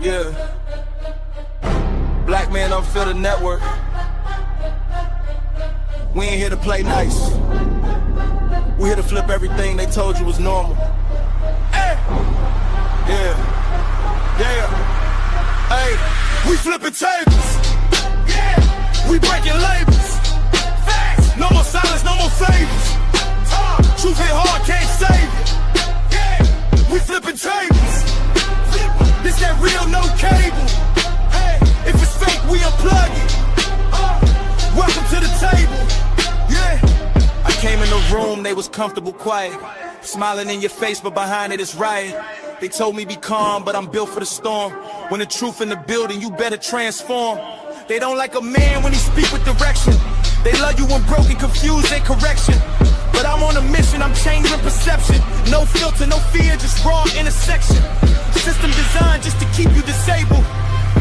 Yeah. Black man Unfiltered network. We ain't here to play nice. We here to flip everything they told you was normal. Hey. Yeah. Yeah. Hey. We flipping tables. Yeah. We breaking labels. Facts. No more silence, no more favors. Truth hit hard, can't save it. Yeah. We flipping tables. This that real, no cable. Hey. If it's fake, we unplug it. Welcome to the table. Yeah. I came in the room, they was comfortable, quiet. Smiling in your face, but behind it is riot. They told me be calm, but I'm built for the storm. When the truth in the building, you better transform. They don't like a man when he speak with direction. They love you when broken, confused, and correction. But I'm on a mission, I'm changing perception. No filter, no fear, just raw intersection. System designed just to keep you disabled.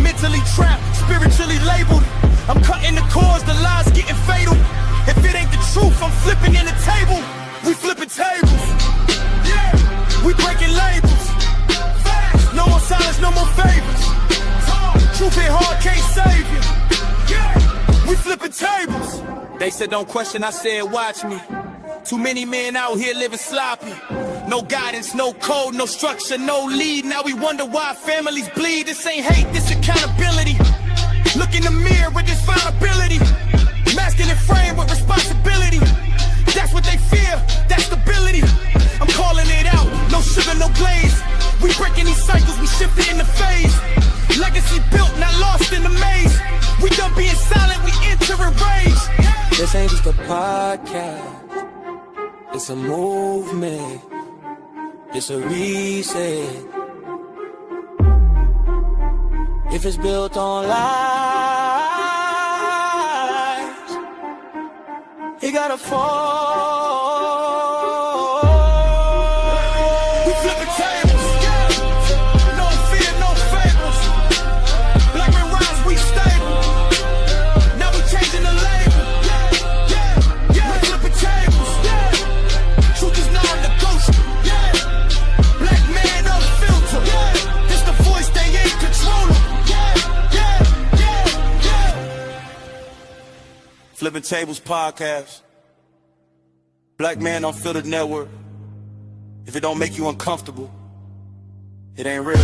Mentally trapped, spiritually labeled. I'm cutting the cords, the lies getting fatal. If it ain't the truth, I'm flipping in the table. We flipping tables. Yeah. We breaking labels. Facts. No more silence, no more favors. Truth hit hard, can't save you. Yeah. We flipping tables. They said don't question, I said watch me. Too many men out here living sloppy. No guidance, no code, no structure, no lead. Now we wonder why families bleed. This ain't hate, this accountability. Look in the mirror with this vulnerability. Masking and frame with responsibility. That's what they fear, that's stability. I'm calling it out, no sugar, no glaze. We breaking these cycles, we shifting in the phase. Legacy built, not lost in the maze. We done being silent, we enter in rage. This ain't just a podcast. It's a movement, it's a reset. If it's built on lies, it gotta fall. We flipping tables, no fear, no fables. Black men rise, we stable. Now we changing the label. We flipping tables. Truth is non-negotiable. Black man unfiltered. This the voice they ain't controlling. Flippin' Tables podcast. Black man Unfiltered network. If it don't make you uncomfortable, it ain't real.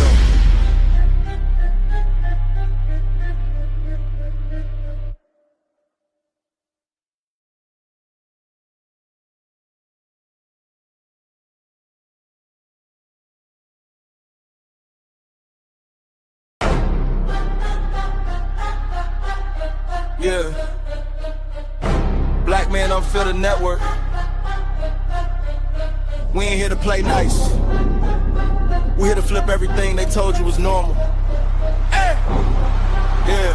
Yeah. Black man Unfiltered network. We ain't here to play nice. We here to flip everything they told you was normal. Hey. Yeah.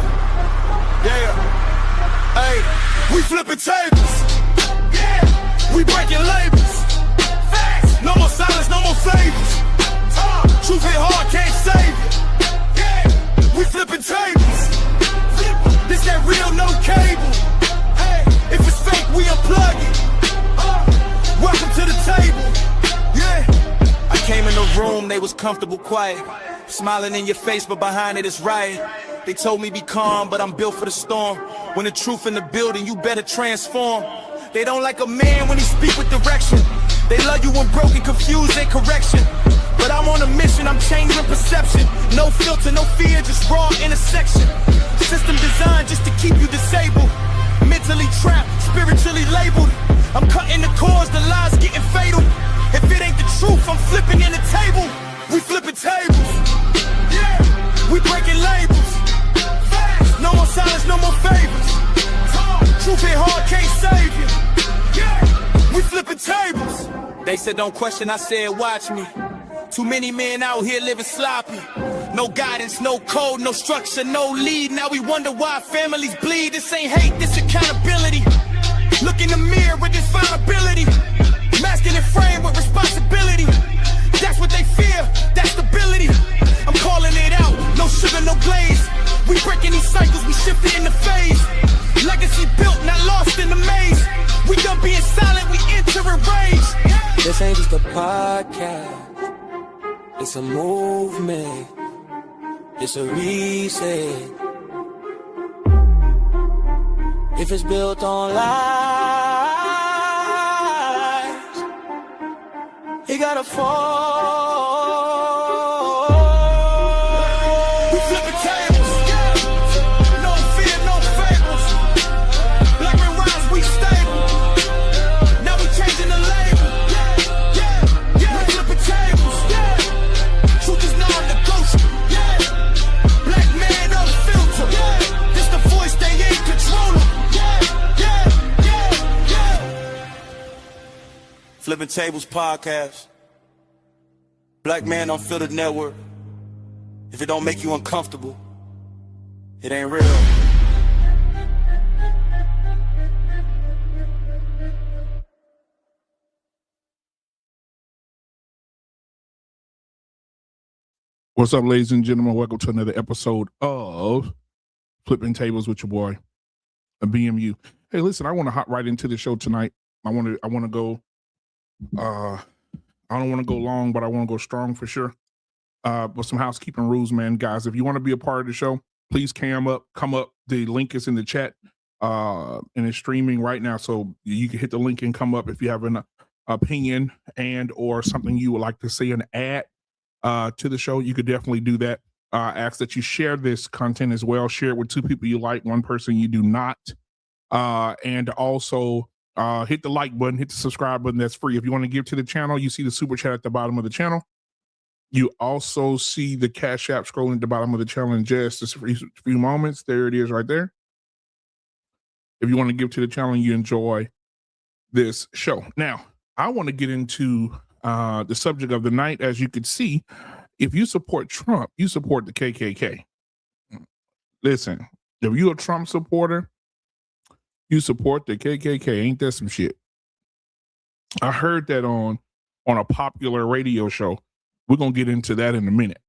Yeah. Hey. We flipping tables. Yeah. We breaking labels. Facts. No more silence, no more favors. Truth hit hard, can't save it. Yeah. We flipping tables. This that real, no cable. Hey. If it's fake, we unplug it. Welcome to the table. Yeah. I came in the room, they was comfortable, quiet. Smiling in your face, but behind it is riot. They told me be calm, but I'm built for the storm. When the truth in the building, you better transform. They don't like a man when he speak with direction. They love you when broken, confused, and correction. But I'm on a mission, I'm changing perception. No filter, no fear, just raw intersection. System designed just to keep you disabled. Mentally trapped, spiritually labeled. I'm cutting the cords, the lies getting fatal. If it ain't the truth, I'm flipping in the table. We flipping tables. Yeah. We breaking labels. Facts. No more silence, no more favors. Truth hit hard, can't save you. Yeah. We flipping tables. They said don't question, I said watch me. Too many men out here living sloppy. No guidance, no code, no structure, no lead. Now we wonder why families bleed. This ain't hate, this accountability. Look in the mirror with this vulnerability. Masking and frame with responsibility. That's what they fear, that's stability. I'm calling it out, no sugar, no glaze. We breaking these cycles, we shifting in the phase. Legacy built, not lost in the maze. We done being silent, we enter in rage. This ain't just a podcast. It's a movement, it's a reset. If it's built on lies, it gotta fall. We flipping tables, no fear, no fables. Black men rise, we stable. Now we changing the label. We flipping tables, truth is non-negotiable. Black man unfiltered, this the voice they ain't controlling. Flippin Tables podcast, Black Man Unfiltered Network. If it don't make you uncomfortable, it ain't real. What's up, ladies and gentlemen? Welcome to another episode of Flippin Tables with your boy, BMU. Hey, listen, I want to hop right into the show tonight. I want to go. I don't want to go long, but I want to go strong for sure. With some housekeeping rules, man, guys. If you want to be a part of the show, please come up. The link is in the chat, and it's streaming right now. So you can hit the link and come up if you have an opinion and or something you would like to say and add to the show. You could definitely do that. Ask that you share this content as well. Share it with 2 people you like, 1 person you do not, and also. Hit the like button, hit the subscribe button. That's free. If you want to give to the channel, you see the super chat at the bottom of the channel. You also see the Cash App scrolling at the bottom of the channel in just a few moments. There it is right there. If you want to give to the channel and you enjoy this show. Now, I want to get into the subject of the night. As you can see, if you support Trump, you support the KKK. Listen, if you're a Trump supporter, you support the KKK. Ain't that some shit? I heard that on a popular radio show. We're gonna get into that in a minute.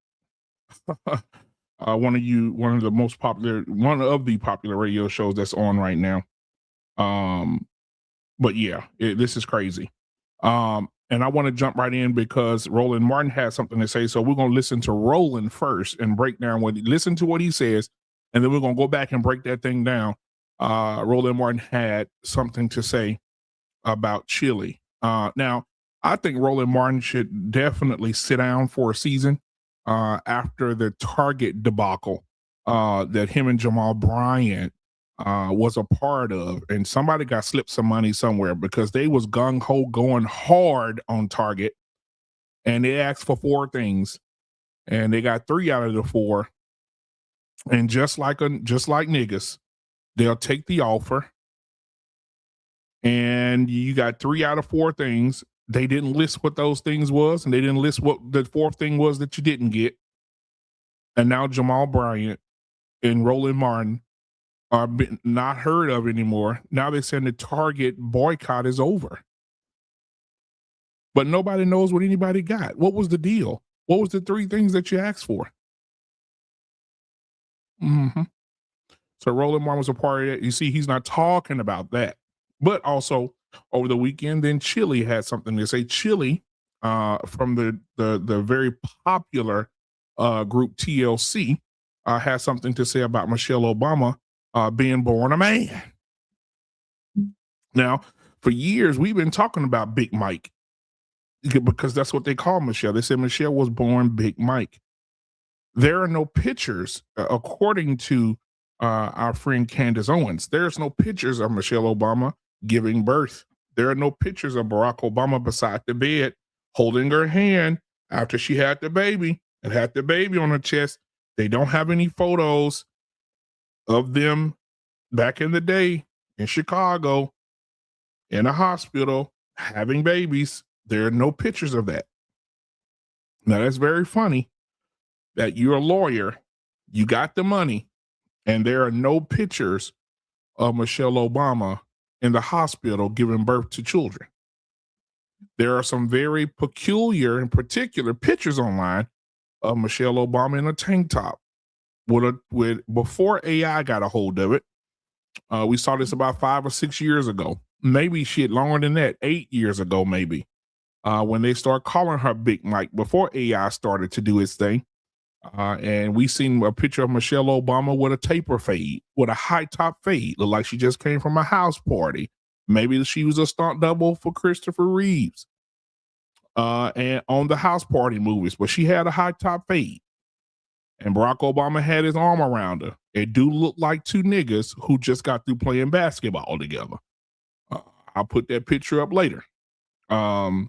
One of the popular radio shows that's on right now. But yeah, this is crazy. And I want to jump right in because Roland Martin has something to say. So we're gonna listen to Roland first and break down listen to what he says, and then we're gonna go back and break that thing down. Roland Martin had something to say about Chilli. Now, I think Roland Martin should definitely sit down for a season after the Target debacle that him and Jamal Bryant was a part of. And somebody got slipped some money somewhere because they was gung-ho going hard on Target. And they asked for 4 things. And they got 3 out of the 4. And just like niggas, they'll take the offer, and you got 3 out of 4 things. They didn't list what those things was, and they didn't list what the 4th thing was that you didn't get. And now Jamal Bryant and Roland Martin are not heard of anymore. Now they're saying the Target boycott is over. But nobody knows what anybody got. What was the deal? What was the 3 things that you asked for? Mm-hmm. So Roland Martin was a part of that. You see, he's not talking about that. But also over the weekend, then Chilli had something to say. Chilli, from the very popular group TLC, has something to say about Michelle Obama being born a man. Now, for years, we've been talking about Big Mike because that's what they call Michelle. They said Michelle was born Big Mike. There are no pictures, according to our friend Candace Owens. There's no pictures of Michelle Obama giving birth. There are no pictures of Barack Obama beside the bed holding her hand after she had the baby and had the baby on her chest. They don't have any photos of them back in the day in Chicago in a hospital having babies. There are no pictures of that. Now, that's very funny that you're a lawyer, you got the money, and there are no pictures of Michelle Obama in the hospital giving birth to children. There are some very peculiar and particular pictures online of Michelle Obama in a tank top before AI got a hold of it. We saw this about 5 or 6 years ago, maybe shit longer than that, 8 years ago, maybe, when they start calling her Big Mike before AI started to do its thing. And we seen a picture of Michelle Obama with a taper fade, with a high top fade. Looked like she just came from a house party. Maybe she was a stunt double for Christopher Reeves. And on the house party movies, but she had a high top fade. And Barack Obama had his arm around her. It do look like two niggas who just got through playing basketball together. I'll put that picture up later. Well,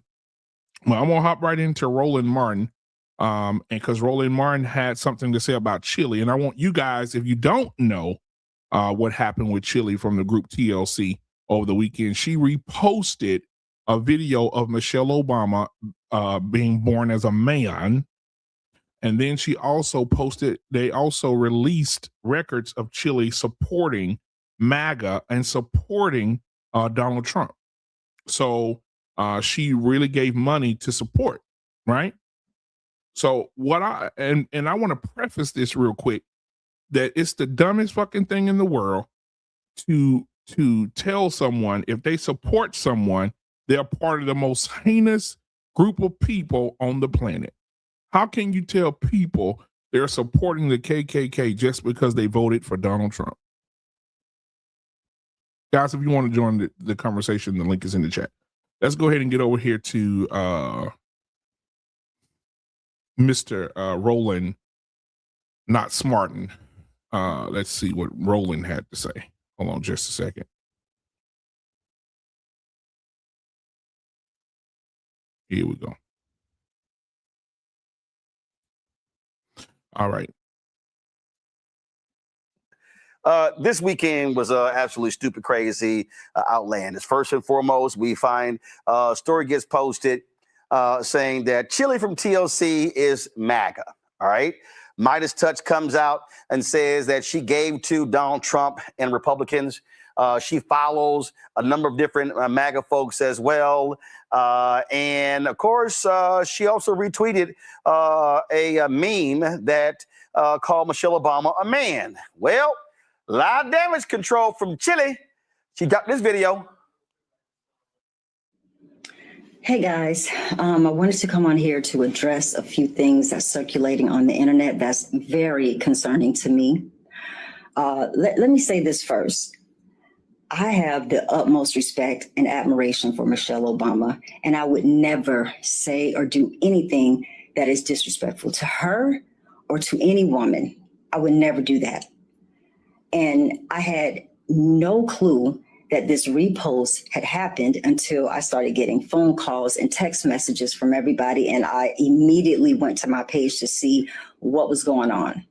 I'm gonna hop right into Roland Martin. And because Roland Martin had something to say about Chilli, and I want you guys, if you don't know what happened with Chilli from the group TLC over the weekend, she reposted a video of Michelle Obama being born as a man. And then she also they also released records of Chilli supporting MAGA and supporting Donald Trump. So she really gave money to support, right? So what I want to preface this real quick, that it's the dumbest fucking thing in the world to tell someone if they support someone, they're part of the most heinous group of people on the planet. How can you tell people they're supporting the KKK just because they voted for Donald Trump? Guys, if you want to join the conversation, the link is in the chat. Let's go ahead and get over here to Mr. Roland, not Smartin. Let's see what Roland had to say. Hold on just a second. Here we go. All right. This weekend was absolutely stupid, crazy, outlandish. First and foremost, we find a story gets posted saying that Chilli from TLC is MAGA. All right. Midas Touch comes out and says that she gave to Donald Trump and Republicans. She follows a number of different MAGA folks as well. And of course, she also retweeted a meme that called Michelle Obama a man. Well, live damage control from Chilli. She got this video. Hey guys, I wanted to come on here to address a few things that's circulating on the internet that's very concerning to me. Let me say this first. I have the utmost respect and admiration for Michelle Obama, and I would never say or do anything that is disrespectful to her or to any woman. I would never do that. And I had no clue that this repost had happened until I started getting phone calls and text messages from everybody. And I immediately went to my page to see what was going on.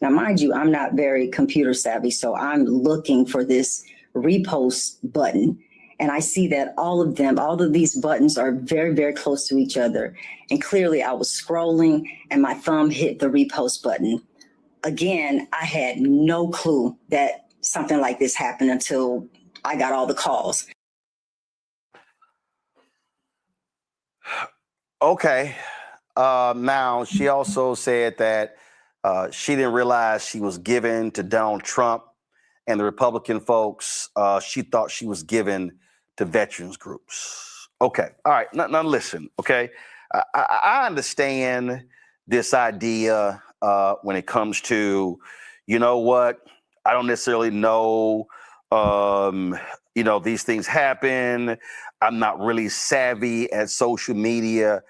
Now, mind you, I'm not very computer savvy, so I'm looking for this repost button. And I see that all of these buttons are very, very close to each other. And clearly I was scrolling and my thumb hit the repost button. Again, I had no clue that something like this happened until I got all the calls. Okay. Now, she also said that she didn't realize she was given to Donald Trump and the Republican folks. She thought she was given to veterans groups. Okay. All right. Now listen. Okay. I understand this idea when it comes to, you know what? I don't necessarily know. These things happen. I'm not really savvy at social media.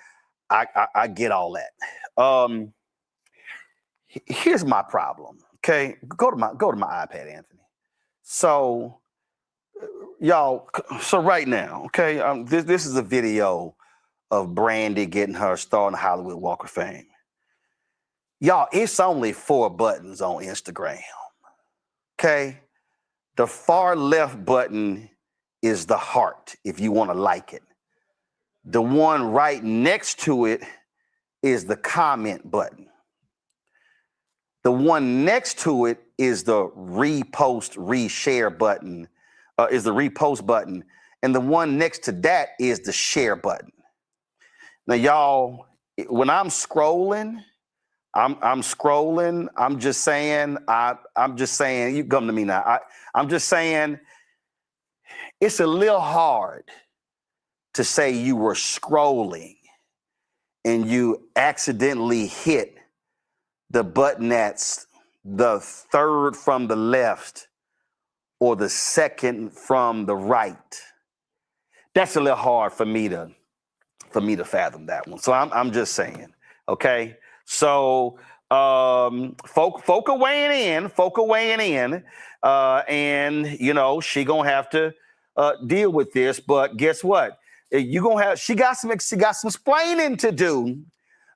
I get all that. Here's my problem. Okay, go to my iPad, Anthony. So, y'all. So right now, okay, this is a video of Brandy getting her star on the Hollywood Walk of Fame. Y'all, it's only 4 buttons on Instagram. Okay. The far left button is the heart, if you want to like it. The one right next to it is the comment button. The one next to it is the repost, reshare button, is the repost button. And the one next to that is the share button. Now, y'all, when I'm scrolling, I'm scrolling. I'm just saying, you come to me now. I'm just saying it's a little hard to say you were scrolling and you accidentally hit the button that's the third from the left or the second from the right. That's a little hard for me to fathom that one. So I'm just saying, okay. So folk are weighing in, and you know she gonna have to deal with this. But guess what? She got some explaining to do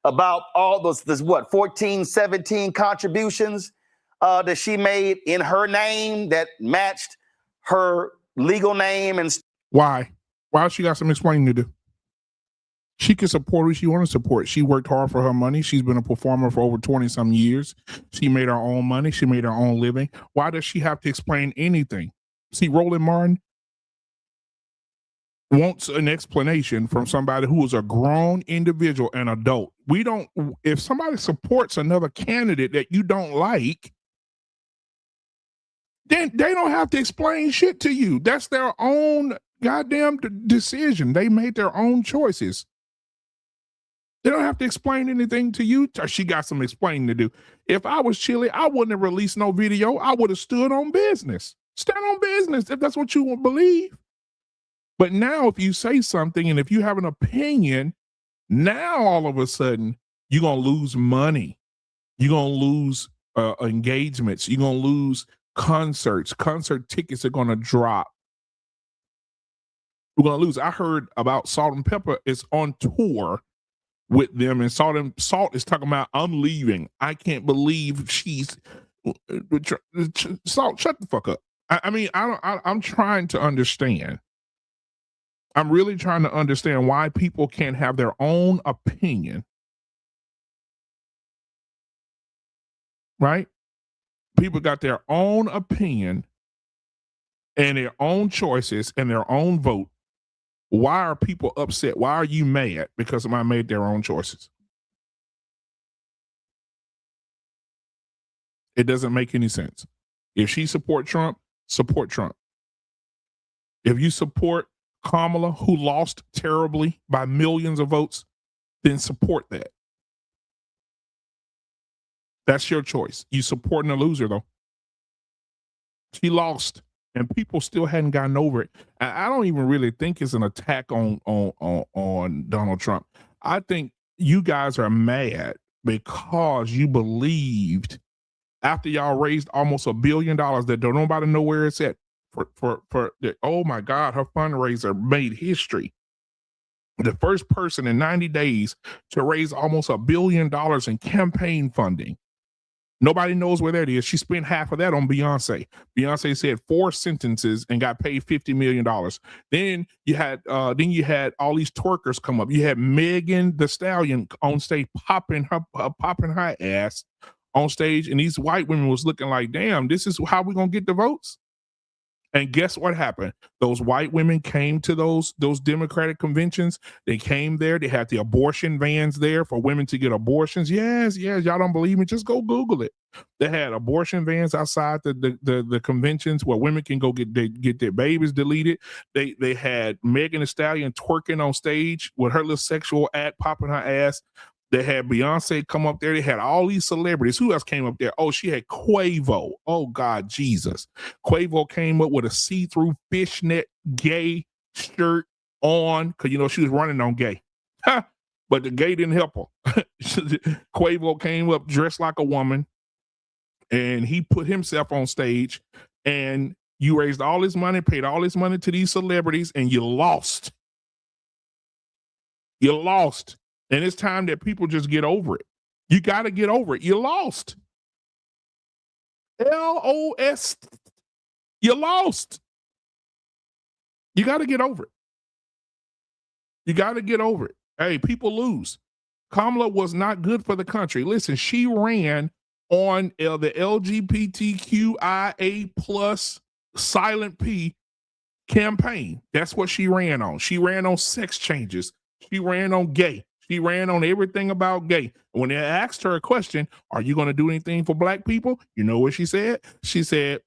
about all those 14, 17 contributions that she made in her name that matched her legal name. And why she got some explaining to do? She can support who she want to support. She worked hard for her money. She's been a performer for over 20-some years. She made her own money. She made her own living. Why does she have to explain anything? See, Roland Martin wants an explanation from somebody who is a grown individual and adult. If somebody supports another candidate that you don't like, then they don't have to explain shit to you. That's their own goddamn decision. They made their own choices. They don't have to explain anything to you. She got some explaining to do. If I was Chilli, I wouldn't have released no video. I would have stood on business. Stand on business if that's what you believe. But now if you say something and if you have an opinion, now all of a sudden you're going to lose money. You're going to lose engagements. You're going to lose concerts. Concert tickets are going to drop. We're going to lose. I heard about Salt and Pepper is on tour with them, and Salt is talking about, I'm leaving. I can't believe she's Salt. Shut the fuck up. I'm trying to understand. I'm really trying to understand why people can't have their own opinion. Right? People got their own opinion and their own choices and their own vote. Why are people upset? Why are you mad? Because somebody made their own choices. It doesn't make any sense. If she support Trump, support Trump. If you support Kamala, who lost terribly by millions of votes, then support that. That's your choice. You supporting a loser, though. She lost. And people still hadn't gotten over it. I don't even really think it's an attack on Donald Trump. I think you guys are mad because you believed after y'all raised almost $1 billion that don't nobody know where it's at oh my God, her fundraiser made history. The first person in 90 days to raise almost $1 billion in campaign funding. Nobody knows where that is. She spent half of that on Beyonce. Beyonce said 4 sentences and got paid $50 million. Then you had all these twerkers come up. You had Megan Thee Stallion on stage popping her ass on stage, and these white women was looking like, damn, this is how we gonna get the votes. And guess what happened? Those white women came to those Democratic conventions. They came there. They had the abortion vans there for women to get abortions. Yes. Y'all don't believe me? Just go Google it. They had abortion vans outside the conventions where women can go get their babies deleted. They had Megan Thee Stallion twerking on stage with her little sexual act popping her ass. They had Beyonce come up there. They had all these celebrities. Who else came up there? Oh, she had Quavo. Oh, God, Jesus. Quavo came up with a see-through fishnet gay shirt on because, she was running on gay. But the gay didn't help her. Quavo came up dressed like a woman, and he put himself on stage, and you raised all this money, paid all this money to these celebrities, and you lost. You lost. And it's time that people just get over it. You got to get over it. You lost. LOS. You lost. You got to get over it. You got to get over it. Hey, people lose. Kamala was not good for the country. Listen, she ran on the LGBTQIA plus silent P campaign. That's what she ran on. She ran on sex changes. She ran on gay. She ran on everything about gay. When they asked her a question, are you going to do anything for black people? You know what she said? She said,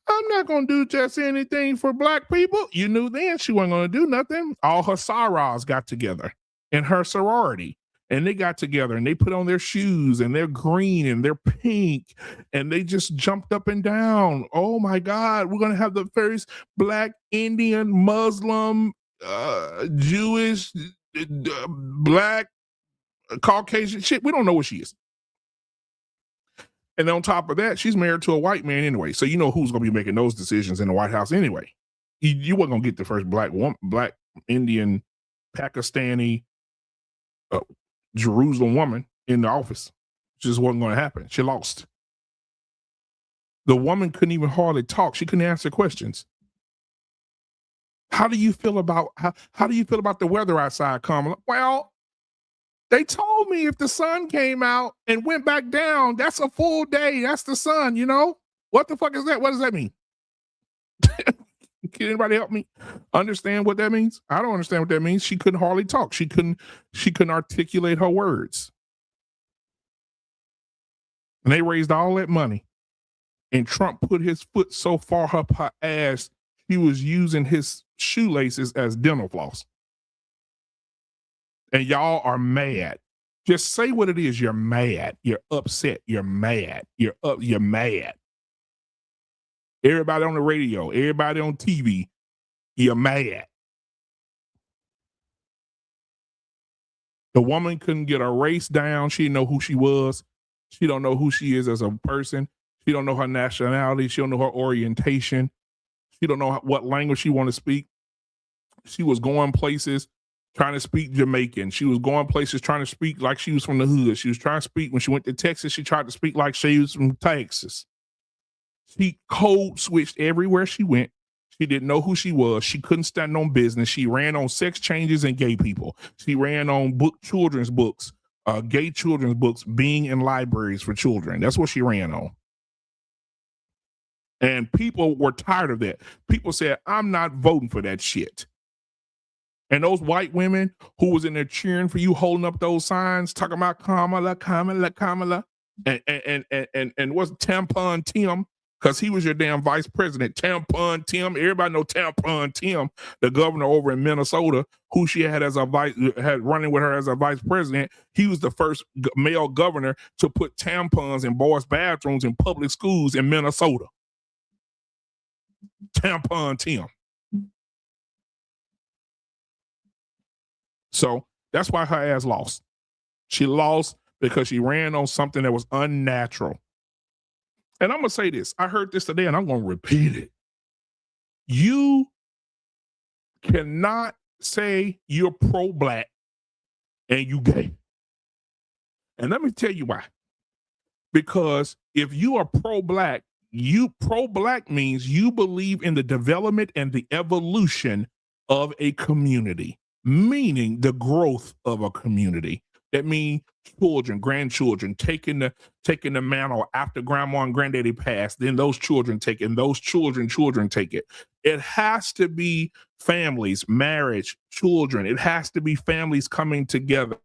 I'm not going to do just anything for black people. You knew then she wasn't going to do nothing. All her sorors got together in her sorority. and they got together and they put on their shoes and they're green and they're pink and they just jumped up and down. Oh my God, we're going to have the first Black, Indian, Muslim, Jewish, Black, Caucasian shit. We don't know what she is. And on top of that, she's married to a white man anyway. So you know who's going to be making those decisions in the White House anyway. You weren't going to get the first Black Indian, Pakistani, Jerusalem woman in the office. It just wasn't going to happen. She lost. The woman couldn't even hardly talk. She couldn't answer questions. How do you feel about how do you feel about the weather outside, Kamala? Well, they told me if the sun came out and went back down, that's a full day. That's the sun, you know? What the fuck is that? What does that mean? Can anybody help me understand what that means? I don't understand what that means. She couldn't hardly talk. She couldn't articulate her words. And they raised all that money. And Trump put his foot so far up her ass, he was using his shoelaces as dental floss. And y'all are mad. Just say what it is. You're mad. You're upset. You're mad. You're mad. Everybody on the radio, everybody on TV, you're mad. The woman couldn't get her race down. She didn't know who she was. She don't know who she is as a person. She don't know her nationality. She don't know her orientation. She don't know what language she want to speak. She was going places trying to speak Jamaican. She was going places trying to speak like she was from the hood. She was trying to speak, when she went to Texas, she tried to speak like she was from Texas. She code switched everywhere she went. She didn't know who she was. She couldn't stand on business. She ran on sex changes and gay people. She ran on children's books, gay children's books being in libraries for children. That's what she ran on. And people were tired of that. People said, I'm not voting for that shit. And those white women who was in there cheering for you, holding up those signs, talking about Kamala, Kamala, Kamala, and what's Tampon Tim? Because he was your damn vice president. Tampon Tim. Everybody know Tampon Tim, the governor over in Minnesota, who she had running with her as a vice president. He was the first male governor to put tampons in boys' bathrooms in public schools in Minnesota. Tampon Tim. So that's why her ass lost. She lost because she ran on something that was unnatural. And I'm going to say this. I heard this today and I'm going to repeat it. You cannot say you're pro-black and you gay. And let me tell you why. Because if you are pro-black means you believe in the development and the evolution of a community, meaning the growth of a community. That means children, grandchildren taking the mantle after grandma and granddaddy passed. Then those children take it, and those children take it. It has to be families, marriage, children. It has to be families coming together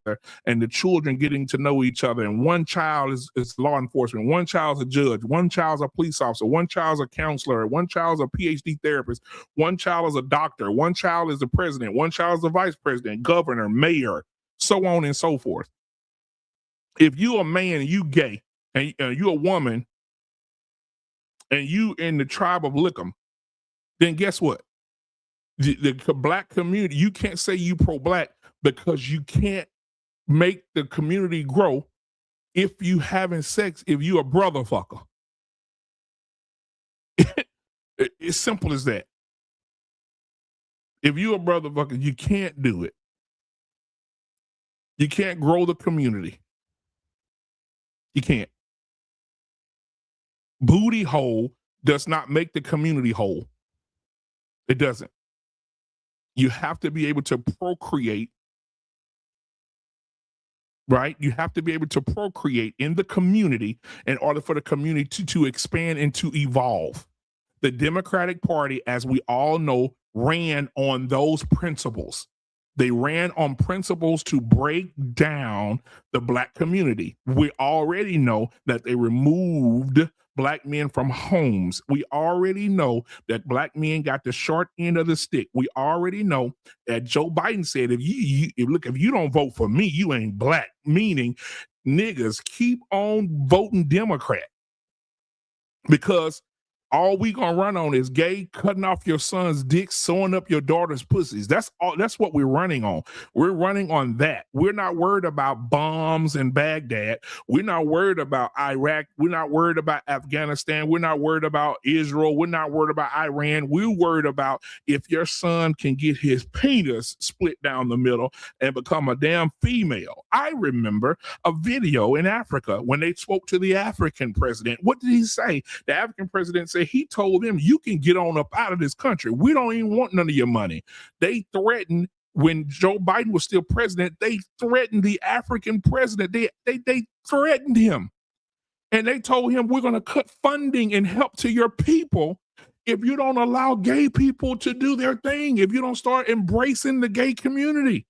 and the children getting to know each other. And one child is law enforcement. One child's a judge. One child's a police officer. One child's a counselor. One child's a PhD therapist. One child is a doctor. One child is the president. One child is the vice president, governor, mayor, so on and so forth. If you a man and you gay and you a woman and you in the tribe of Lickham, then guess what? The black community, you can't say you pro-black because you can't make the community grow if you having sex, if you a brother fucker. It's simple as that. If you a brother fucker, you can't do it. You can't grow the community. You can't. Booty hole does not make the community whole. It doesn't. You have to be able to procreate, right? You have to be able to procreate in the community in order for the community to expand and to evolve. The Democratic Party, as we all know, ran on those principles. They ran on principles to break down the black community. We already know that they removed black men from homes. We already know that black men got the short end of the stick. We already know that Joe Biden said, if you don't vote for me, you ain't black, meaning niggas keep on voting Democrat because all we gonna run on is gay, cutting off your son's dick, sewing up your daughter's pussies. That's all. That's what we're running on. We're running on that. We're not worried about bombs in Baghdad. We're not worried about Iraq. We're not worried about Afghanistan. We're not worried about Israel. We're not worried about Iran. We're worried about if your son can get his penis split down the middle and become a damn female. I remember a video in Africa when they spoke to the African president. What did he say? The African president said he told them, you can get on up out of this country. We don't even want none of your money. They threatened, when Joe Biden was still president, they threatened the African president. They threatened him. And they told him, we're going to cut funding and help to your people if you don't allow gay people to do their thing, if you don't start embracing the gay community.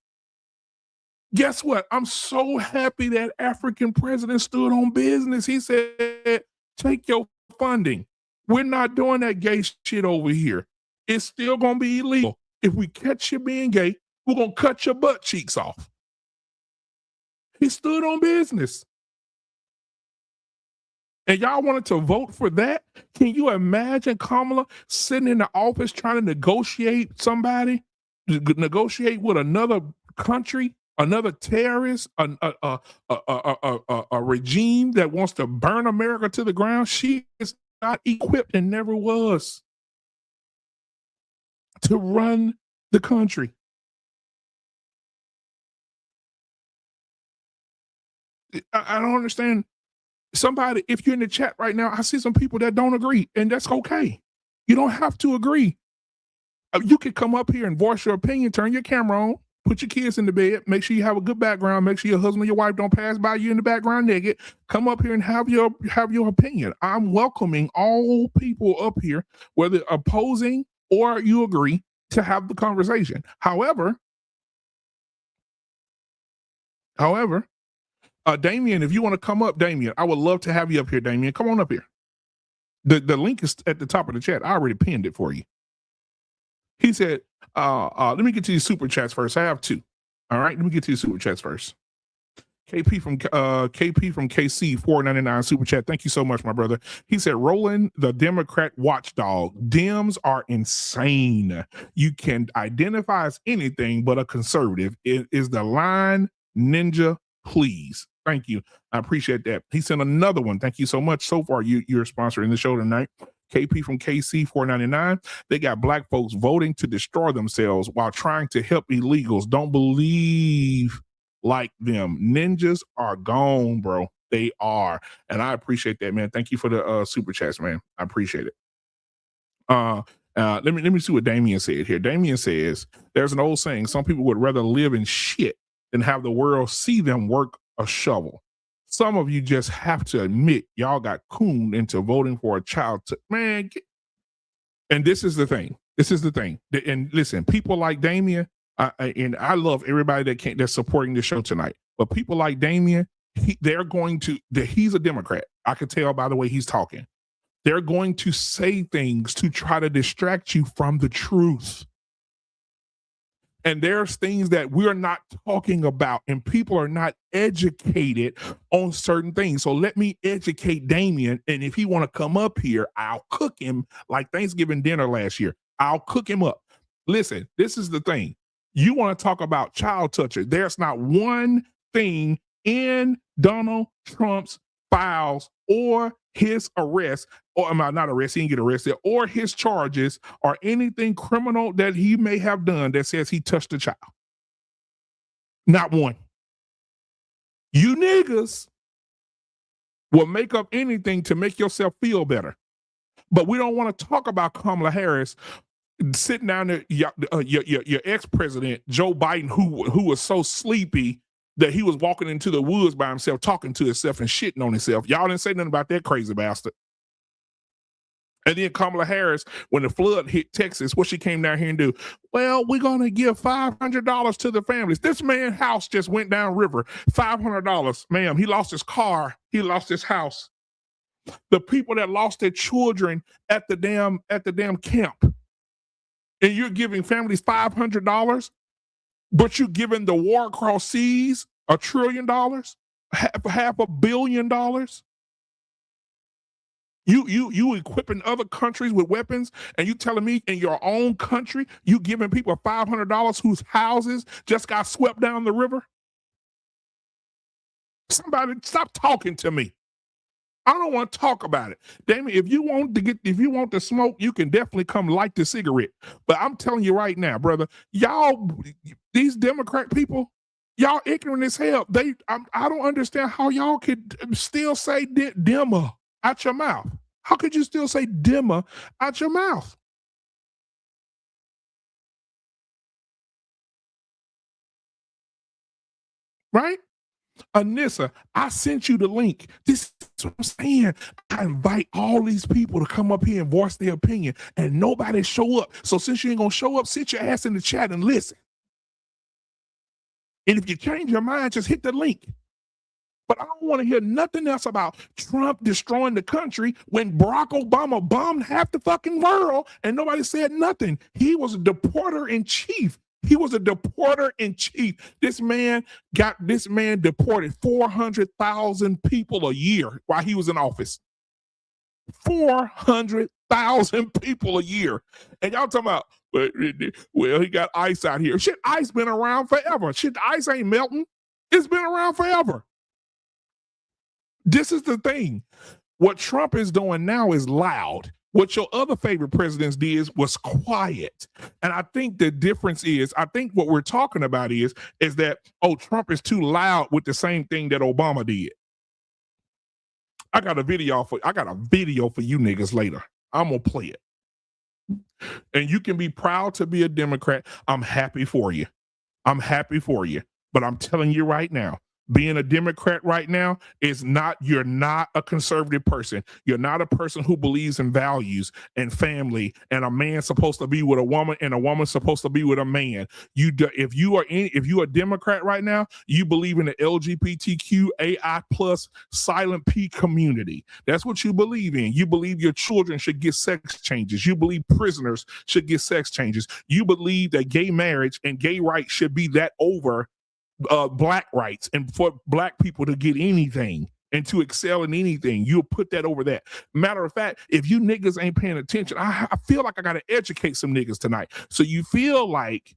Guess what? I'm so happy that African president stood on business. He said, take your funding. We're not doing that gay shit over here. It's still going to be illegal. If we catch you being gay, we're going to cut your butt cheeks off. He stood on business. And y'all wanted to vote for that? Can you imagine Kamala sitting in the office trying to negotiate with another country, another terrorist, a regime that wants to burn America to the ground? She is not equipped and never was to run the country. I don't understand. Somebody, if you're in the chat right now, I see some people that don't agree, and that's okay. You don't have to agree. You can come up here and voice your opinion, turn your camera on, put your kids in the bed, make sure you have a good background, make sure your husband or your wife don't pass by you in the background naked. Come up here and have your opinion. I'm welcoming all people up here, whether opposing or you agree, to have the conversation. However, Damien, if you want to come up, Damien, I would love to have you up here, Damien. Come on up here. The link is at the top of the chat. I already pinned it for you. He said, let me get to your super chats first. I have two. All right, let me get to your super chats first. KP from KC 499 super chat. Thank you so much, my brother. He said, Roland, the Democrat watchdog. Dems are insane. You can identify as anything but a conservative. It is the line, ninja, please. Thank you. I appreciate that. He sent another one. Thank you so much. So far, you're sponsoring the show tonight. KP from KC 499. They got black folks voting to destroy themselves while trying to help illegals. Don't believe like them. Ninjas are gone, bro. They are. And I appreciate that, man. Thank you for the super chats, man. I appreciate it. Let me see what Damien said here. Damien says, there's an old saying, some people would rather live in shit than have the world see them work a shovel. Some of you just have to admit y'all got cooned into voting for a child. And this is the thing. And listen, people like Damien, and I love everybody that's supporting the show tonight. But people like Damien, he's a Democrat. I could tell by the way he's talking. They're going to say things to try to distract you from the truth. And there's things that we're not talking about, and people are not educated on certain things. So let me educate Damien, and if he want to come up here, I'll cook him like Thanksgiving dinner last year. I'll cook him up. Listen, this is the thing. You want to talk about child toucher. There's not one thing in Donald Trump's files or his arrest, or not arrest, he didn't get arrested, or his charges, or anything criminal that he may have done that says he touched a child. Not one. You niggas will make up anything to make yourself feel better. But we don't want to talk about Kamala Harris sitting down there, your ex-president, Joe Biden, who was so sleepy that he was walking into the woods by himself, talking to himself and shitting on himself. Y'all didn't say nothing about that crazy bastard. And then Kamala Harris, when the flood hit Texas, what she came down here and do? Well, we're going to give $500 to the families. This man's house just went down river. $500. Ma'am, he lost his car. He lost his house. The people that lost their children at the damn camp. And you're giving families $500, but you're giving the war across seas $1 trillion, half $1 billion. You equipping other countries with weapons, and you telling me in your own country you giving people $500 whose houses just got swept down the river? Somebody stop talking to me. I don't want to talk about it. Damien, if you want to smoke, you can definitely come light the cigarette. But I'm telling you right now, brother, y'all, these Democrat people, y'all ignorant as hell. I don't understand how y'all could still say dimmer out your mouth. How could you still say dimmer out your mouth? Right? Anissa, I sent you the link. This is what I'm saying. I invite all these people to come up here and voice their opinion, and nobody show up. So since you ain't gonna show up, sit your ass in the chat and listen. And if you change your mind, just hit the link. But I don't want to hear nothing else about Trump destroying the country when Barack Obama bombed half the fucking world and nobody said nothing. He was a deporter in chief. This man deported 400,000 people a year while he was in office. 400,000 people a year. And y'all talking about, well, he got ICE out here. Shit, ICE been around forever. Shit, ICE ain't melting. It's been around forever. This is the thing. What Trump is doing now is loud. What your other favorite presidents did was quiet. And I think the difference is, I think what we're talking about is that, Trump is too loud with the same thing that Obama did. I got a video for you niggas later. I'm gonna play it. And you can be proud to be a Democrat. I'm happy for you. But I'm telling you right now, being a Democrat right now you're not a conservative person. You're not a person who believes in values and family, and a man's supposed to be with a woman and a woman's supposed to be with a man. If you are a Democrat right now, you believe in the LGBTQAI plus silent P community. That's what you believe in. You believe your children should get sex changes. You believe prisoners should get sex changes. You believe that gay marriage and gay rights should be that over black rights, and for black people to get anything and to excel in anything, you'll put that over that. Matter of fact, if you niggas ain't paying attention, I feel like I got to educate some niggas tonight. So you feel like,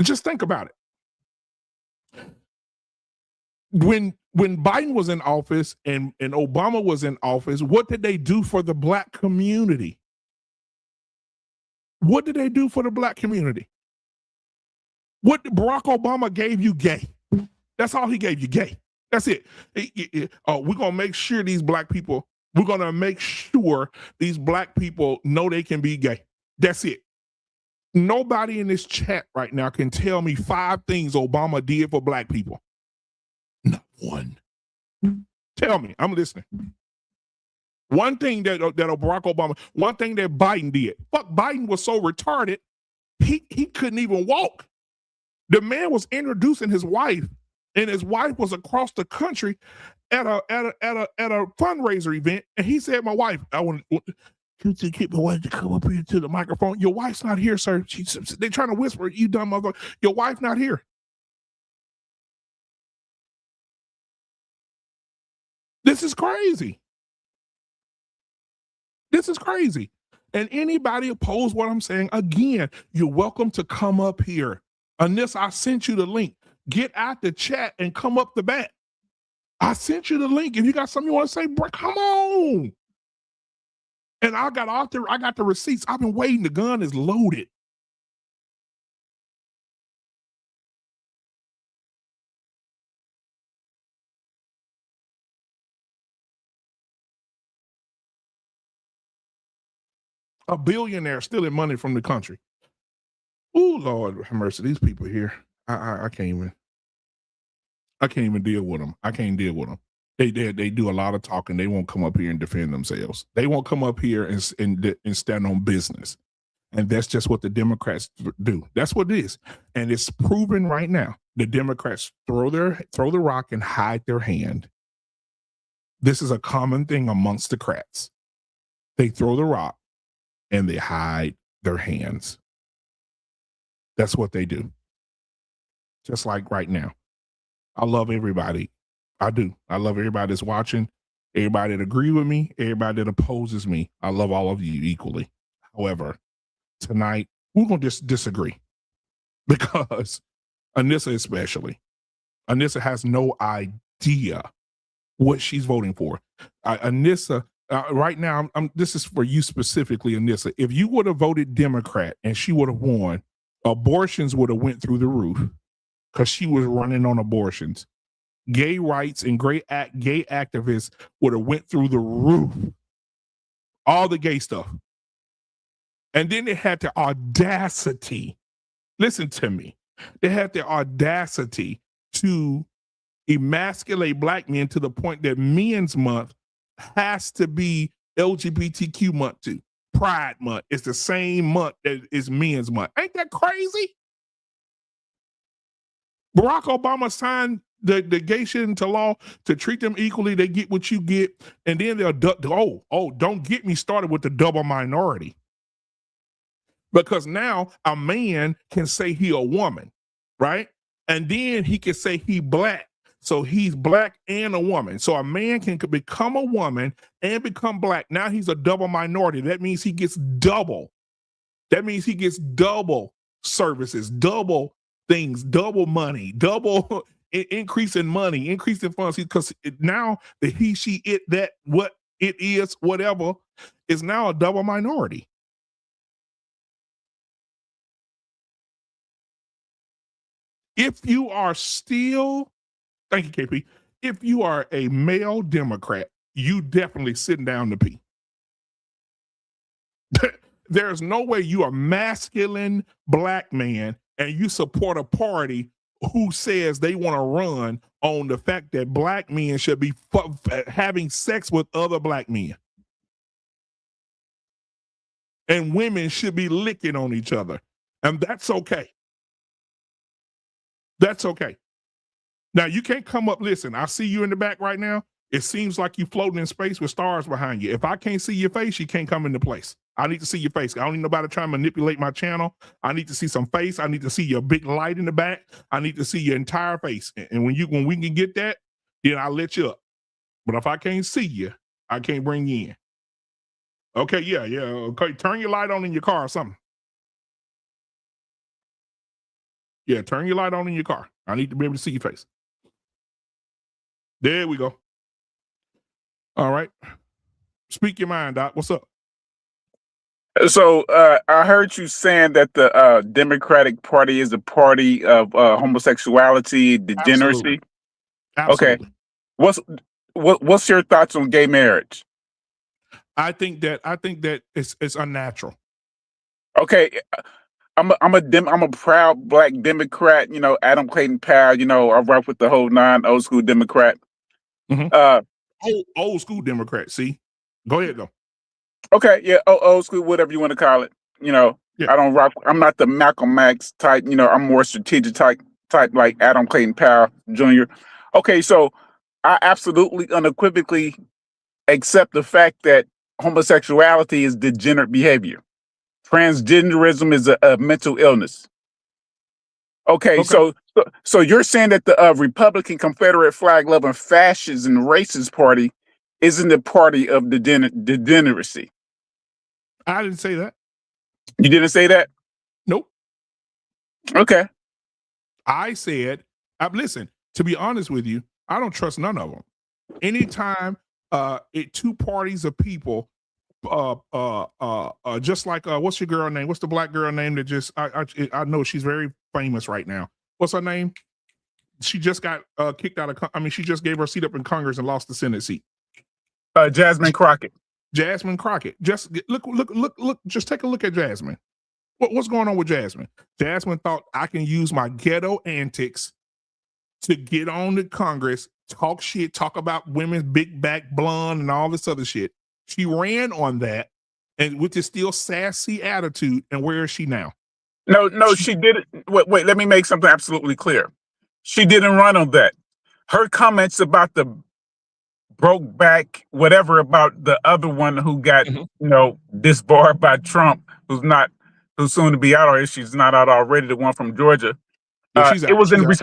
just think about it. When Biden was in office and Obama was in office, what did they do for the black community? What did they do for the black community? What Barack Obama gave you? Gay. That's all he gave you, gay. That's it. We're going to make sure these black people know they can be gay. That's it. Nobody in this chat right now can tell me 5 things Obama did for black people. Not one. Tell me. I'm listening. One thing that Barack Obama, one thing that Biden did. Fuck, Biden was so retarded, he couldn't even walk. The man was introducing his wife, and his wife was across the country at a fundraiser event, and he said, "My wife, I want to get my wife to come up here to the microphone. Your wife's not here, sir. They're trying to whisper, you dumb motherfucker. Your wife's not here." This is crazy. And anybody oppose what I'm saying, again, you're welcome to come up here. Unless I sent you the link, get out the chat and come up the bat. I sent you the link. If you got something you want to say, bro, come on. And I got the receipts. I've been waiting. The gun is loaded. A billionaire stealing money from the country. Oh, Lord have mercy. These people here, I can't even deal with them. I can't deal with them. They do a lot of talking. They won't come up here and defend themselves. They won't come up here and stand on business. And that's just what the Democrats do. That's what it is. And it's proven right now. The Democrats throw the rock and hide their hand. This is a common thing amongst the crats. They throw the rock and they hide their hands. That's what they do. Just like right now. I love everybody. I do. I love everybody that's watching, everybody that agree with me, everybody that opposes me. I love all of you equally. However, tonight, we're going to just disagree because Anissa especially, Anissa has no idea what she's voting for. Anissa, right now, this is for you specifically, Anissa. If you would have voted Democrat and she would have won, abortions would have went through the roof because she was running on abortions. Gay rights and gay activists would have went through the roof. All the gay stuff. And then they had the audacity, listen to me, they had the audacity to emasculate black men to the point that Men's Month has to be LGBTQ month too. Pride Month is the same month that is Men's Month. Ain't that crazy? Barack Obama signed the gay shit into law to treat them equally. They get what you get. And then they'll, don't get me started with the double minority. Because now a man can say he a woman, right? And then he can say he black. So he's black and a woman. So a man can become a woman and become black. Now he's a double minority. That means he gets double. That means he gets double services, double things, double money, double increase in money, increase in funds. Because now the he, she, it, that, what it is, whatever, is now a double minority. If you are still, thank you, KP. If you are a male Democrat, you definitely sitting down to pee. There's no way you are a masculine black man and you support a party who says they want to run on the fact that black men should be having sex with other black men. And women should be licking on each other. And that's okay. That's okay. Now, you can't come up, listen, I see you in the back right now. It seems like you floating in space with stars behind you. If I can't see your face, you can't come into place. I need to see your face. I don't need nobody trying to manipulate my channel. I need to see some face. I need to see your big light in the back. I need to see your entire face. And when we can get that, then I'll let you up. But if I can't see you, I can't bring you in. Okay, yeah. Okay, turn your light on in your car or something. Yeah, turn your light on in your car. I need to be able to see your face. There we go. All right. Speak your mind, Doc. What's up? So I heard you saying that the Democratic Party is a party of homosexuality, degeneracy. Absolutely. Okay. What's your thoughts on gay marriage? I think that it's unnatural. Okay. I'm a proud black Democrat, Adam Clayton Powell, I rock with the whole old school Democrat. Mm-hmm. Old school Democrat, see? Go ahead though. Okay, yeah, old school, whatever you want to call it. Yeah. I don't rock, I'm not the Malcolm X type, I'm more strategic type like Adam Clayton Powell Jr. Okay, so I absolutely unequivocally accept the fact that homosexuality is degenerate behavior. Transgenderism is a mental illness. Okay. So you're saying that the Republican Confederate flag loving fascist and racist party isn't the party of degeneracy? I didn't say that. You didn't say that? Nope. Okay. I said, listen, to be honest with you, I don't trust none of them. Anytime two parties of people just like what's your girl name? What's the black girl name that just I know she's very famous right now. What's her name? She just got kicked out of. She just gave her seat up in Congress and lost the Senate seat. Jasmine Crockett. Jasmine Crockett. Just look. Just take a look at Jasmine. What's going on with Jasmine? Jasmine thought I can use my ghetto antics to get on the Congress, talk shit, talk about women's big back blonde and all this other shit. She ran on that, and with this still sassy attitude. And where is she now? No, she didn't. Wait, let me make something absolutely clear. She didn't run on that. Her comments about the broke back, whatever about the other one who got, disbarred by Trump, who's soon to be out, or if she's not out already, the one from Georgia. Yeah, she's It out. was She's in out.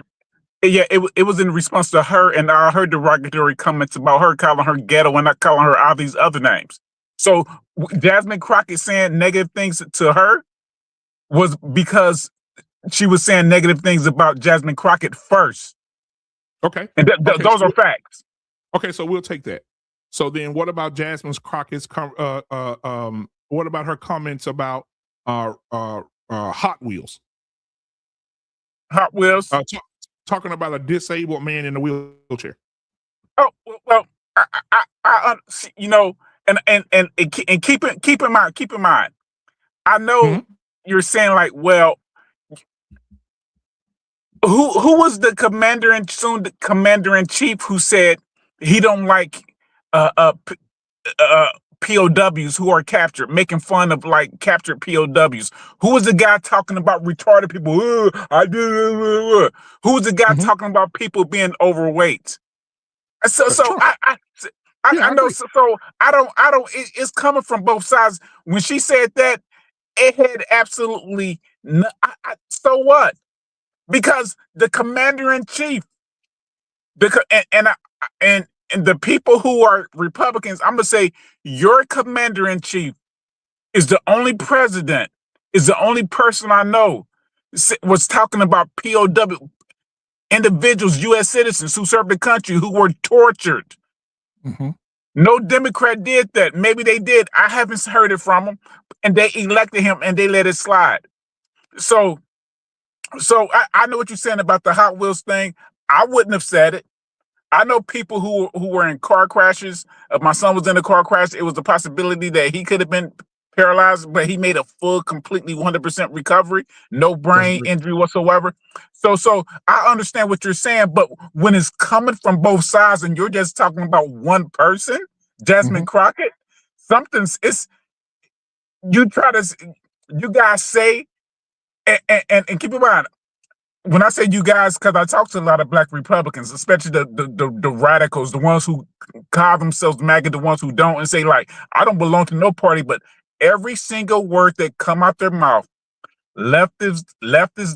it was in response to her, and I heard derogatory comments about her, calling her ghetto and not calling her all these other names. So Jasmine Crockett saying negative things to her was because she was saying negative things about Jasmine Crockett first. Okay. And Okay, those so are facts. Okay, so we'll take that. So then what about Jasmine Crockett's what about her comments about Hot Wheels? Hot Wheels? Talking about a disabled man in a wheelchair. Oh, well, I and keep in mind. I know you're saying like, well, who was the commander and soon the commander in chief who said he don't like POWs who are captured, making fun of like captured POWs? Who was the guy talking about retarded people? Who was the guy talking about people being overweight? So I know. So I don't. It's coming from both sides. When she said that, it had absolutely no. So what? Because the commander in chief, and the people who are Republicans, I'm gonna say your commander in chief is the only president, is the only person I know was talking about POW individuals, U.S. citizens who served the country who were tortured. No Democrat did that. Maybe they did. I haven't heard it from them, and they elected him and they let it slide. So I know what you're saying about the Hot Wheels thing. I wouldn't have said it. I know people who were in car crashes. My son was in a car crash. It was a possibility that he could have been paralyzed, but he made a full, completely 100% recovery, no brain injury whatsoever. So I understand what you're saying, but when it's coming from both sides and you're just talking about one person, Jasmine Crockett, you guys say, and keep in mind, when I say you guys, because I talk to a lot of Black Republicans, especially the radicals, the ones who call themselves MAGA, the ones who don't, and say like, I don't belong to no party, but every single word that come out their mouth, left is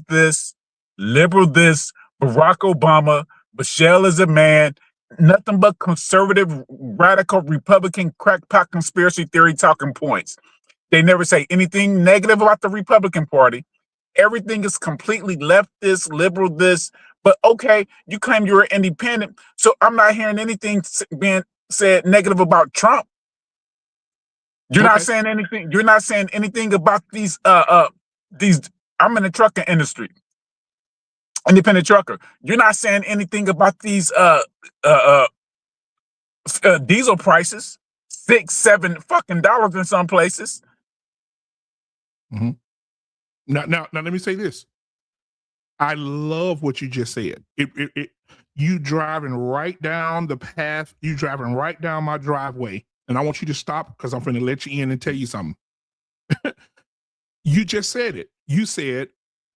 this, liberal this, Barack Obama, Michelle is a man, nothing but conservative, radical, Republican, crackpot conspiracy theory talking points. They never say anything negative about the Republican Party. Everything is completely leftist, liberal this, but okay, you claim you're independent, so I'm not hearing anything being said negative about Trump. You're not saying anything. You're not saying anything about these. I'm in the trucking industry, independent trucker. You're not saying anything about these diesel prices, $6-7 fucking dollars in some places. Now, let me say this. I love what you just said. You driving right down the path. You driving right down my driveway, and I want you to stop because I'm going to let you in and tell you something. You just said it. You said,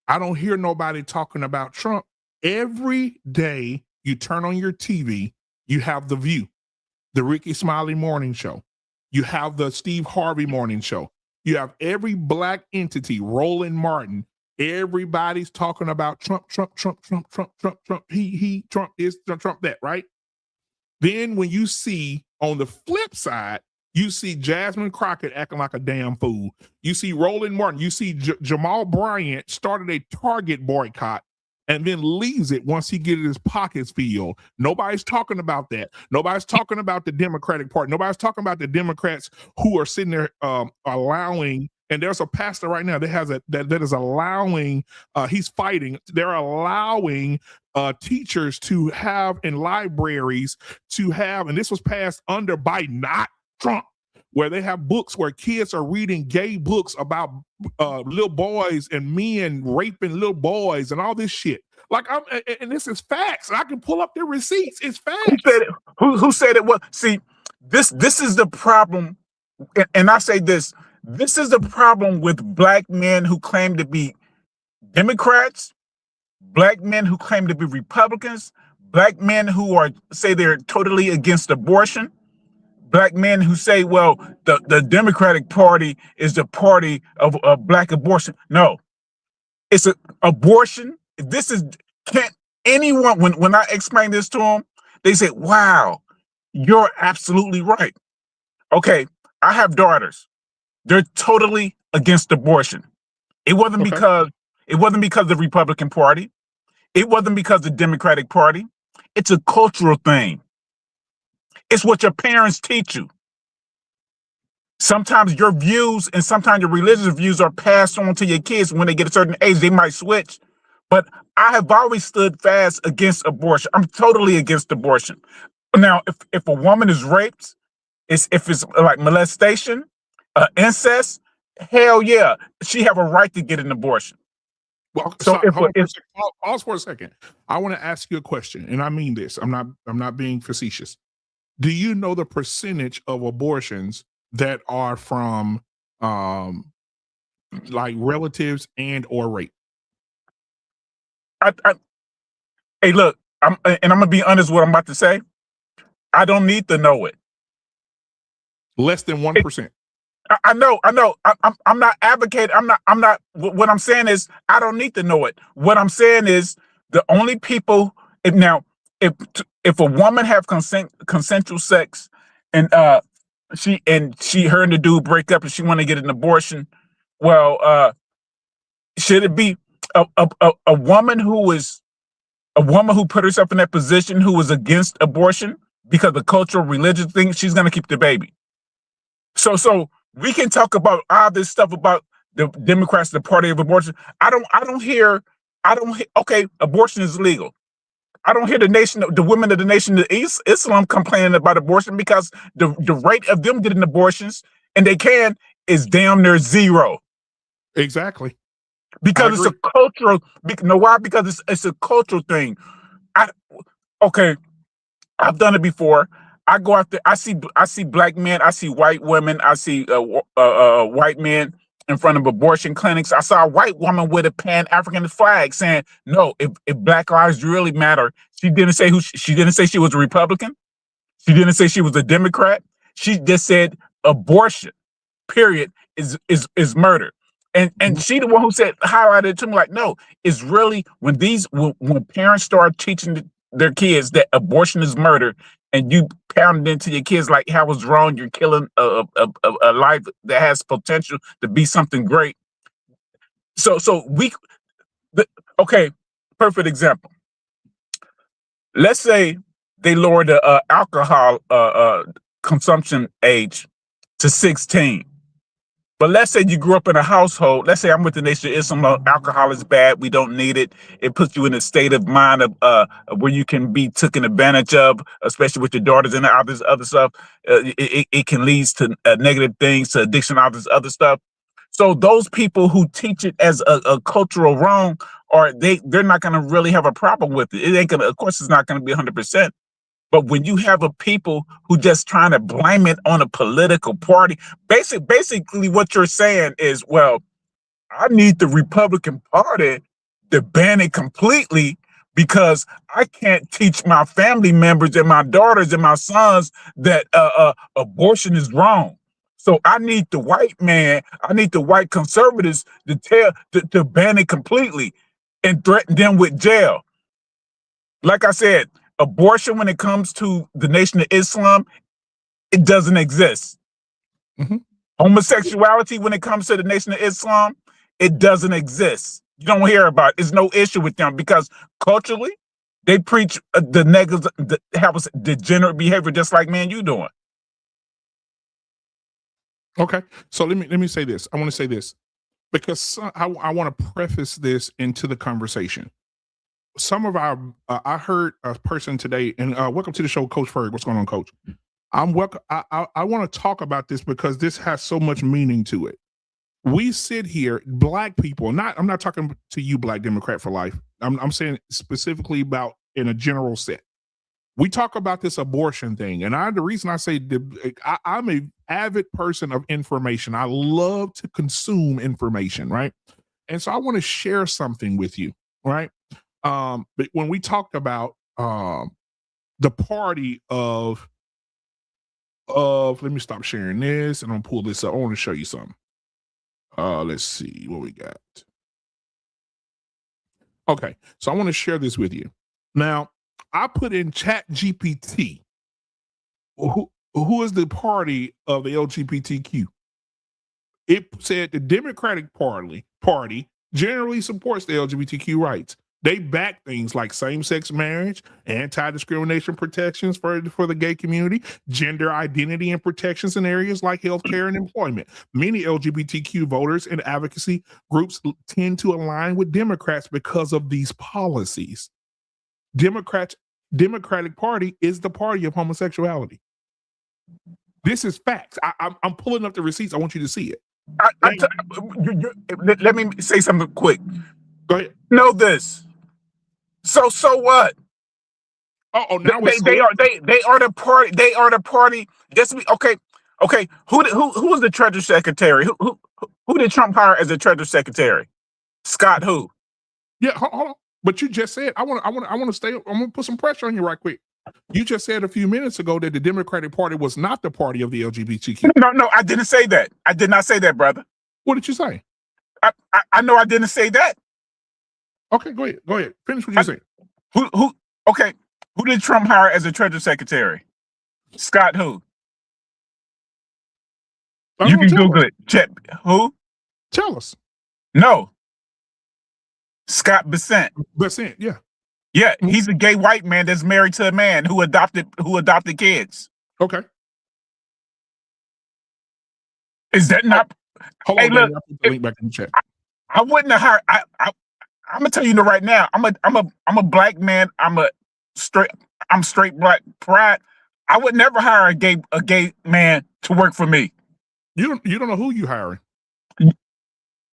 I don't hear nobody talking about Trump. Every day you turn on your TV, you have The View, the Ricky Smiley morning show. You have the Steve Harvey morning show. You have every Black entity, Roland Martin. Everybody's talking about Trump, he, Trump this, Trump that, right? Then when you see on the flip side, you see Jasmine Crockett acting like a damn fool. You see Roland Martin. You see Jamal Bryant started a Target boycott and then leaves it once he gets his pockets filled. Nobody's talking about that. Nobody's talking about the Democratic Party. Nobody's talking about the Democrats who are sitting there allowing, and there's a pastor right now that is allowing, he's fighting, they're allowing teachers to have in libraries to have, and this was passed under by not Trump, where they have books where kids are reading gay books about little boys and men raping little boys and all this shit. Like, and this is facts. I can pull up the receipts. It's facts. Who said it? Who said it? Well, see, this is the problem, and I say this. This is the problem with Black men who claim to be Democrats, Black men who claim to be Republicans, black men who say they're totally against abortion, black men who say, well, the Democratic Party is the party of black abortion. No, it's abortion. This is, can't anyone, when I explain this to them, they say, wow, you're absolutely right. Okay, I have daughters. They're totally against abortion. It wasn't because of the Republican Party. It wasn't because of the Democratic Party. It's a cultural thing. It's what your parents teach you. Sometimes your views and sometimes your religious views are passed on to your kids. When they get a certain age, they might switch. But I have always stood fast against abortion. I'm totally against abortion. Now, if a woman is raped, if it's like molestation, incest, hell yeah, she have a right to get an abortion. Well, so pause for a second. I want to ask you a question, and I mean this. I'm not being facetious. Do you know the percentage of abortions that are from like relatives and or rape? Hey, look, I'm gonna be honest with what I'm about to say. I don't need to know it. Less than 1%. I know. I'm not advocating. I'm not. What I'm saying is, I don't need to know it. What I'm saying is, the only people. If a woman have consensual sex, and her and the dude break up, and she want to get an abortion, well, should it be a woman who put herself in that position, who is against abortion because the cultural religious thing? She's gonna keep the baby. So we can talk about all this stuff about the Democrats, the party of abortion. I don't hear, okay, abortion is legal. I don't hear the women of the nation of Islam complaining about abortion, because the rate of them getting abortions, and they can, is damn near zero. Exactly. Because it's a cultural, why? Because it's a cultural thing. Okay, I've done it before. I go out there, I see black men, I see white women, I see white men in front of abortion clinics. I saw a white woman with a Pan-African flag saying, no, if Black lives really matter. She didn't say she didn't say she was a Republican. She didn't say she was a Democrat. She just said abortion, period, is murder. And she the one who highlighted it to me, like, no, it's really when parents start teaching their kids that abortion is murder, and you pound it into your kids like how it's wrong, you're killing a life that has potential to be something great. Okay, perfect example. Let's say they lower the alcohol consumption age to 16. But let's say you grew up in a household. Let's say I'm with the Nation of Islam. Alcohol is bad. We don't need it. It puts you in a state of mind of where you can be taken advantage of, especially with your daughters and all this other stuff. It can lead to negative things, to addiction, all this other stuff. So those people who teach it as a cultural wrong, they're not going to really have a problem with it. It ain't gonna. Of course, it's not going to be 100%. But when you have a people who just trying to blame it on a political party, basically what you're saying is, well, I need the Republican Party to ban it completely, because I can't teach my family members and my daughters and my sons that abortion is wrong. So I need the white man, I need the white conservatives to ban it completely and threaten them with jail. Like I said, abortion, when it comes to the Nation of Islam, it doesn't exist. Mm-hmm. Homosexuality, when it comes to the Nation of Islam, it doesn't exist. You don't hear about it. It's no issue with them, because culturally, they preach the negative, have degenerate behavior, just like me and you doing. Okay, so let me say this. I want to say this because I want to preface this into the conversation. Some of our, I heard a person today, and welcome to the show, Coach Ferg. What's going on, Coach? I want to talk about this because this has so much meaning to it. We sit here, black people. I'm not talking to you, Black Democrat for life. I'm saying specifically about in a general set. We talk about this abortion thing, and the reason I say I'm an avid person of information. I love to consume information, right? And so I want to share something with you, right? But when we talked about the party of let me stop sharing this and I'm gonna pull this up. I want to show you something. Let's see what we got. Okay, so I want to share this with you. Now, I put in Chat GPT. Who is the party of the LGBTQ? It said the Democratic Party generally supports the LGBTQ rights. They back things like same-sex marriage, anti-discrimination protections for the gay community, gender identity and protections in areas like healthcare and employment. Many LGBTQ voters and advocacy groups tend to align with Democrats because of these policies. Democratic Party is the party of homosexuality. This is facts. I'm pulling up the receipts. I want you to see it. Let me say something quick. Go ahead. Know this. So what? Oh, now they are the party. They are the party. Just okay. Who was the Treasury Secretary? Who did Trump hire as the Treasury Secretary? Scott who? Yeah, hold on. But you just said I want to stay. I'm gonna put some pressure on you right quick. You just said a few minutes ago that the Democratic Party was not the party of the LGBTQ. No, I didn't say that. I did not say that, brother. What did you say? I know I didn't say that. Okay, go ahead. Finish what you said. Who? Okay, who did Trump hire as a Treasury Secretary? Scott who? You can Google it. Check who? Tell us. No. Scott Bessent. Bessent, yeah. Yeah, he's a gay white man that's married to a man who adopted kids. Okay. Is that not? Hold on, look, I'll put the link back in the chat. I wouldn't have hired. I'm gonna tell you right now. I'm a black man. I'm straight black pride. I would never hire a gay man to work for me. You don't know who you hiring.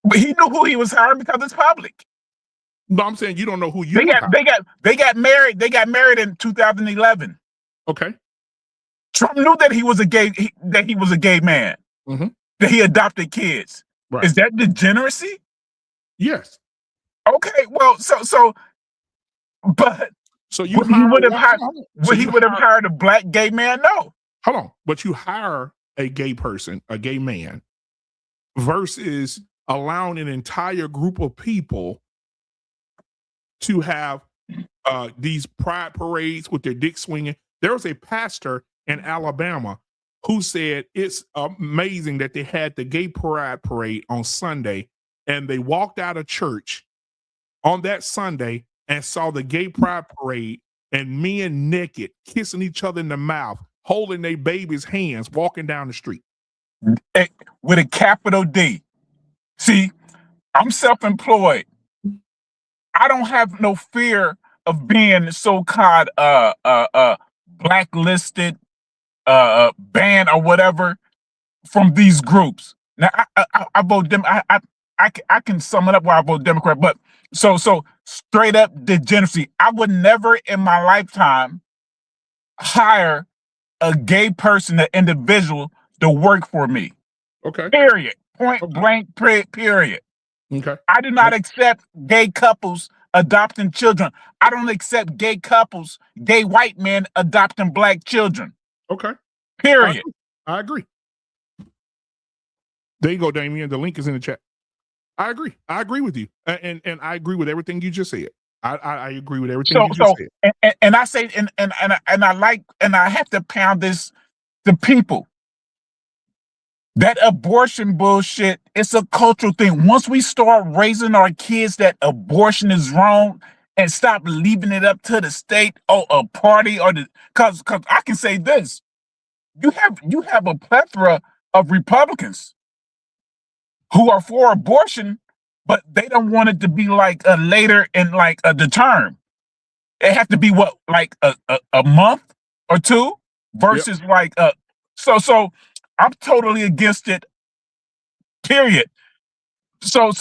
But he knew who he was hiring because it's public. No, I'm saying you don't know who you. They got married. They got married in 2011. Okay. Trump knew that he was a gay man. Mm-hmm. That he adopted kids. Right. Is that degeneracy? Yes. Okay. Well, but you would he would have hired a black gay man? No. Hold on. But you hire a gay person, a gay man, versus allowing an entire group of people to have these pride parades with their dick swinging. There was a pastor in Alabama who said it's amazing that they had the gay pride parade on Sunday and they walked out of church on that Sunday and saw the gay pride parade and men naked, kissing each other in the mouth, holding their babies' hands, walking down the street. With a capital D. See, I'm self-employed. I don't have no fear of being so-called blacklisted, banned or whatever from these groups. Now I vote them. I can sum it up why I vote Democrat. But so straight up degeneracy. I would never in my lifetime hire a gay person, an individual, to work for me. Okay. Period. Point blank. Period. Okay. I do not accept gay couples adopting children. I don't accept gay couples, gay white men adopting black children. Okay. Period. I agree. There you go, Damien. The link is in the chat. I agree. I agree with you. And I agree with everything you just said. I agree with everything you just said. And I say and I have to pound this to people. That abortion bullshit, it's a cultural thing. Once we start raising our kids that abortion is wrong and stop leaving it up to the state or a party or cause I can say this. You have a plethora of Republicans who are for abortion, but they don't want it to be like a later in like the term. It have to be what, like a month or two versus like so I'm totally against it, period. So,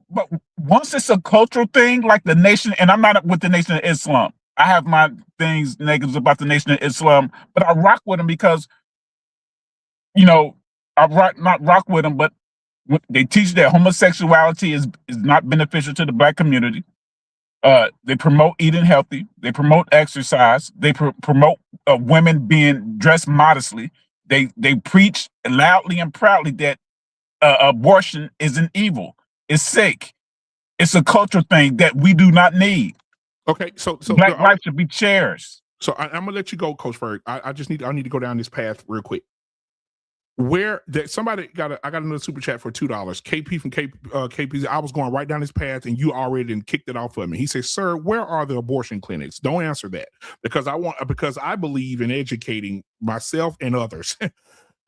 but once it's a cultural thing, like the nation, and I'm not with the Nation of Islam. I have my things negatives about the Nation of Islam, but I rock with them because, not rock with them, but they teach that homosexuality is not beneficial to the black community. They promote eating healthy. They promote exercise. They promote women being dressed modestly. They preach loudly and proudly that abortion isn't evil. It's sick. It's a cultural thing that we do not need. Okay, so Black life should be cherished. So I'm gonna let you go, Coach Ferg. I need to go down this path real quick. Where that somebody I got another super chat for $2. KP from KP. I was going right down this path, and you already kicked it off for me. He says, "Sir, where are the abortion clinics?" Don't answer that because I believe in educating myself and others.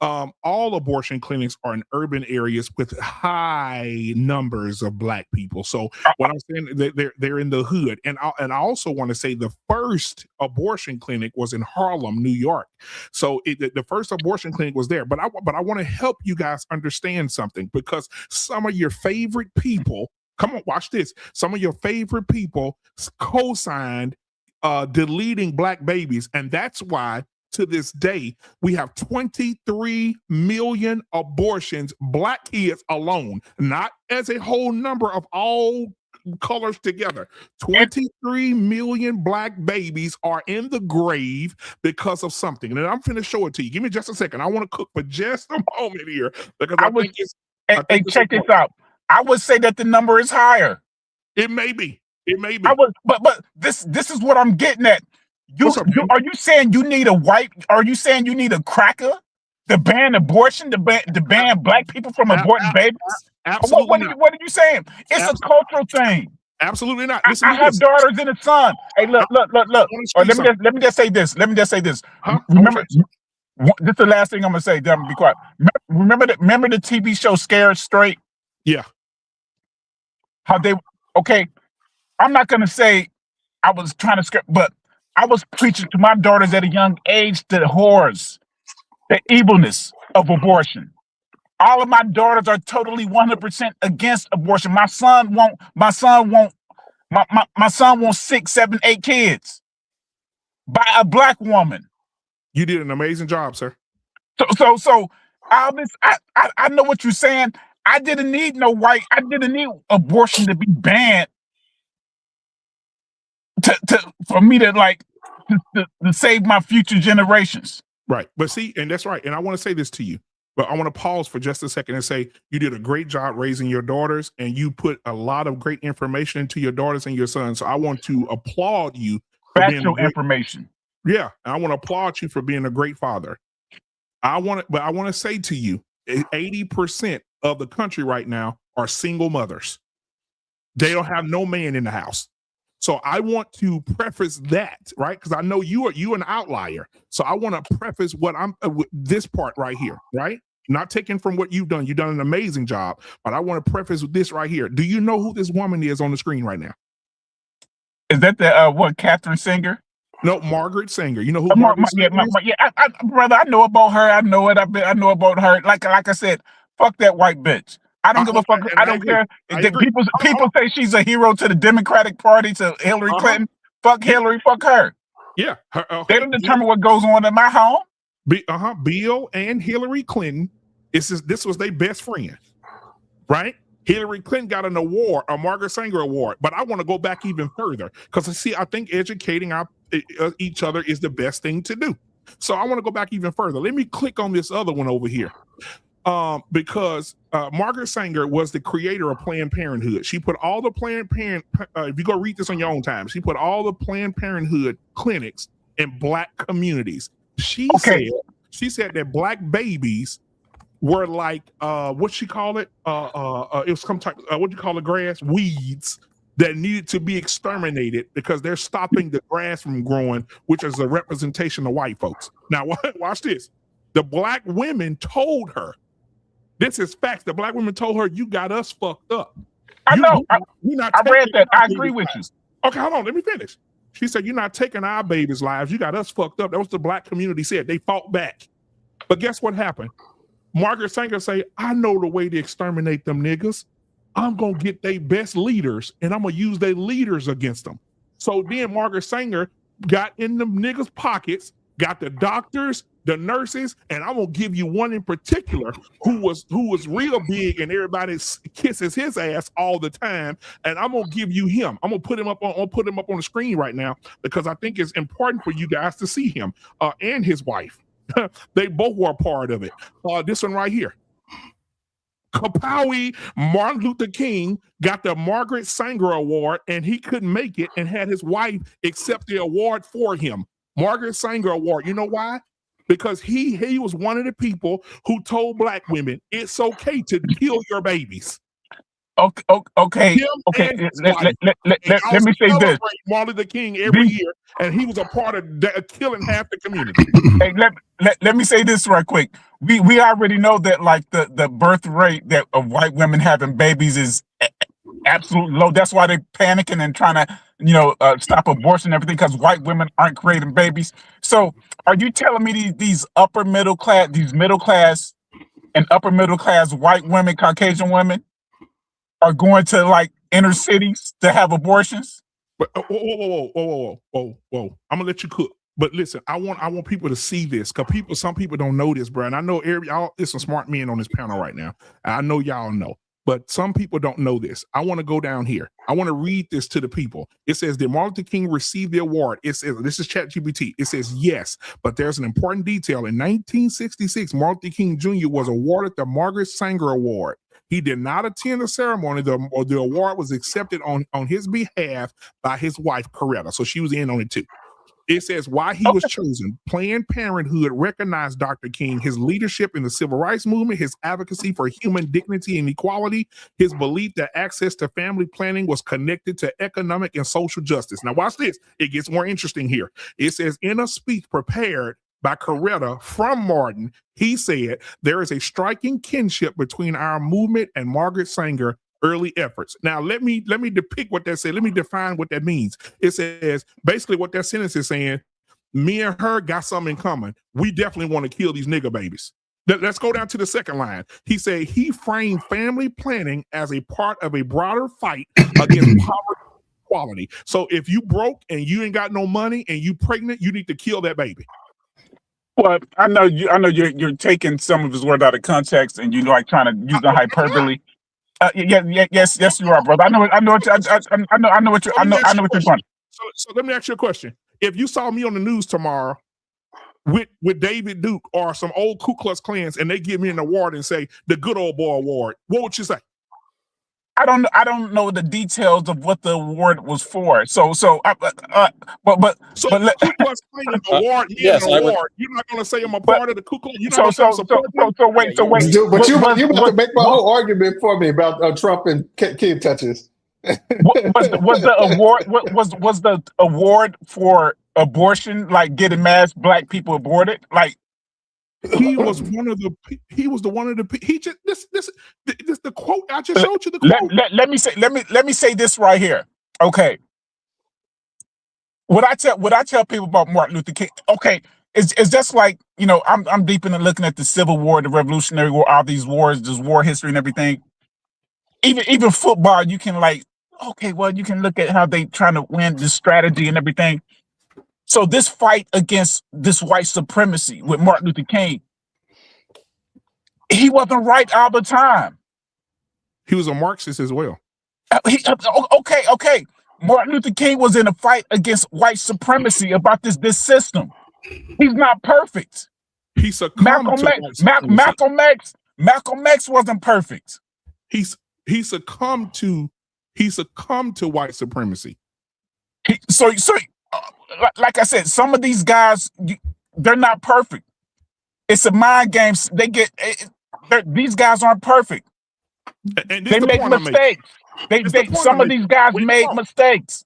All abortion clinics are in urban areas with high numbers of Black people. So what I'm saying, they're in the hood. And I also want to say the first abortion clinic was in Harlem, New York. So the first abortion clinic was there. But I want to help you guys understand something, because some of your favorite people, come on, watch this. Some of your favorite people co-signed deleting Black babies, and that's why to this day we have 23 million abortions, Black kids alone, not as a whole number of all colors together. 23 million Black babies are in the grave because of something. And I'm finna show it to you. Give me just a second. I want to cook for just a moment here, because check this out. I would say that the number is higher. It may be. But this is what I'm getting at. Are you saying you need are you saying you need a cracker to ban abortion, to ban Black people from aborting babies? Absolutely not. What are you saying? It's a cultural thing. Absolutely not. I have daughters and a son. Hey, look. Let me just say this. Huh? Remember, this is the last thing I'm gonna say. Then be quiet. Remember the TV show Scared Straight? Yeah. I'm not gonna say I was trying to scare, but I was preaching to my daughters at a young age the horrors, the evilness of abortion. All of my daughters are totally 100% against abortion. My son won't 6, 7, 8 kids by a Black woman. You did an amazing job, sir. So all this, I know what you're saying. I didn't need abortion to be banned for me to save my future generations. Right. But see, and that's right. And I want to say this to you, but I want to pause for just a second and say you did a great job raising your daughters, and you put a lot of great information into your daughters and your sons. So I want to applaud you for factual information. Yeah. I want to applaud you for being a great father. I want to say to you, 80% of the country right now are single mothers. They don't have no man in the house. So I want to preface that, right? Because I know you an outlier. So I want to preface what I'm this part right here, right? Not taking from what you've done. You've done an amazing job, but I want to preface with this right here. Do you know who this woman is on the screen right now? Is that the Catherine Singer? No, Margaret Sanger. You know who Margaret Sanger is? Brother, I know about her. I know it. I know about her. Like I said, fuck that white bitch. I don't give a fuck. I don't care. People say she's a hero to the Democratic Party, to Hillary Clinton. Fuck Hillary. Fuck her. Yeah. They don't determine what goes on in my home. Bill and Hillary Clinton. This was their best friend, right? Hillary Clinton got an award, a Margaret Sanger Award. But I want to go back even further, because I think educating each other is the best thing to do. So I want to go back even further. Let me click on this other one over here. Because Margaret Sanger was the creator of Planned Parenthood. She put all the if you go read this on your own time, she put all the Planned Parenthood clinics in Black communities. She said that Black babies were like what she call it? It was some type what do you call the grass? Weeds that needed to be exterminated because they're stopping the grass from growing, which is a representation of white folks. Now watch this. The Black women told her. This is facts. The Black women told her, "You got us fucked up." I know. I read that. I agree with you. Okay, hold on. Let me finish. She said, "You're not taking our babies' lives. You got us fucked up." That was the Black community said. They fought back. But guess what happened? Margaret Sanger say, "I know the way to exterminate them niggas. I'm going to get their best leaders, and I'm going to use their leaders against them." So then Margaret Sanger got in them niggas' pockets, got the doctors, the nurses, and I'm gonna give you one in particular who was real big, and everybody kisses his ass all the time. And I'm gonna give you him. I'm gonna put him up on the screen right now because I think it's important for you guys to see him and his wife. They both were a part of it. This one right here. Kapawi Martin Luther King got the Margaret Sanger Award, and he couldn't make it and had his wife accept the award for him. Margaret Sanger Award. You know why? Because he was one of the people who told black women it's okay to kill your babies. Okay. Let me say this. Martin Luther King every year, and he was a part of killing half the community. Hey, let me say this right quick. We already know that like the birth rate that of white women having babies is absolutely low. That's why they're panicking and trying to stop abortion and everything, because white women aren't creating babies. So are you telling me these middle class and upper middle class white women, Caucasian women, are going to like inner cities to have abortions? But whoa. I'm gonna let you cook. But listen, I want people to see this, because some people don't know this, bro. And I know y'all, there's some smart men on this panel right now. I know y'all know, but some people don't know this. I want to go down here. I want to read this to the people. It says, did Martin Luther King receive the award? It says, this is ChatGPT. It says yes, but there's an important detail. In 1966, Martin Luther King Jr. was awarded the Margaret Sanger Award. He did not attend the ceremony. The award was accepted on his behalf by his wife, Coretta. So she was in on it too. It says why he was chosen. Planned Parenthood recognized Dr. King, his leadership in the civil rights movement, his advocacy for human dignity and equality, his belief that access to family planning was connected to economic and social justice. Now watch this. It gets more interesting here. It says in a speech prepared by Coretta from Martin, he said, there is a striking kinship between our movement and Margaret Sanger early efforts. Now, let me depict what that said. Let me define what that means. It says, basically what that sentence is saying, me and her got something in common. We definitely want to kill these nigger babies. Let's go down to the second line. He said he framed family planning as a part of a broader fight against poverty and equality. So if you broke and you ain't got no money and you pregnant, you need to kill that baby. Well, I know you're taking some of his word out of context and you like trying to use the hyperbole. Yes, you are, brother. I know what you're doing. So let me ask you a question. If you saw me on the news tomorrow with David Duke or some old Ku Klux Klans and they give me an award and say the Good Old Boy Award, what would you say? I don't know the details of what the award was for. So Ku Klux Klan award, yes, an award. You're not going to say I'm a part of the Ku Klux. You're not going to wait. But you about to make my whole argument for me about Trump and kid touches. was the award for abortion like getting mass black people aborted? Like he was one of the the quote I just showed you. The quote. Let me say this right here. Okay. What I tell people about Martin Luther King, okay, it's just like, I'm deep into looking at the Civil War, the Revolutionary War, all these wars, this war history and everything. Even football, you can you can look at how they trying to win this strategy and everything. So this fight against this white supremacy with Martin Luther King, he wasn't right all the time. He was a Marxist as well. Okay. Martin Luther King was in a fight against white supremacy about this system. He's not perfect. He succumbed Malcolm X wasn't perfect. He succumbed to white supremacy. So like I said, some of these guys, they're not perfect. It's a mind game. These guys aren't perfect. And they make mistakes. Some of these guys made mistakes.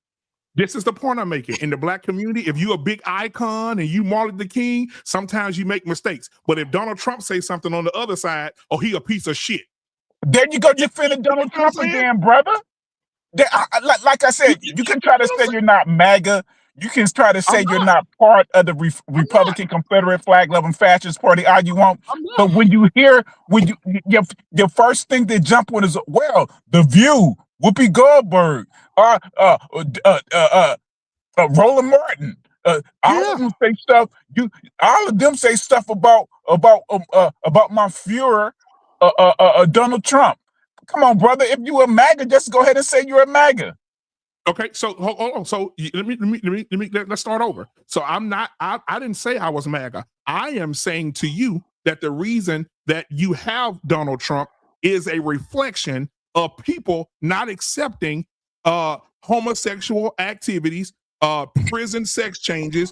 This is the point I'm making. In the black community, if you're a big icon and you Martin Luther King, sometimes you make mistakes. But if Donald Trump says something on the other side, he a piece of shit. There you go. You're feeling Donald Trump again, brother. Like I said, you can try to say you're not MAGA. You can try to say you're not part of the Republican Confederate flag-loving fascist party all you want. But when you hear, your first thing that jump on is, well, The View, Whoopi Goldberg, Roland Martin, All of them say stuff. All of them say stuff about my Führer, Donald Trump. Come on, brother. If you a MAGA, just go ahead and say you're a MAGA. Okay, so hold on. So let's start over. So I didn't say I was MAGA. I am saying to you that the reason that you have Donald Trump is a reflection of people not accepting homosexual activities, prison sex changes,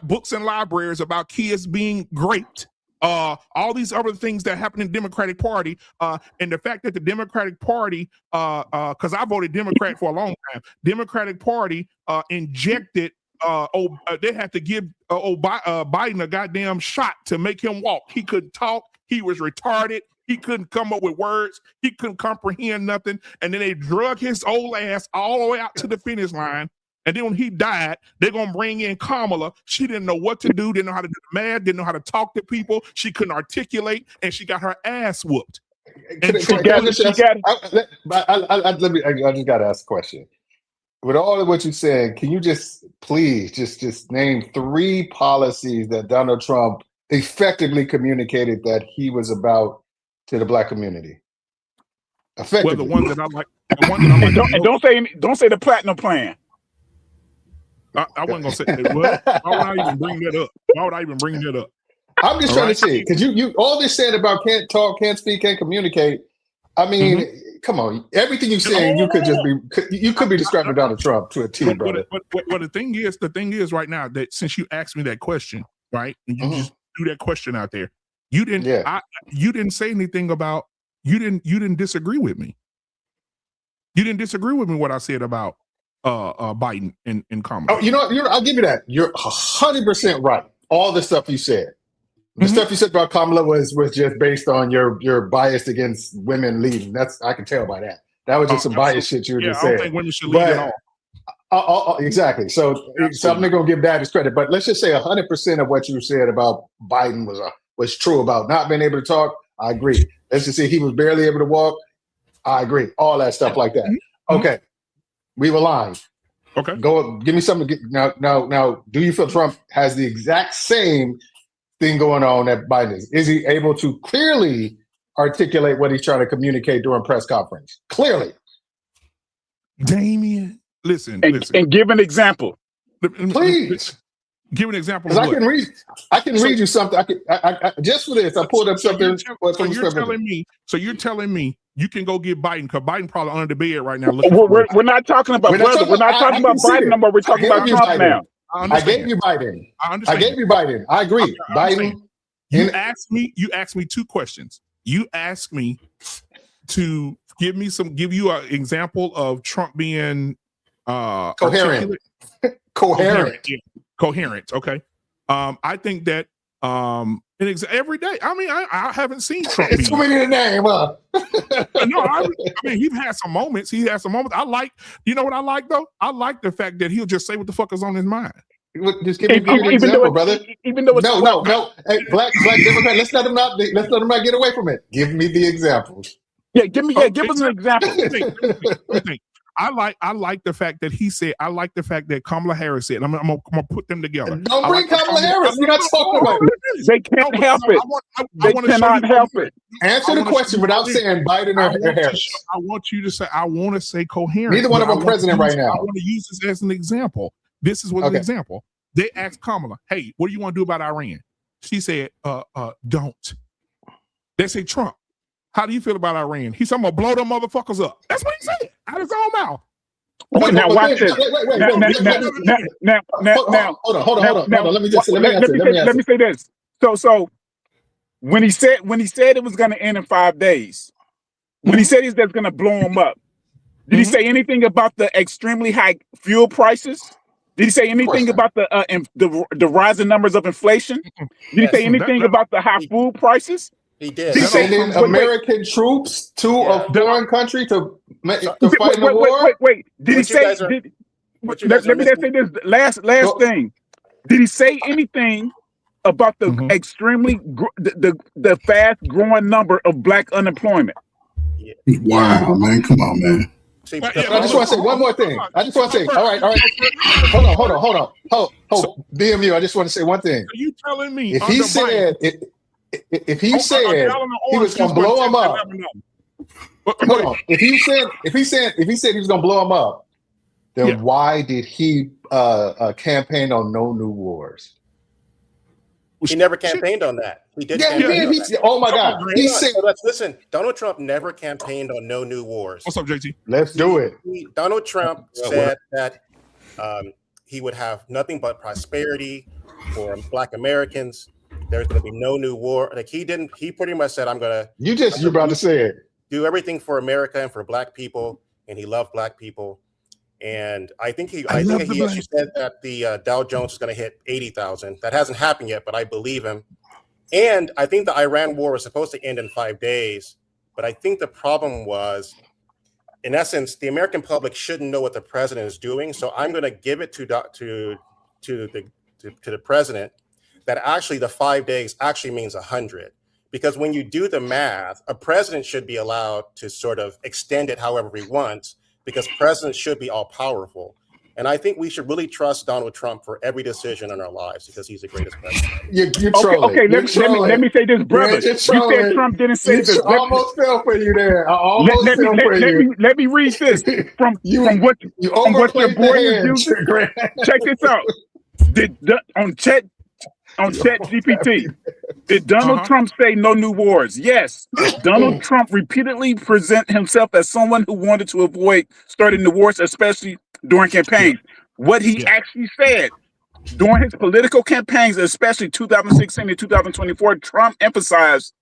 books and libraries about kids being raped, all these other things that happen in the Democratic Party, and the fact that the Democratic Party, because I voted Democrat for a long time, Democratic Party injected, they had to give Biden a goddamn shot to make him walk. He couldn't talk. He was retarded. He couldn't come up with words. He couldn't comprehend nothing. And then they drug his old ass all the way out to the finish line. And then when he died, they're going to bring in Kamala. She didn't know what to do, didn't know how to do the math, didn't know how to talk to people. She couldn't articulate, and she got her ass whooped. I just got to ask a question. With all of what you're saying, can you just please just name 3 policies that Donald Trump effectively communicated that he was about to the Black community? Effectively. Well, the one that I like. Don't say the platinum plan. I wasn't gonna say that. Well, why would I even bring that up? Why would I even bring that up? I'm just trying to see, because you all this said about can't talk, can't speak, can't communicate. I mean, come on, everything you're saying, you could be describing Donald Trump to a T, brother. But the thing is right now that since you asked me that question, right, and you just threw that question out there, you didn't say anything about you didn't disagree with me. You didn't disagree with me what I said about Biden and Kamala. Oh, I'll give you that. You're 100% right. All the stuff you said. The stuff you said about Kamala was just based on your bias against women leading. I can tell by that. That was just some bias shit you were just saying. I don't think women should lead at all. Exactly. So I'm not going to give that his credit, but let's just say 100% of what you said about Biden was true about not being able to talk. I agree. Let's just say he was barely able to walk. I agree. All that stuff like that. Okay. We've aligned. Okay. Go give me something. Now, do you feel Trump has the exact same thing going on that Biden is? Is he able to clearly articulate what he's trying to communicate during press conference? Clearly. Damien, listen. And give an example. Please. Give an example. Because I can read you something. I just for this, I pulled up something. So you're telling me you can go get Biden because Biden probably under the bed right now. We're not talking about brother. We're not talking about Biden no more. We're talking about Trump now. I gave you Biden. I gave you Biden. I agree. Biden. You asked me 2 questions. You asked me to give you an example of Trump being coherent. Coherent. Okay. I think that every day. I mean, I haven't seen Trump. It's too many to name, huh? No, I mean, he's had some moments. I like, you know what I like though? I like the fact that he'll just say what the fuck is on his mind. Just give me an example, brother. Even though it's no. Hey, black Democrat, let's let him not get away from it. Give me the examples. Yeah, give us an example. Let me think. I like the fact that he said. I like the fact that Kamala Harris said. I'm gonna put them together. Don't bring Kamala Harris. We're not talking about it. They can't help it. They cannot help it. Answer the question without saying Biden or Harris. I want you to say. I want to say coherent. Neither one of them president right now. I want to use this as an example. This is an example. They asked Kamala, "Hey, what do you want to do about Iran?" She said, "Don't." They say, "Trump, how do you feel about Iran?" He said, "I'm gonna blow them motherfuckers up." That's what he said out of his own mouth. Now watch this. Now, hold on. Let me say this. So when he said it was going to end in 5 days, when he said he's going to blow them up, did he say anything about the extremely high fuel prices? Did he say anything about the rising numbers of inflation? Did he say anything about the high food prices? He did. He's sending American troops to a foreign country to fight in the war. Wait. Did he say? Let me say this last thing. Did he say anything about the extremely the fast growing number of black unemployment? Wow, man! Come on, man. See, I just want to say one more thing. I just want to say, all right. Hold on. BMU, I just want to say one thing. Are you telling me If he said he was going to blow him up, hold on. If he said he was going to blow him up, then why did he campaign on no new wars? He never campaigned on that. He did. Yeah, he did. Oh my God. He said. Let's listen. Donald Trump never campaigned on no new wars. What's up, JT? Let's do it. Donald Trump said that he would have nothing but prosperity for Black Americans. There's going to be no new war. Like he didn't. He pretty much said, "I'm going to." You're about to say it. Do everything for America and for Black people, and he loved Black people. And I think he actually said that the Dow Jones is going to hit 80,000. That hasn't happened yet, but I believe him. And I think the Iran war was supposed to end in 5 days. But I think the problem was, in essence, the American public shouldn't know what the president is doing. So I'm going to give it to the president that actually the 5 days actually means 100. Because when you do the math, a president should be allowed to sort of extend it however he wants, because presidents should be all powerful. And I think we should really trust Donald Trump for every decision in our lives because he's the greatest president. You're trolling. Okay, let me say this, brother. You said Trump didn't say this. I almost fell for you there. Let me read this from what your boy is using. Check this out. On ChatGPT, did Donald Trump say no new wars? Yes. Donald Trump repeatedly present himself as someone who wanted to avoid starting the wars, especially during campaigns. What he actually said during his political campaigns, especially 2016 and 2024, Trump emphasized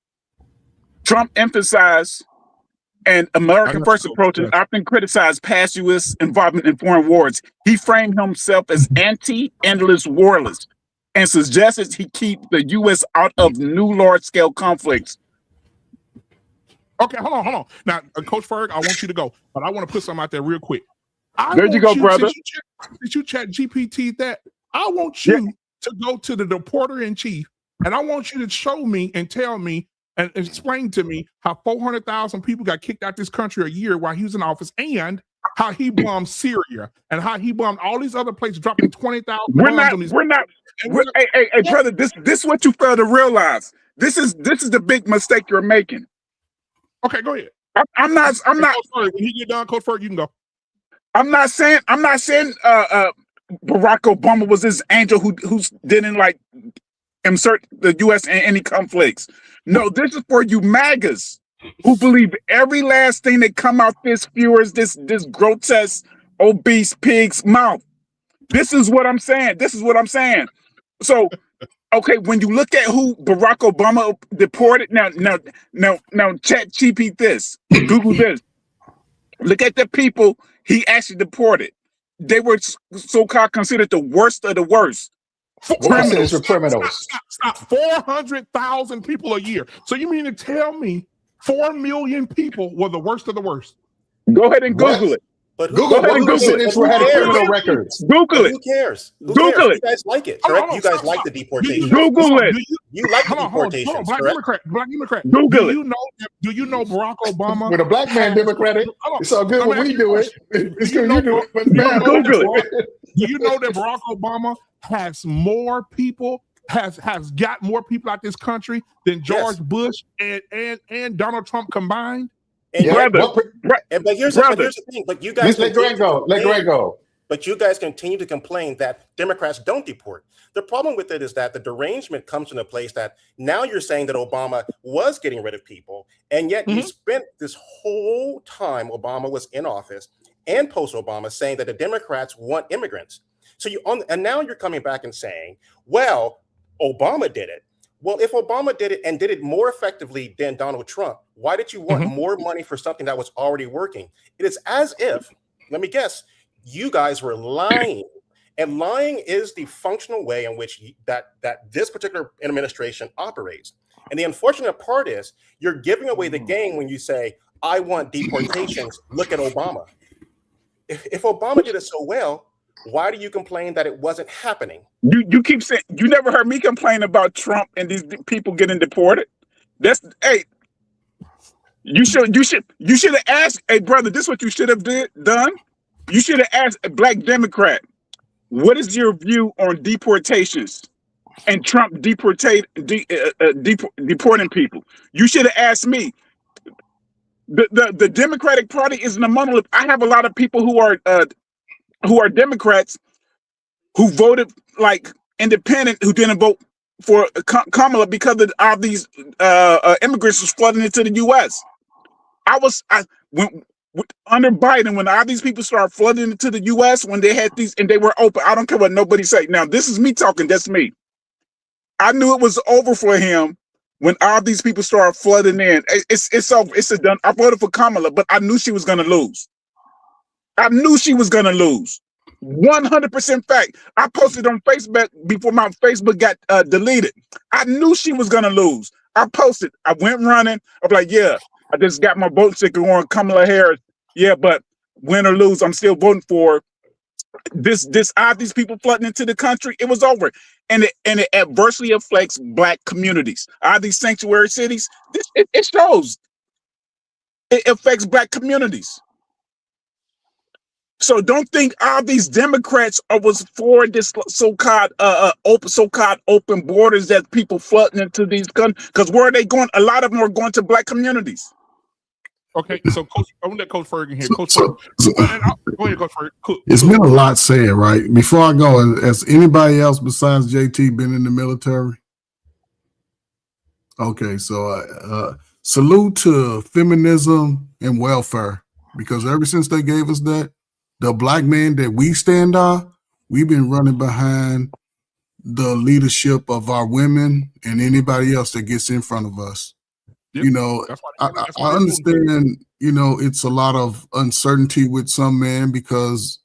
an American first approach and often criticized past U.S. involvement in foreign wars. He framed himself as anti-endless warless and suggested he keep the U.S. out of new large-scale conflicts. Okay, hold on. Now, Coach Ferg, I want you to go, but I want to put something out there real quick. There you go, brother. Since you chat GPT that, I want you to go to the reporter-in-chief, and I want you to show me and tell me and explain to me how 400,000 people got kicked out this country a year while he was in office, and how he bombed Syria and how he bombed all these other places, dropping 20,000 bombs. Hey, brother, this is what you fail to realize. This is the big mistake you're making. Okay, go ahead. I'm not. When you get done, Coach Ferg, you can go. I'm not saying Barack Obama was this angel who didn't like insert the U.S. in any conflicts. No, this is for you MAGAs who believe every last thing that come out this viewers, this grotesque, obese pig's mouth. This is what I'm saying. So, okay, when you look at who Barack Obama deported, now, chat GP this, Google this. Look at the people he actually deported. They were so-called considered the worst of the worst. Criminals. Stop. 400,000 people a year. So you mean to tell me 4 million people were the worst of the worst? Go ahead and Google it. But Google it. Criminal records. Google it. Who cares? Google it. You guys like it, correct? You guys like the deportation. Google it. You like the deportation, correct? Black Democrat. Google it. Do you know Barack Obama? With a black man Democratic, it's all good when we do it. It's good you do it. But Google it. Do you know that Barack Obama has more people, has got more people out this country than George Bush and Donald Trump combined? And but here's the thing. But you guys let Greg go. But you guys continue to complain that Democrats don't deport. The problem with it is that the derangement comes from a place that now you're saying that Obama was getting rid of people, and yet you spent this whole time Obama was in office and post-Obama saying that the Democrats want immigrants. So and now you're coming back and saying, well, Obama did it. Well, if Obama did it and did it more effectively than Donald Trump, why did you want more money for something that was already working? It is as if, let me guess, you guys were lying. And lying is the functional way in which that this particular administration operates. And the unfortunate part is you're giving away the game when you say, I want deportations, look at Obama. If Obama did it so well, why do you complain that it wasn't happening? You keep saying, you never heard me complain about Trump and these people getting deported. You should have asked, hey brother, this is what you should have done. You should have asked a black Democrat, what is your view on deportations and Trump deporting people? You should have asked me. The Democratic Party isn't a monolith. I have a lot of people who are Democrats who voted like independent, who didn't vote for Kamala because of all these immigrants was flooding into the U.S. Under Biden, when all these people started flooding into the U.S., when they had these and they were open, I don't care what nobody say. Now, this is me talking. That's me. I knew it was over for him when all these people started flooding in. It's over. It's done. I voted for Kamala, but I knew she was going to lose. 100% fact. I posted on Facebook before my Facebook got deleted. I knew she was going to lose. I posted. I went running. I'm like, yeah, I just got my vote sticker on Kamala Harris. Yeah, but win or lose, I'm still voting for this. These people flooding into the country. It was over, and it adversely affects black communities. These sanctuary cities. It shows. It affects black communities. So don't think all these Democrats was for this so-called open borders that people flooding into these countries. Because where are they going? A lot of them are going to black communities. Okay, so Coach, I'm gonna let Coach Ferguson here. Coach, go ahead, Coach Ferguson. It's been a lot said, right? Before I go, has anybody else besides JT been in the military? Okay, so salute to feminism and welfare, because ever since they gave us that, the black man that we stand on, we've been running behind the leadership of our women and anybody else that gets in front of us. Yep. You know, I understand, you know, it's a lot of uncertainty with some men because,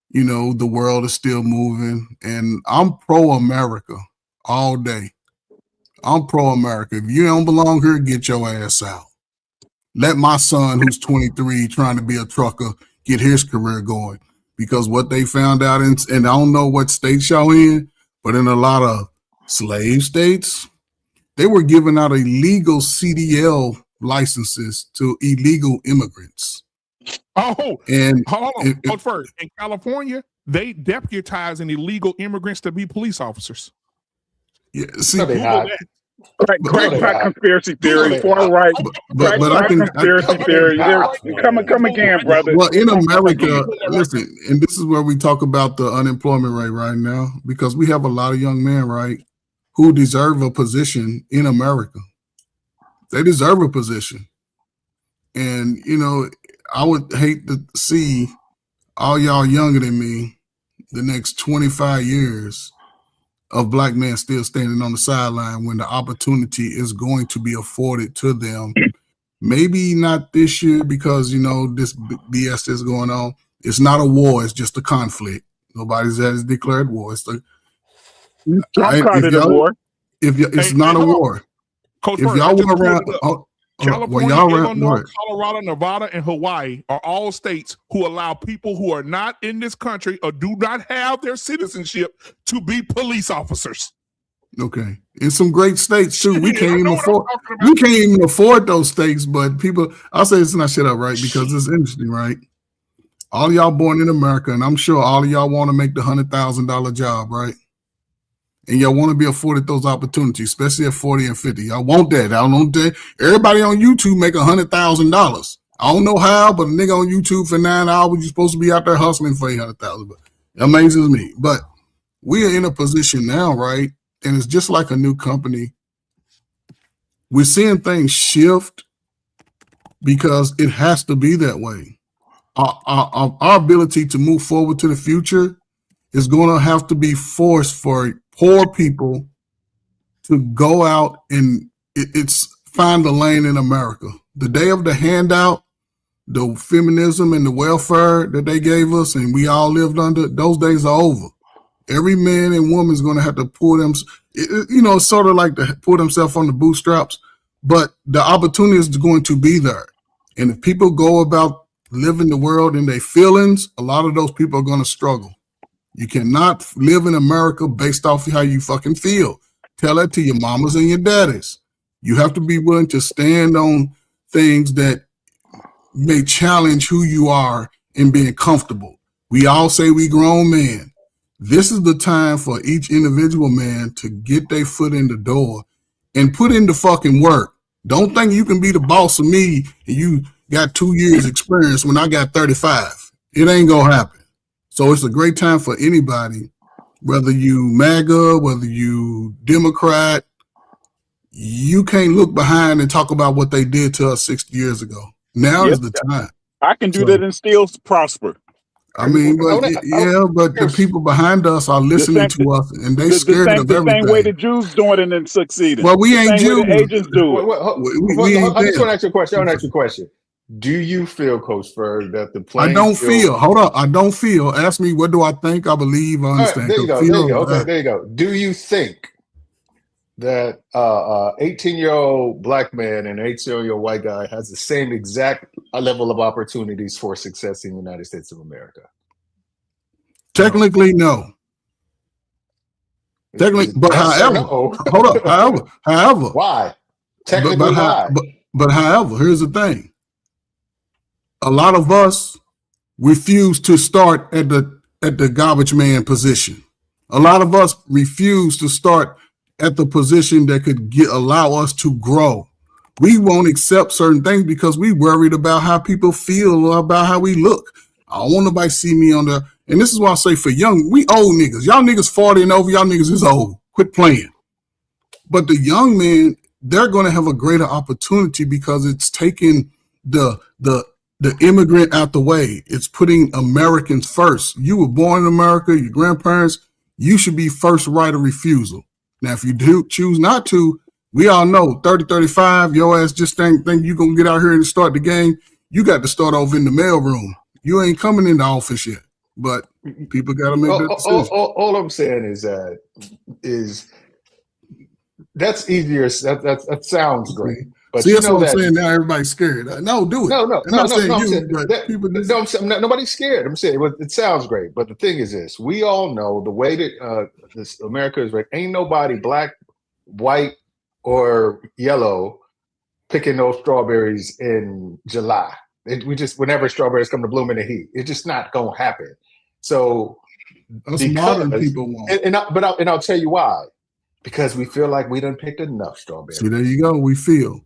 you know, the world is still moving, and I'm pro-America all day. I'm pro-America. If you don't belong here, get your ass out. Let my son, who's 23, trying to be a trucker, get his career going, because what they found out and I don't know what states y'all in, but in a lot of slave states, they were giving out illegal CDL licenses to illegal immigrants. Oh, and hold on. First, in California, they deputizing illegal immigrants to be police officers. Yeah, see, crack conspiracy theory, far right. But I can conspiracy theory. Come again, brother. Well, in America, listen, and this is where we talk about the unemployment rate right now, because we have a lot of young men, right, who deserve a position in America. They deserve a position. And, you know, I would hate to see all y'all younger than me the next 25 years of black men still standing on the sideline when the opportunity is going to be afforded to them. Maybe not this year because, you know, this BS is going on. It's not a war. It's just a conflict. Nobody's has declared war. It's the war. It's not a war. Coach, if y'all were around, California, Illinois, Colorado, Nevada, and Hawaii are all states who allow people who are not in this country or do not have their citizenship to be police officers. Okay, in some great states too. We can't even afford those states, but people, I'll say this and I shut up, right? Because it's interesting, right? All y'all born in America, and I'm sure all of y'all want to make the $100,000 job, right? And y'all want to be afforded those opportunities, especially at 40 and 50. Y'all want that. I don't know that. Everybody on YouTube make $100,000. I don't know how, but a nigga on YouTube for 9 hours, you're supposed to be out there hustling for $800,000. But it amazes me. But we are in a position now, right? And it's just like a new company. We're seeing things shift because it has to be that way. Our ability to move forward to the future is going to have to be forced for poor people to go out and it's find a lane in America. The day of the handout, the feminism and the welfare that they gave us and we all lived under, those days are over. Every man and woman is going to have to pull them, you know, sort of like to pull themselves on the bootstraps, but the opportunity is going to be there. And if people go about living the world in their feelings, a lot of those people are going to struggle. You cannot live in America based off of how you fucking feel. Tell that to your mamas and your daddies. You have to be willing to stand on things that may challenge who you are in being comfortable. We all say we grown men. This is the time for each individual man to get their foot in the door and put in the fucking work. Don't think you can be the boss of me and you got 2 years experience when I got 35. It ain't gonna happen. So it's a great time for anybody, whether you MAGA, whether you Democrat. You can't look behind and talk about what they did to us 60 years ago. Now is the time. I can do that and still prosper. I mean, but the people behind us are listening to us, and they scared of everything. The same way the Jews doing it and succeeding. Well, we ain't Jews. The agents do it. I just want to ask you a question. I want to ask you a question. Do you feel, Coach Ferg, that the playing I don't feel. Hold up. I don't feel. Ask me, what do I think? I believe. I understand. Right, there you go. Okay, there you go. Do you think that 18-year-old black man and 18-year-old white guy has the same exact level of opportunities for success in the United States of America? Technically, no. Technically, but however, hold up. However, why? Technically, why? But however, here's the thing. A lot of us refuse to start at the garbage man position. A lot of us refuse to start at the position that could allow us to grow. We won't accept certain things because we worried about how people feel about how we look. I don't want nobody to see me on the, and this is why I say for young, we old niggas. Y'all niggas 40 and over, y'all niggas is old. Quit playing. But the young men, they're going to have a greater opportunity because it's taking the immigrant out the way. It's putting Americans first. You were born in America, your grandparents, you should be first right of refusal. Now, if you do choose not to, we all know 30, 35, your ass just think you're going to get out here and start the game. You got to start over in the mailroom. You ain't coming in the office yet, but people got to make that decision. All I'm saying is that's easier. That sounds great. But see, that's what I'm saying. Now everybody's scared. No, do it. No. Nobody's scared. I'm saying it sounds great, but the thing is this: we all know the way that this America is. Ain't nobody black, white, or yellow picking those strawberries in July. Whenever strawberries come to bloom in the heat, it's just not gonna happen. So modern people won't. I'll tell you why. Because we feel like we done picked enough strawberries. See, there you go. We feel.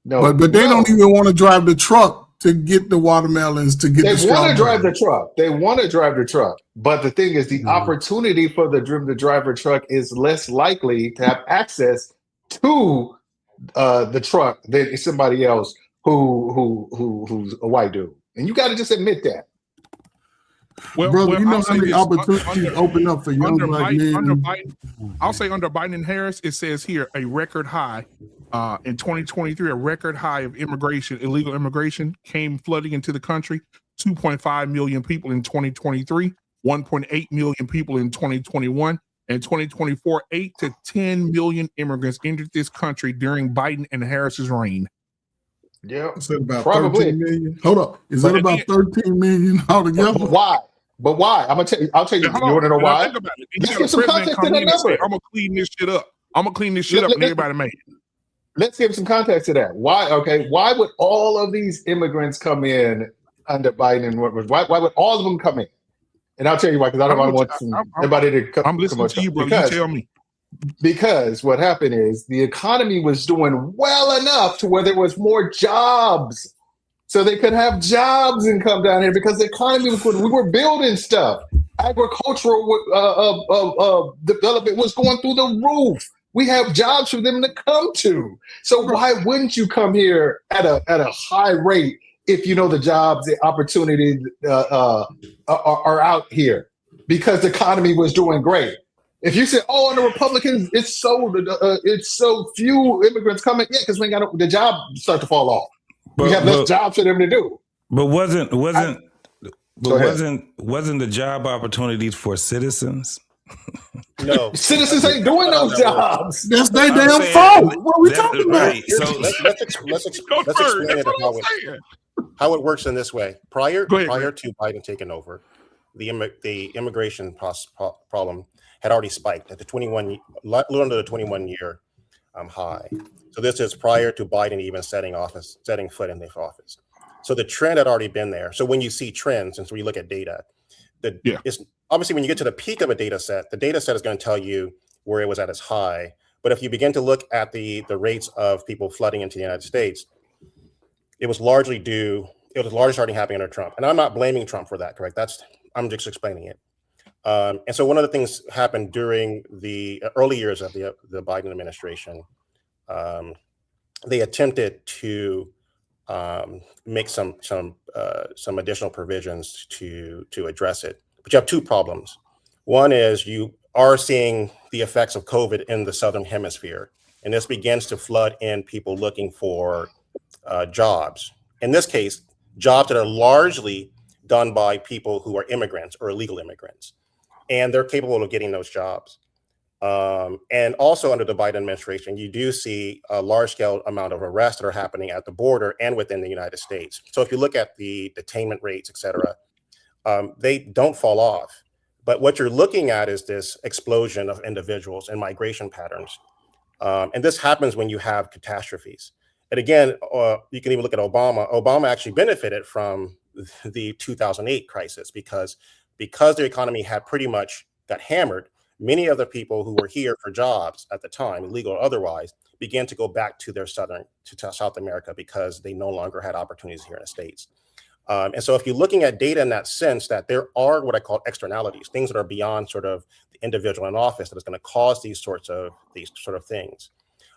No, but they don't even want to drive the truck to get the watermelons to get the strawberries. They want to drive the truck. They want to drive the truck. But the thing is, the opportunity for the driver truck is less likely to have access to the truck than somebody else who's a white dude. And you got to just admit that. Well, brother, you know how many opportunities open up for young black men. I'll say under Biden and Harris, it says here a record high in 2023, a record high of illegal immigration came flooding into the country. 2.5 million people in 2023, 1.8 million people in 2021, and 2024, 8 to 10 million immigrants entered this country during Biden and Harris's reign. Yeah, is that about 13 million? Hold up, is that about 13 million altogether? But why? I'll tell you. You want to know why? Think about it. Let's get some context to that number. I'm gonna clean this shit up. And everybody made it. Let's give some context to that. Why? Okay. Why would all of these immigrants come in under Biden? And why would all of them come in? And I'll tell you why. Because I don't want everybody to come. I'm listening to you, bro. You tell me. Because what happened is the economy was doing well enough to where there was more jobs. So they could have jobs and come down here because the economy was good. We were building stuff. Agricultural development was going through the roof. We have jobs for them to come to. So why wouldn't you come here at a high rate if you know the jobs, the opportunities are out here? Because the economy was doing great. If you say, "Oh, and the Republicans, it's so few immigrants coming," yeah, because we got the job start to fall off. We have less jobs for them to do. But wasn't the job opportunities for citizens? No, citizens ain't doing those jobs. That's their damn fault. What are we talking about? Right. So let's explain it how it works in this way. Prior to Biden taking over, the immigration problem had already spiked at the 21, little under the 21 year high. So this is prior to Biden even setting foot in the office. So the trend had already been there. So when you see trends, and so we look at data, it's obviously when you get to the peak of a data set, the data set is going to tell you where it was at its high. But if you begin to look at the rates of people flooding into the United States, it was largely starting happening under Trump. And I'm not blaming Trump for that, correct? I'm just explaining it. And so one of the things happened during the early years of the Biden administration. They attempted to make some additional provisions to address it. But you have two problems. One is you are seeing the effects of COVID in the Southern Hemisphere, and this begins to flood in people looking for jobs. In this case, jobs that are largely done by people who are immigrants or illegal immigrants, and they're capable of getting those jobs. And also under the Biden administration, you do see a large-scale amount of arrests that are happening at the border and within the United States. So if you look at the detainment rates, et cetera, they don't fall off. But what you're looking at is this explosion of individuals and migration patterns. And this happens when you have catastrophes. And again, you can even look at Obama. Obama actually benefited from the 2008 crisis because the economy had pretty much got hammered. Many of the people who were here for jobs at the time, illegal or otherwise, began to go back to South America because they no longer had opportunities here in the States. And so if you're looking at data in that sense, that there are what I call externalities, things that are beyond sort of the individual in office that is going to cause these sort of things.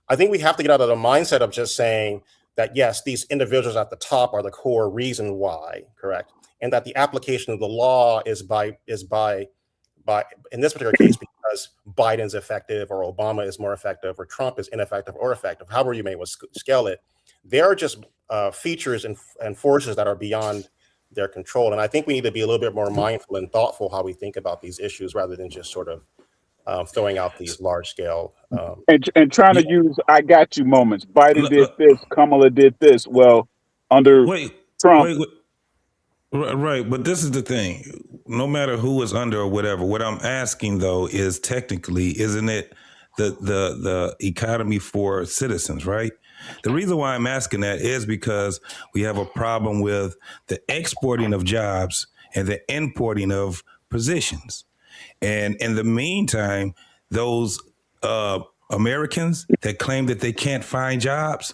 I think we have to get out of the mindset of just saying that, yes, these individuals at the top are the core reason why, correct? And that the application of the law is by in this particular case, because Biden's effective or Obama is more effective or Trump is ineffective or effective, however you may scale it, they are just features and forces that are beyond their control. And I think we need to be a little bit more mindful and thoughtful how we think about these issues rather than just sort of throwing out these large scale. And trying to use I got you moments. Biden did this, Kamala did this. Well, under Trump. Right, but this is the thing. No matter who is under or whatever, what I'm asking though is technically, isn't it the economy for citizens, right? The reason why I'm asking that is because we have a problem with the exporting of jobs and the importing of positions. And in the meantime, those Americans that claim that they can't find jobs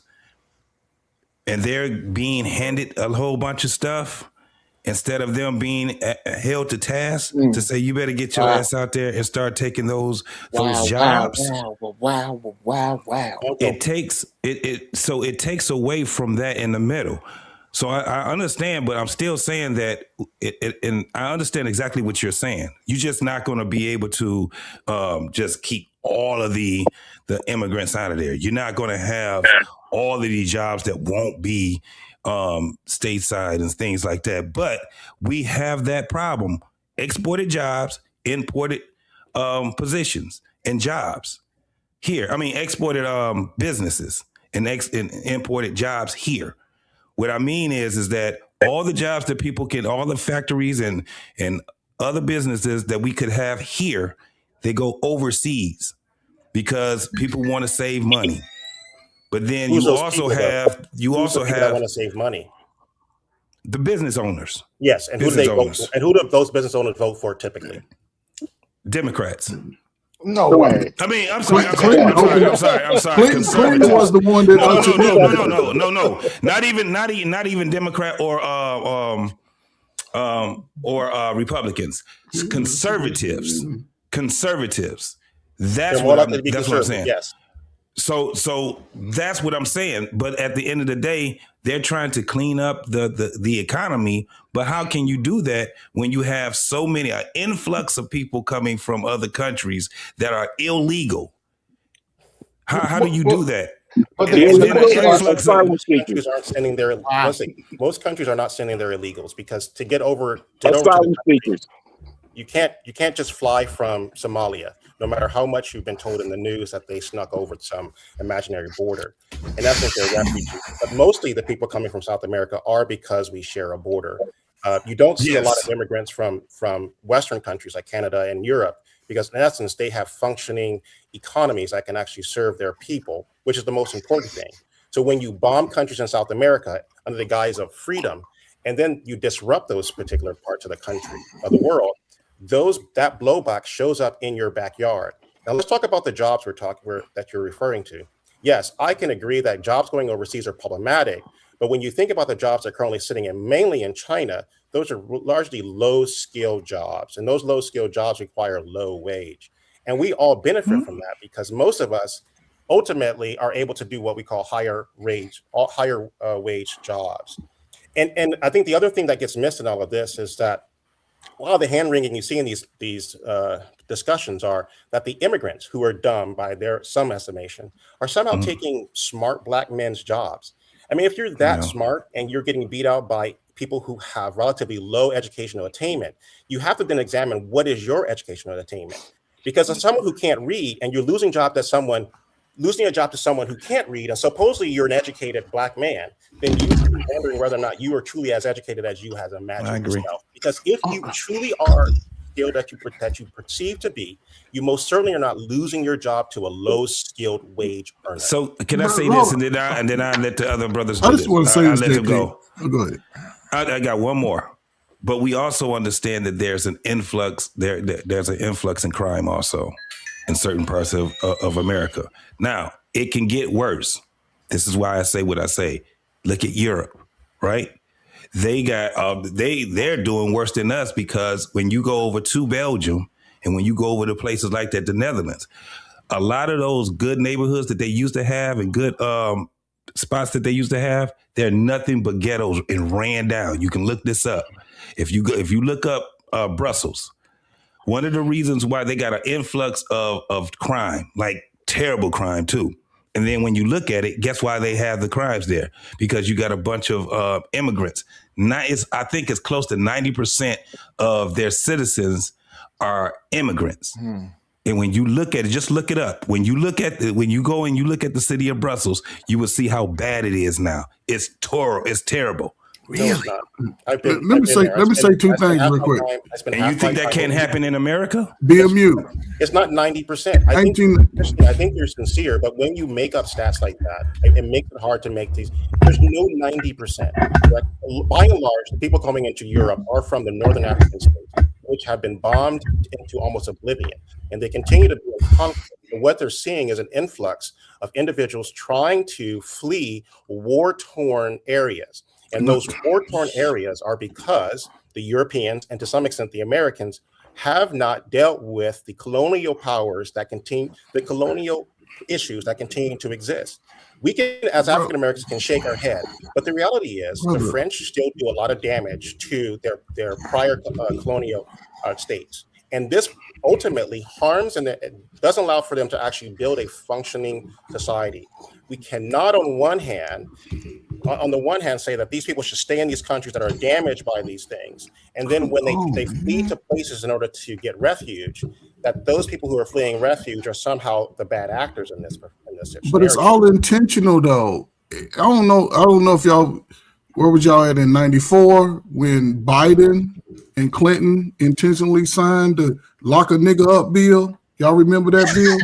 and they're being handed a whole bunch of stuff, instead of them being held to task to say, you better get your ass out there and start taking those jobs. Wow. It takes away from that in the middle. So I understand, but I'm still saying that and I understand exactly what you're saying. You're just not going to be able to just keep all of the immigrants out of there. You're not going to have all of these jobs that won't be stateside and things like that. But we have that problem. Exported jobs, imported positions and jobs here. I mean, exported businesses and imported jobs here. What I mean is that all the jobs that people can, all the factories and other businesses that we could have here, they go overseas because people want to save money. But then you also have want to save money. The business owners. Yes, and who do they vote for? And who do those business owners vote for typically? Democrats. No way. I mean, I'm sorry. Clinton was the one that No. Not even Democrat or Republicans. Conservatives. That's what I'm saying. Yes. So that's what I'm saying. But at the end of the day, they're trying to clean up the economy. But how can you do that when you have so many an influx of people coming from other countries that are illegal? How do you do that? But countries aren't sending their most countries are not sending their illegals because to get over you can't just fly from Somalia, no matter how much you've been told in the news that they snuck over some imaginary border. In essence, they're refugees. But mostly the people coming from South America are because we share a border. You don't see a lot of immigrants from Western countries like Canada and Europe because in essence, they have functioning economies that can actually serve their people, which is the most important thing. So when you bomb countries in South America under the guise of freedom, and then you disrupt those particular parts of the country, of the world, that blowback shows up in your backyard. Now let's talk about the jobs that you're referring to. Yes, I can agree that jobs going overseas are problematic, but when you think about the jobs that are currently sitting mainly in China, those are largely low-skilled jobs, and those low-skilled jobs require low wage. And we all benefit from that because most of us ultimately are able to do what we call higher wage jobs. And I think the other thing that gets missed in all of this is that a lot of the hand wringing you see in these discussions are that the immigrants who are dumb by some estimation are somehow taking smart Black men's jobs. I mean, if you're that smart and you're getting beat out by people who have relatively low educational attainment, you have to then examine what is your educational attainment. Because as someone who can't read and you're losing a job to someone who can't read, and supposedly you're an educated Black man, then you should be wondering whether or not you are truly as educated as you have imagined yourself. Because if you truly are skilled that you perceive to be, you most certainly are not losing your job to a low-skilled wage earner. So can I say this, and then I let the other brothers do I just want to say this, let them go. Go ahead. I got one more. But we also understand that there's an influx. There's an influx in crime also in certain parts of America. Now, it can get worse. This is why I say what I say. Look at Europe, right? They got they're doing worse than us, because when you go over to Belgium and when you go over to places like that, the Netherlands, a lot of those good neighborhoods that they used to have and good spots that they used to have, they're nothing but ghettos and ran down. You can look this up. If you look up Brussels, one of the reasons why they got an influx of crime, like terrible crime too. And then when you look at it, guess why they have the crimes there? Because you got a bunch of immigrants. I think it's close to 90% of their citizens are immigrants. And when you look at it, just look it up. When you go and you look at the city of Brussels, you will see how bad it is now. It's terrible. Really? Let me say two things real quick. And you think that can't happen in America? BMU. It's not 90%. I think you're sincere, but when you make up stats like that, it makes it hard to make these. There's no 90%. By and large, the people coming into Europe are from the Northern African states, which have been bombed into almost oblivion, and they continue to be in conflict. And what they're seeing is an influx of individuals trying to flee war-torn areas. And those war-torn areas are because the Europeans, and to some extent the Americans, have not dealt with the colonial powers that continue, the colonial issues that continue to exist. We can, as African Americans, can shake our head, but the reality is the French still do a lot of damage to their prior colonial states. And this ultimately harms and it doesn't allow for them to actually build a functioning society. We cannot, on the one hand, say that these people should stay in these countries that are damaged by these things, and then when they flee to places in order to get refuge, that those people who are fleeing refuge are somehow the bad actors in this situation. But it's all intentional, though. I don't know if y'all, where was y'all at in '94 when Biden and Clinton intentionally signed the lock a nigga up bill? Y'all remember that bill?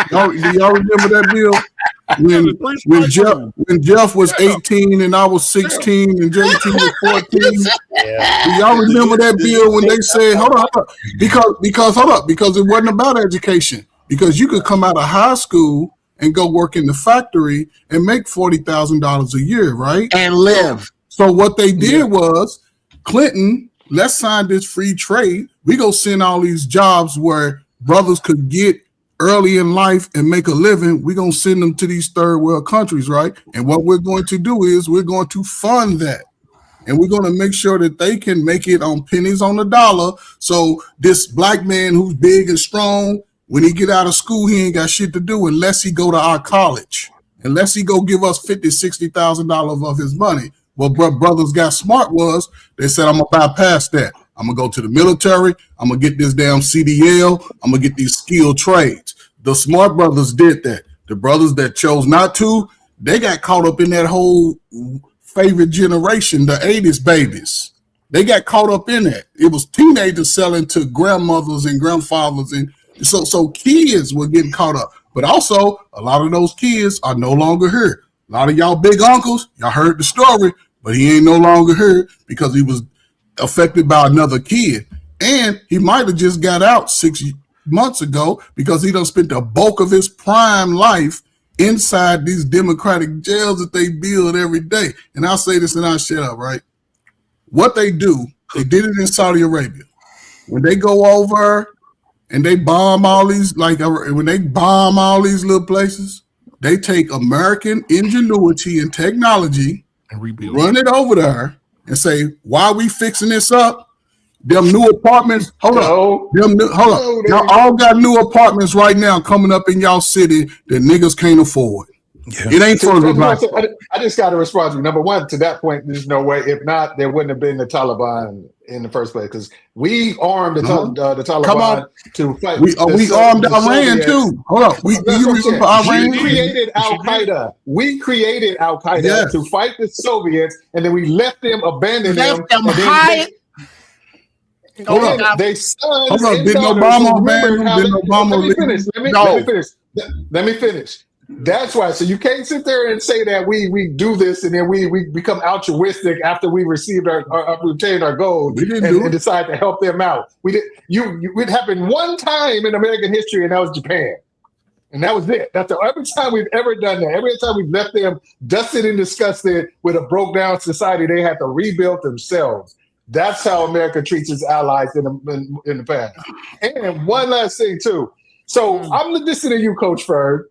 Do y'all remember that bill? When Jeff was 18 and I was 16 and JT was 14. Do y'all remember that bill when they said, hold on, because it wasn't about education. Because you could come out of high school and go work in the factory and make $40,000 a year, right? And live. So what they did was, Clinton, let's sign this free trade. We go send all these jobs where brothers could get early in life and make a living. We're going to send them to these third world countries, right? And what we're going to do is we're going to fund that. And we're going to make sure that they can make it on pennies on the dollar. So this black man who's big and strong, when he get out of school, he ain't got shit to do unless he go to our college, unless he go give us $50,000, $60,000 of his money. What brothers got smart was they said, I'm going to bypass that. I'm going to go to the military. I'm going to get this damn CDL. I'm going to get these skilled trades. The smart brothers did that. The brothers that chose not to, they got caught up in that whole favorite generation, the 80s babies. They got caught up in that. It was teenagers selling to grandmothers and grandfathers, and so kids were getting caught up. But also, a lot of those kids are no longer here. A lot of y'all big uncles, y'all heard the story, but he ain't no longer here because he was affected by another kid. And he might have just got out 6 months ago because he done spent the bulk of his prime life inside these democratic jails that they build every day. And I'll say this and I'll shut up, right? What they do, they did it in Saudi Arabia. When they go over and they bomb all these, like when they bomb all these little places, they take American ingenuity and technology and rebuild, run it over there and say, why are we fixing this up? Them new apartments, hold up. Y'all all got new apartments right now coming up in y'all city that niggas can't afford. Yeah. It ain't for the I just got to respond to you. Number one, to that point, there's no way. If not, there wouldn't have been the Taliban in the first place because we armed the Taliban to fight. We armed Iran too. Hold up. We created Al Qaeda. We created Al Qaeda to fight the Soviets, and then we left them, abandoned them. Hold up. Didn't Obama abandon them? Didn't Obama Let me finish. That's why. So you can't sit there and say that we do this and then we become altruistic after we received we obtained our goals and decide to help them out. We did. It happened one time in American history, and that was Japan, and that was it. That's every time we've ever done that. Every time we've left them dusted and disgusted with a broke down society, they had to rebuild themselves. That's how America treats its allies in the past. And one last thing too. So I'm listening to you, Coach Ferg.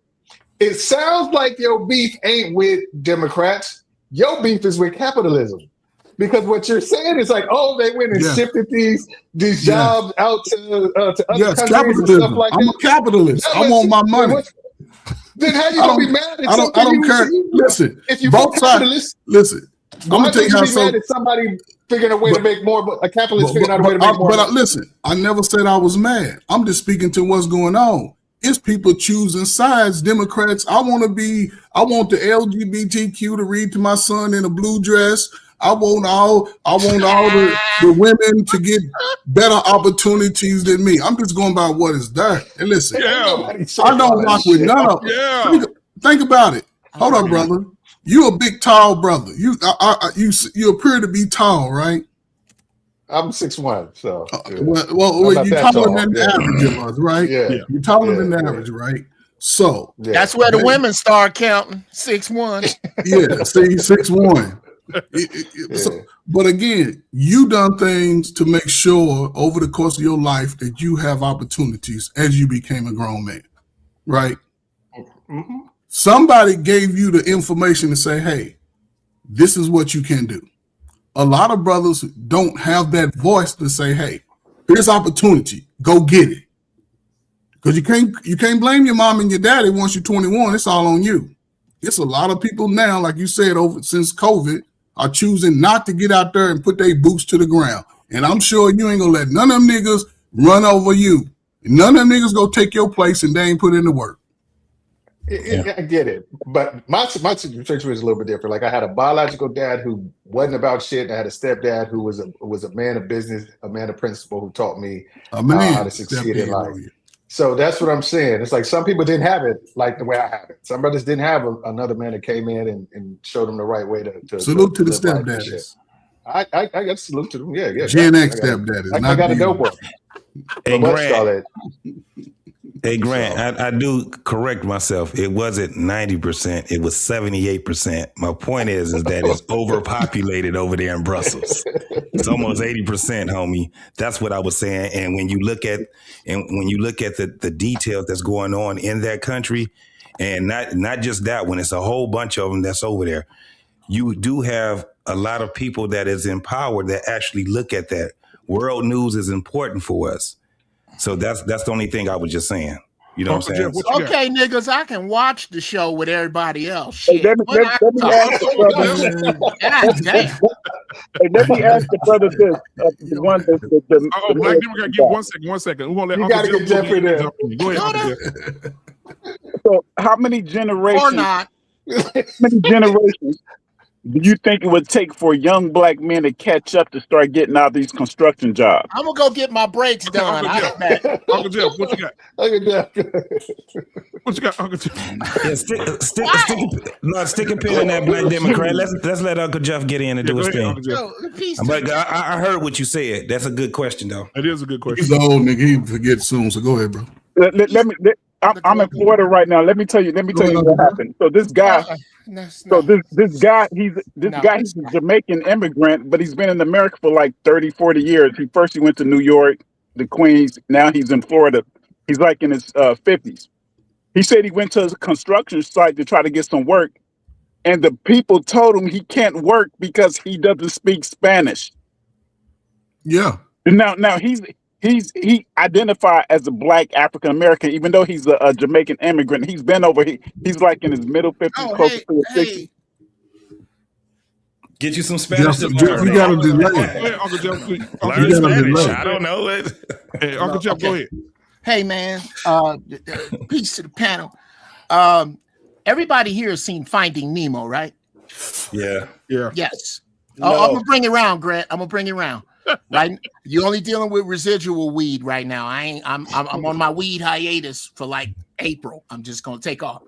It sounds like your beef ain't with Democrats. Your beef is with capitalism. Because what you're saying is like, oh, they went and shifted these jobs out to other countries and stuff like that. I'm a capitalist. I want my money. Then how you gonna be mad at something? I don't care. Listen, if you both sides. Listen, I'm gonna tell you how. Mad at somebody figuring a way to make more, but a capitalist figuring out a way to make more. But listen, I never said I was mad. I'm just speaking to what's going on. It's people choosing sides. Democrats, I want the LGBTQ to read to my son in a blue dress. I want all the women to get better opportunities than me. I'm just going by what is there. And listen, I don't rock with none of them. Think about it. Hold on, brother. You a big, tall brother. You appear to be tall, right? I'm 6'1", so well you're taller than the average of us, right? Yeah. You're taller than the average, right? So that's where the women start counting. 6'1". Yeah, see, 6'1". But again, you done things to make sure over the course of your life that you have opportunities as you became a grown man, right? Mm-hmm. Somebody gave you the information to say, hey, this is what you can do. A lot of brothers don't have that voice to say, hey, here's opportunity. Go get it. Because you can't blame your mom and your daddy once you're 21. It's all on you. It's a lot of people now, like you said, since COVID, are choosing not to get out there and put their boots to the ground. And I'm sure you ain't gonna let none of them niggas run over you. None of them niggas go take your place and they ain't put in the work. I get it, but my situation was a little bit different. Like I had a biological dad who wasn't about shit, and I had a stepdad who was a man of business, a man of principle, who taught me how to succeed in life. So that's what I'm saying. It's like some people didn't have it like the way I have it. Some brothers didn't have another man that came in and showed them the right way to salute to the stepdaddies. I got to salute to them. Yeah. Gen X stepdaddies. I got a dope one. Hey, Grant, I do correct myself. It wasn't 90%. It was 78%. My point is that it's overpopulated over there in Brussels. It's almost 80%, homie. That's what I was saying. And when you look at the details that's going on in that country, and not just that one, it's a whole bunch of them that's over there. You do have a lot of people that is in power that actually look at that. World news is important for us. So that's the only thing I was just saying. You know what I'm saying? Okay, niggas, I can watch the show with everybody else. Shit. Let me ask the brother this. The one Black Democrat, give 1 second. 1 second. We're gonna let Uncle Jeff in there. Go ahead, Uncle Jeff. So how many generations? Or not. How many generations do you think it would take for young black men to catch up to start getting out these construction jobs? I'm gonna go get my braids done. Uncle Jeff, what you got? Uncle Jeff. What you got, Uncle Jeff? Yeah, stick a pin in that Black Democrat. Let's let Uncle Jeff get in and do his thing. But I heard what you said. That's a good question, though. It is a good question. He's an old nigga. He forget soon. So go ahead, bro. I'm in Florida right now. Let me tell you what happened. So this guy, this guy, he's a Jamaican immigrant, but he's been in America for like 30, 40 years. He went to New York, the Queens. Now he's in Florida. He's like in his 50s. He said he went to a construction site to try to get some work, and the people told him he can't work because he doesn't speak Spanish. Yeah. Now he identified as a black African American, even though he's a Jamaican immigrant. He's been over. He's like in his middle 50s, close to his 60s. Get you some Spanish. You got to delay. Uncle Jeff, learn Spanish. I don't know it. Hey, Uncle Jeff, go ahead. Hey, man. Peace to the panel. Everybody here has seen Finding Nemo, right? Yeah. Yes. No. I'm gonna bring it around, Grant. I'm gonna bring it around. Right, you're only dealing with residual weed right now. I'm on my weed hiatus for like April. I'm just gonna take off.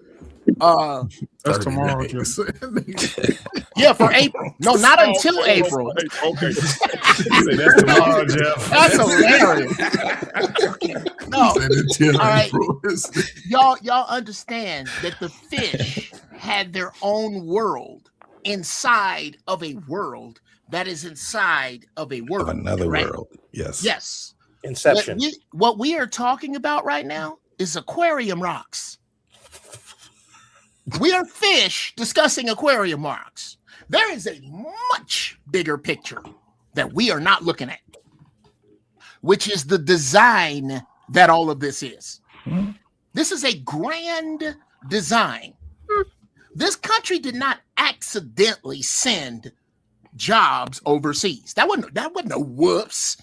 That's tomorrow. Yeah, for April. No, not until April. Okay. That's tomorrow, Jeff. That's hilarious. No. All right. Y'all understand that the fish had their own world inside of a world that is inside of a world. Another right? world. Yes. Yes. Inception. What we are talking about right now is aquarium rocks. We are fish discussing aquarium rocks. There is a much bigger picture that we are not looking at, which is the design that all of this is. This is a grand design. This country did not accidentally send jobs overseas. That wasn't no whoops.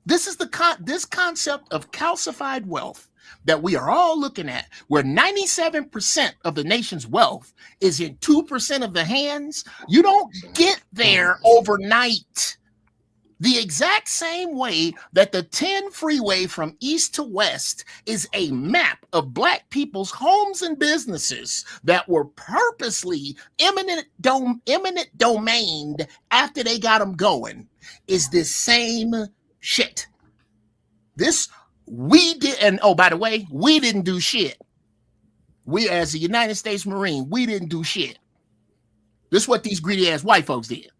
This is this concept of calcified wealth that we are all looking at, where 97% of the nation's wealth is in 2% of the hands. You don't get there overnight. The exact same way that the 10 freeway from east to west is a map of black people's homes and businesses that were purposely eminent domained after they got them going, is this same shit. We did, and oh, by the way, we didn't do shit. We, as a United States Marine, we didn't do shit. This is what these greedy ass white folks did.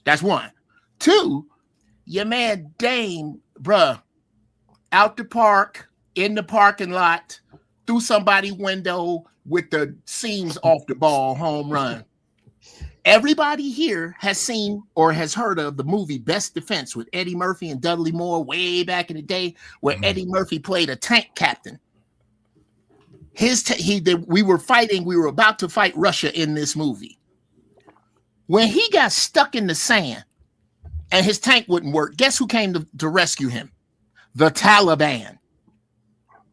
That's one. Two, your man Dame, bruh, out the park, in the parking lot, through somebody's window with the seams off the ball, home run. Everybody here has seen or has heard of the movie Best Defense with Eddie Murphy and Dudley Moore way back in the day, where Eddie Murphy played a tank captain. We were about to fight Russia in this movie. When he got stuck in the sand and his tank wouldn't work, guess who came to rescue him? The Taliban.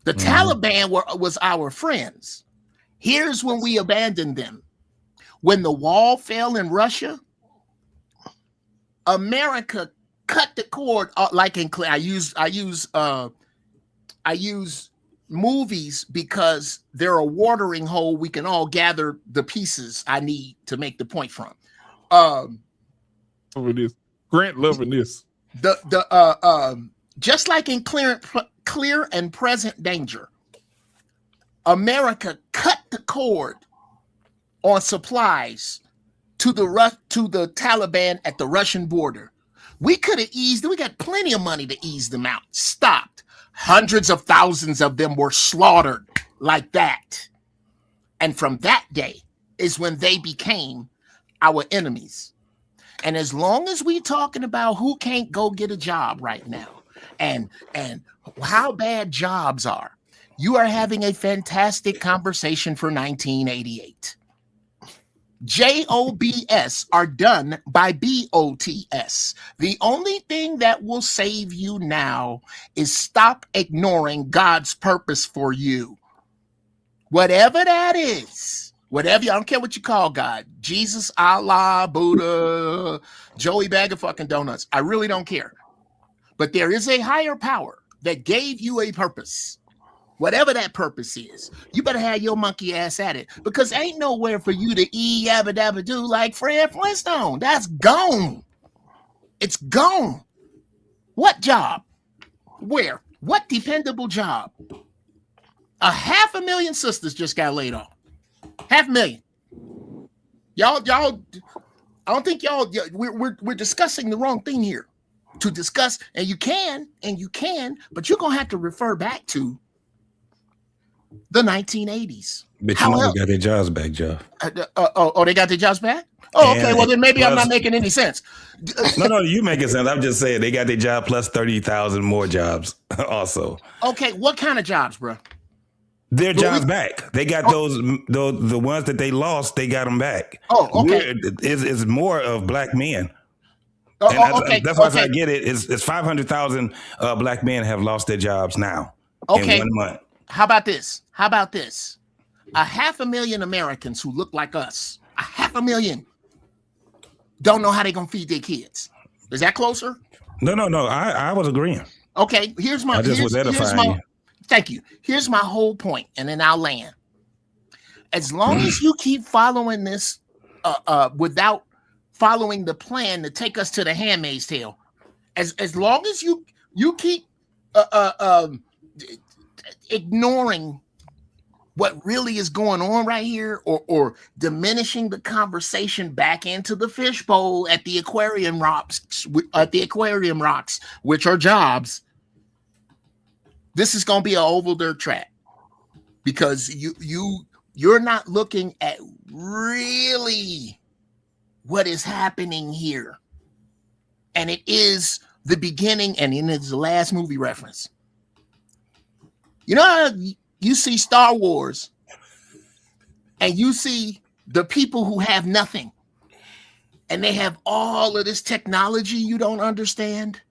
The Taliban was our friends. Here's when we abandoned them. When the wall fell in Russia, America cut the cord. Like in I use movies because they're a watering hole. We can all gather the pieces I need to make the point from. Over this, Grant loving this. Just like in clear and present danger, America cut the cord on supplies to the Taliban at the Russian border. We got plenty of money to ease them out. Stopped. Hundreds of thousands of them were slaughtered like that. And from that day is when they became our enemies. And as long as we talking about who can't go get a job right now and how bad jobs are, you are having a fantastic conversation for 1988. JOBS are done by BOTS. The only thing that will save you now is stop ignoring God's purpose for you. Whatever that is, whatever. I don't care what you call God, Jesus, Allah, Buddha, Joey Bag of fucking donuts. I really don't care. But there is a higher power that gave you a purpose. Whatever that purpose is, you better have your monkey ass at it, because ain't nowhere for you to yabba dabba do like Fred Flintstone. That's gone. It's gone. What job? Where? What dependable job? 500,000 sisters just got laid off. 500,000. Y'all. I don't think y'all. We're discussing the wrong thing here. To discuss, and you can, but you're gonna have to refer back to the 1980s. But you know they got their jobs back, Jeff. They got their jobs back? Oh, okay. Well, then maybe I'm not making any sense. No, you making sense. I'm just saying they got their job plus 30,000 more jobs also. Okay, what kind of jobs, bro? Their jobs back. They got those the ones that they lost. They got them back. Oh, okay. It's more of black men. Okay. That's why I get it. It's 500,000 black men have lost their jobs now in 1 month. How about this? 500,000 Americans who look like us. 500,000 don't know how they're gonna feed their kids. Is that closer? No. I was agreeing. Okay, here's my. I just was edifying you. Thank you. Here's my whole point, and then I'll land. As long as you keep following this, without following the plan to take us to the Handmaid's Tale, as long as you keep ignoring what really is going on right here, or diminishing the conversation back into the fishbowl at the aquarium rocks, which are jobs, this is going to be an oval dirt track, because you're not looking at really what is happening here. And it is the beginning, and it is the last movie reference. You know how you see Star Wars and you see the people who have nothing and they have all of this technology you don't understand?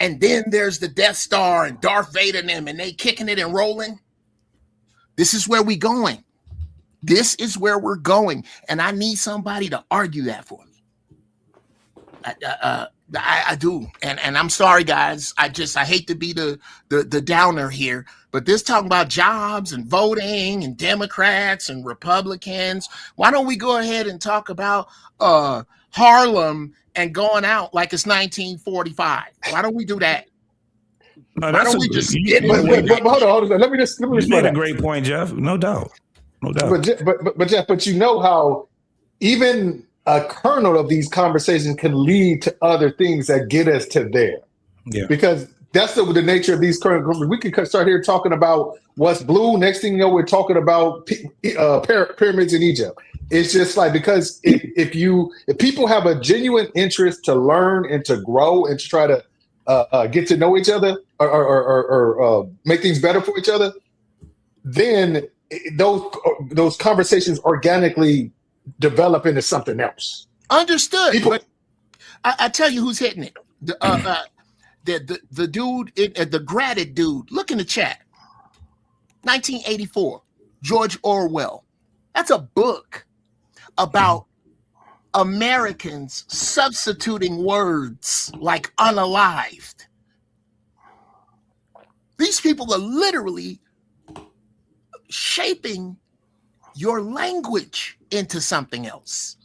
And then there's the Death Star and Darth Vader and them, and they kicking it and rolling. This is where we're going. This is where we're going. And I need somebody to argue that for me. I do. And I'm sorry, guys. I hate to be the downer here, but this talking about jobs and voting and Democrats and Republicans. Why don't we go ahead and talk about Harlem and going out like it's 1945? Why don't we do that? No, Why don't we just get but hold on. Let me just you made a great point, Jeff. No doubt. But Jeff, but you know how even a kernel of these conversations can lead to other things that get us to there. Yeah. Because that's the nature of these current groups. We could start here talking about what's blue. Next thing you know, we're talking about pyramids in Egypt. It's just like, because if people have a genuine interest to learn and to grow and to try to get to know each other or make things better for each other, then those conversations organically develop into something else. Understood. But I tell you who's hitting it. The dude, the graded dude. Look in the chat. 1984, George Orwell. That's a book about Americans substituting words like unalived. These people are literally shaping your language into something else.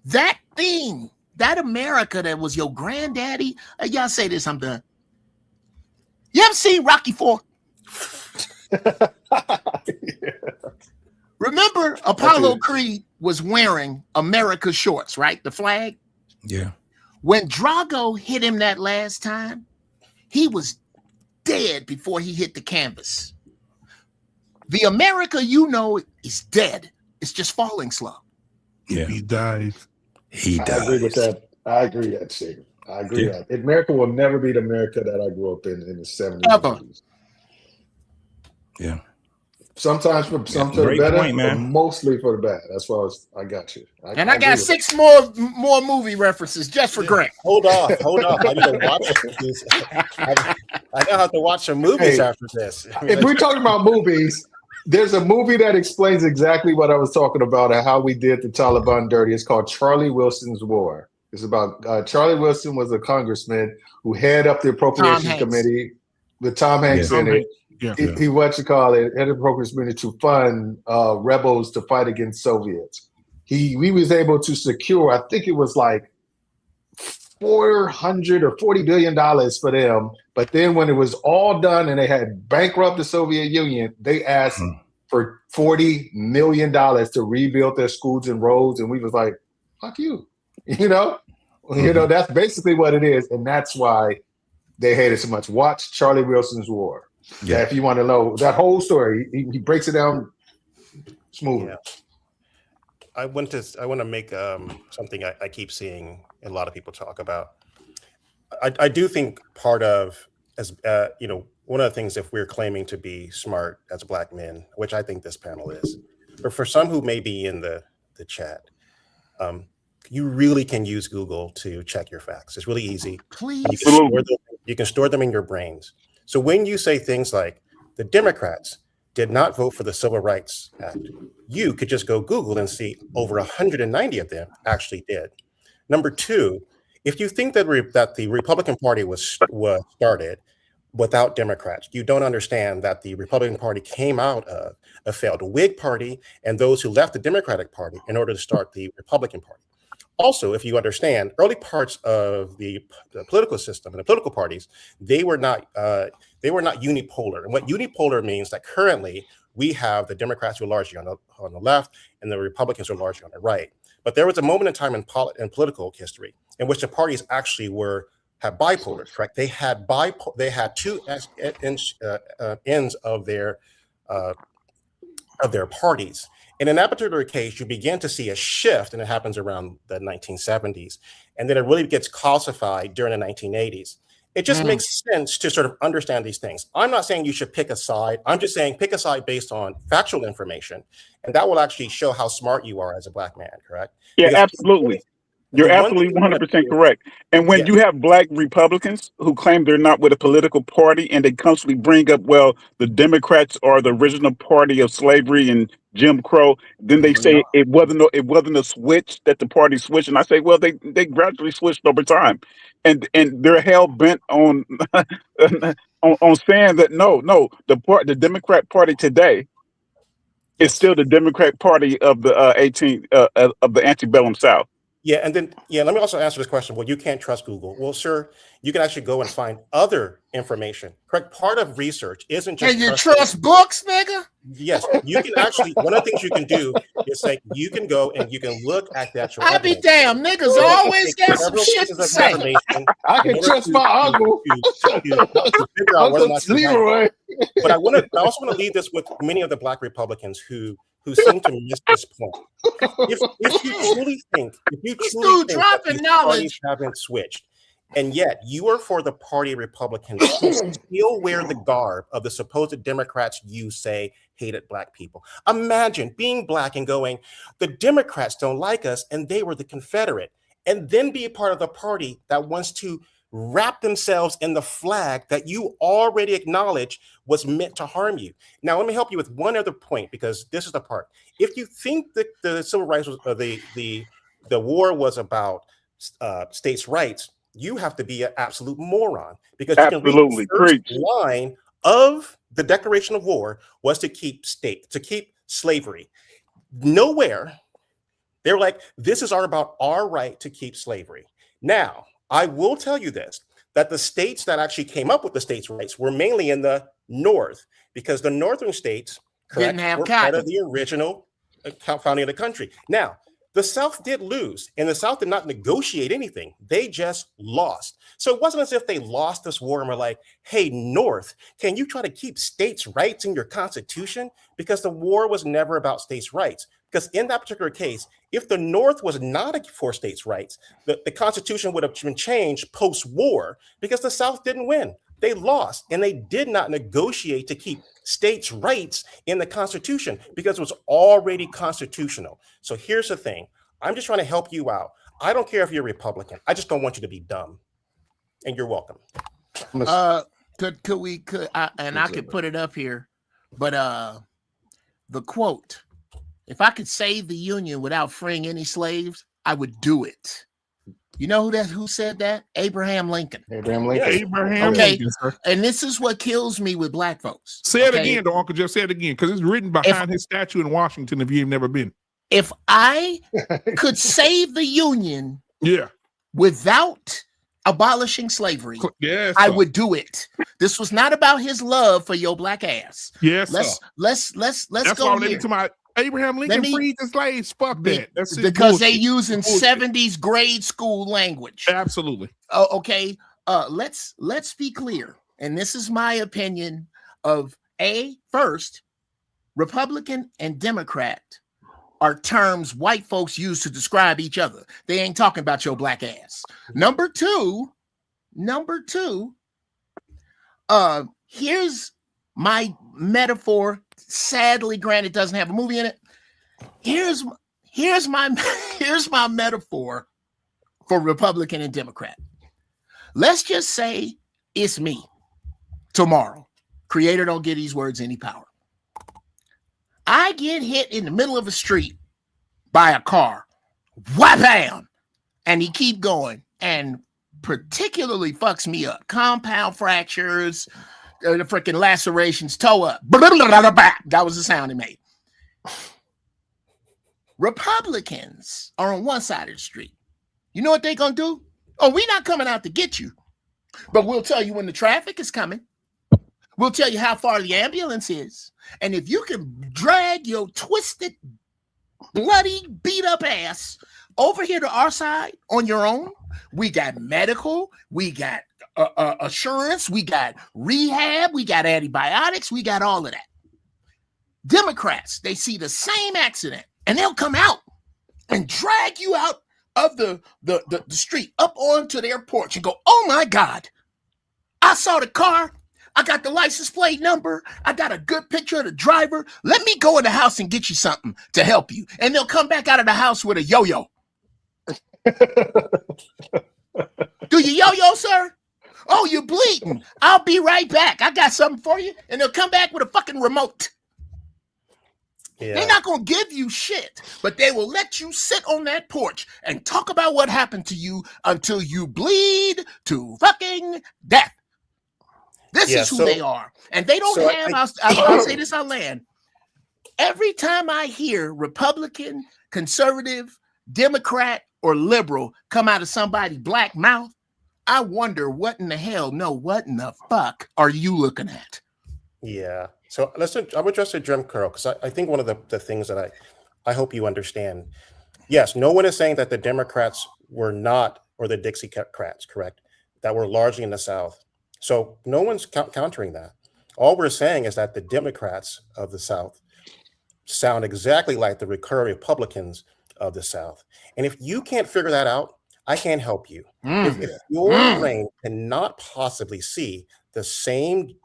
That thing, that America that was your granddaddy. Y'all say this, I'm done. You ever seen Rocky IV? Yeah. Remember, Apollo Creed was wearing America's shorts, right? The flag. Yeah. When Drago hit him that last time, he was dead before he hit the canvas. The America you know is dead. It's just falling slow. Yeah. He died. He died. I agree with that. I agree that statement. I agree that. America will never be the America that I grew up in the 70s. Ever. Yeah. Sometimes for some for the better, point, but mostly for the bad. That's why I got you. I got 6 more movie references just for Greg. Hold on. I need to watch this. I now have to watch some movies after this. If we're talking about movies, There's a movie that explains exactly what I was talking about and how we did the Taliban dirty. It's called Charlie Wilson's War. It's about Charlie Wilson was a congressman who head up the Appropriations Committee with Tom Hanks in it. He what you call it, head of the Appropriations Committee to fund rebels to fight against Soviets. We was able to secure, I think it was like $400 or $40 billion for them. But then when it was all done and they had bankrupted the Soviet Union, they asked for $40 million to rebuild their schools and roads. And we was like, fuck you. You know, that's basically what it is. And that's why they hate it so much. Watch Charlie Wilson's War. Yeah. If you want to know that whole story, he breaks it down smoothly. Yeah. I want to make something I keep seeing a lot of people talk about. I do think part of, as one of the things, if we're claiming to be smart as Black men, which I think this panel is, but for some who may be in the chat, you really can use Google to check your facts. It's really easy. Please. You can store them in your brains. So when you say things like the Democrats did not vote for the Civil Rights Act, you could just go Google and see over 190 of them actually did. Number two, if you think that the Republican Party was started without Democrats, you don't understand that the Republican Party came out of a failed Whig party and those who left the Democratic Party in order to start the Republican Party. Also, if you understand, early parts of the political system and the political parties, they were not unipolar. And what unipolar means that currently we have the Democrats who are largely on the left and the Republicans are largely on the right. But there was a moment in time in political history in which the parties actually had bipolar, correct? They had two ends of their parties. And in that particular case, you begin to see a shift, and it happens around the 1970s. And then it really gets calcified during the 1980s. It just makes sense to sort of understand these things. I'm not saying you should pick a side. I'm just saying pick a side based on factual information. And that will actually show how smart you are as a Black man, correct? Yeah, because absolutely. You're absolutely 100% correct. And when you have Black Republicans who claim they're not with a political party and they constantly bring up, well, the Democrats are the original party of slavery and Jim Crow, then they say it wasn't a switch, that the party switched. And I say, well, they gradually switched over time. And they're hell bent on on saying that no, the Democrat Party today is still the Democrat Party of the of the antebellum South. Yeah, and then let me also answer this question. Well, you can't trust Google. Well, sir, you can actually go and find other information. Correct. Part of research isn't just. Can you trust books, nigga? Yes, you can actually. One of the things you can do is say you can go and you can look at the actual. I be damn, niggas always got some shit to say. I can trust my uncle. To figure out whether or not you're right. But I also want to leave this with many of the Black Republicans who seem to miss this point. If you truly think that these parties haven't switched, and yet you are for the party Republicans who still wear the garb of the supposed Democrats you say hated Black people. Imagine being Black and going, the Democrats don't like us and they were the Confederate, and then be a part of the party that wants to wrap themselves in the flag that you already acknowledge was meant to harm you. Now, let me help you with one other point, because this is the part. If you think that the civil rights was the war was about states' rights, you have to be an absolute moron, because you can read the first line of the Declaration of War was to keep slavery. Nowhere they were like, this is about our right to keep slavery. Now, I will tell you this, that the states that actually came up with the states' rights were mainly in the North, because the northern states were part of the original founding of the country. Now, the South did lose, and the South did not negotiate anything. They just lost. So it wasn't as if they lost this war and were like, hey, North, can you try to keep states' rights in your Constitution? Because the war was never about states' rights. Because in that particular case, if the North was not for states' rights, the Constitution would have been changed post-war, because the South didn't win. They lost, and they did not negotiate to keep states' rights in the Constitution because it was already constitutional. So here's the thing. I'm just trying to help you out. I don't care if you're a Republican. I just don't want you to be dumb. And you're welcome. Could I could put it up here, but the quote, if I could save the Union without freeing any slaves, I would do it. You know who said that? Abraham Lincoln. Abraham Lincoln. Yeah, Abraham Okay. Lincoln, sir. And this is what kills me with black folks. Say it again, though, Uncle Jeff. Say it again, because it's written behind his statue in Washington if you've never been. If I could save the Union without abolishing slavery, yes, I would do it. This was not about his love for your black ass. Yes, let's That's go why here. To my Abraham Lincoln freed the slaves. Fuck that. That's because they using 70s grade school language. Absolutely. Okay. Let's be clear. And this is my opinion of first, Republican and Democrat are terms white folks use to describe each other. They ain't talking about your black ass. Number two, here's my metaphor. Sadly, granted, doesn't have a movie in it. Here's my metaphor for Republican and Democrat. Let's just say it's me tomorrow. Creator don't give these words any power. I get hit in the middle of a street by a car. Wham! And he keep going and particularly fucks me up. Compound fractures, the freaking lacerations, toe up. That was the sound he made. Republicans are on one side of the street. You know what they gonna do? Oh, we're not coming out to get you, but we'll tell you when the traffic is coming. We'll tell you how far the ambulance is. And if you can drag your twisted, bloody, beat up ass over here to our side on your own, we got medical, we got assurance, we got rehab, we got antibiotics, we got all of that. Democrats, they see the same accident and they'll come out and drag you out of the street up onto their porch and go, oh my God, I saw the car. I got the license plate number. I got a good picture of the driver. Let me go in the house and get you something to help you. And they'll come back out of the house with a yo-yo. Do you yo-yo, sir? Oh, you're bleeding. I'll be right back. I got something for you. And they'll come back with a fucking remote. Yeah. They're not going to give you shit, but they will let you sit on that porch and talk about what happened to you until you bleed to fucking death. This is who they are. And they don't I'll say this on land. Every time I hear Republican, conservative, Democrat, or liberal come out of somebody's black mouth, I wonder what in the fuck are you looking at? Yeah. So I would address Jim Crow, because I think one of the things that I hope you understand. Yes, no one is saying that the Democrats were not, or the Dixiecrats, correct, that were largely in the South. So no one's countering that. All we're saying is that the Democrats of the South sound exactly like the recurring Republicans of the South. And if you can't figure that out, I can't help you. If your brain cannot possibly see the same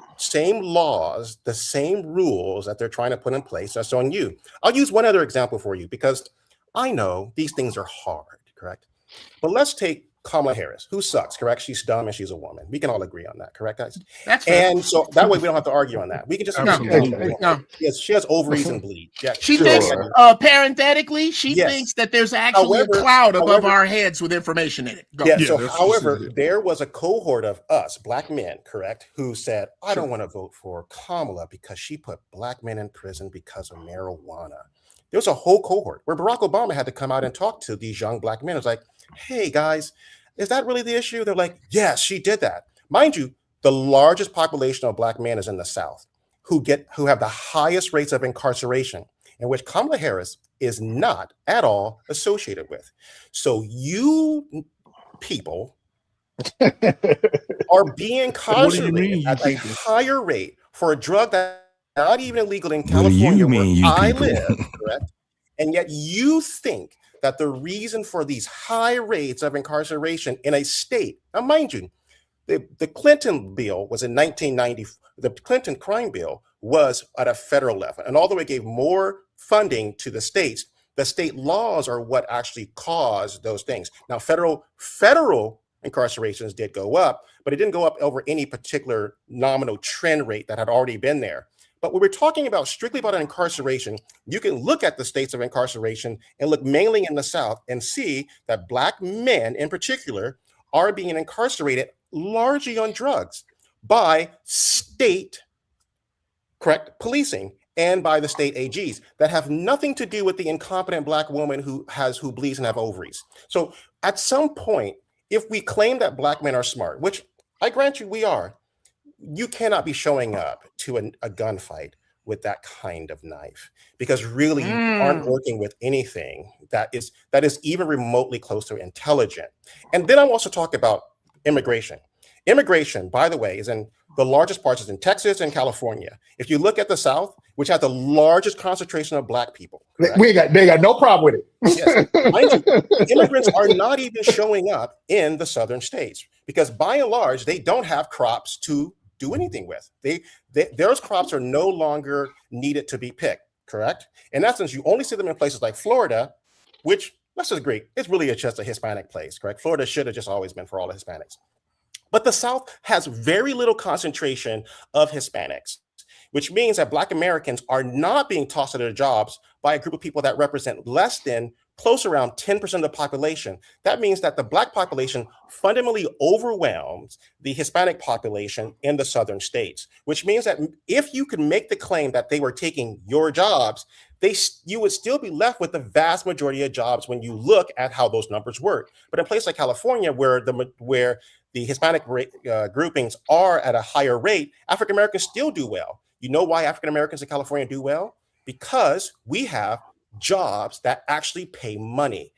laws, the same rules that they're trying to put in place, that's on you. I'll use one other example for you, because I know these things are hard, correct? But let's take Kamala Harris, who sucks, correct? She's dumb and she's a woman. We can all agree on that, correct, guys? That's fair. And so that way we don't have to argue on that. We can just no. Yes, she has ovaries and bleed. Yeah, she thinks, parenthetically, she thinks that there's actually a cloud above our heads with information in it. However, there was a cohort of us, black men, correct, who said, I don't want to vote for Kamala because she put black men in prison because of marijuana. There was a whole cohort where Barack Obama had to come out and talk to these young black men. It was like, hey, guys, is that really the issue? They're like, yes, she did that. Mind you, the largest population of black men is in the South, who have the highest rates of incarceration, in which Kamala Harris is not at all associated with. So you people are being incarcerated at a higher rate for a drug that's not even illegal in California, where I live, correct? And yet you think that the reason for these high rates of incarceration in a state, now mind you, the Clinton bill was in 1990, the Clinton crime bill was at a federal level. And although it gave more funding to the states, the state laws are what actually caused those things. Now, federal incarcerations did go up, but it didn't go up over any particular nominal trend rate that had already been there. But when we're talking about strictly about incarceration, you can look at the states of incarceration and look mainly in the South and see that Black men in particular are being incarcerated largely on drugs by state, correct, policing and by the state AGs that have nothing to do with the incompetent Black woman who bleeds and have ovaries. So at some point, if we claim that Black men are smart, which I grant you we are, you cannot be showing up to a gunfight with that kind of knife, because really you aren't working with anything that is even remotely close to intelligent. And then I'll also talk about immigration. Immigration, by the way, is in the largest parts is in Texas and California. If you look at the South, which has the largest concentration of Black people, they got no problem with it. Yes. Mind you, immigrants are not even showing up in the southern states because by and large, they don't have crops to do anything with. Those crops are no longer needed to be picked, correct? In essence, you only see them in places like Florida, which, let's just agree, it's really just a Hispanic place, correct? Florida should have just always been for all the Hispanics. But the South has very little concentration of Hispanics, which means that Black Americans are not being tossed out of their jobs by a group of people that represent less than close around 10% of the population. That means that the Black population fundamentally overwhelms the Hispanic population in the southern states, which means that if you could make the claim that they were taking your jobs, you would still be left with the vast majority of jobs when you look at how those numbers work. But in places like California, where the Hispanic groupings are at a higher rate, African Americans still do well. You know why African Americans in California do well? Because we have jobs that actually pay money,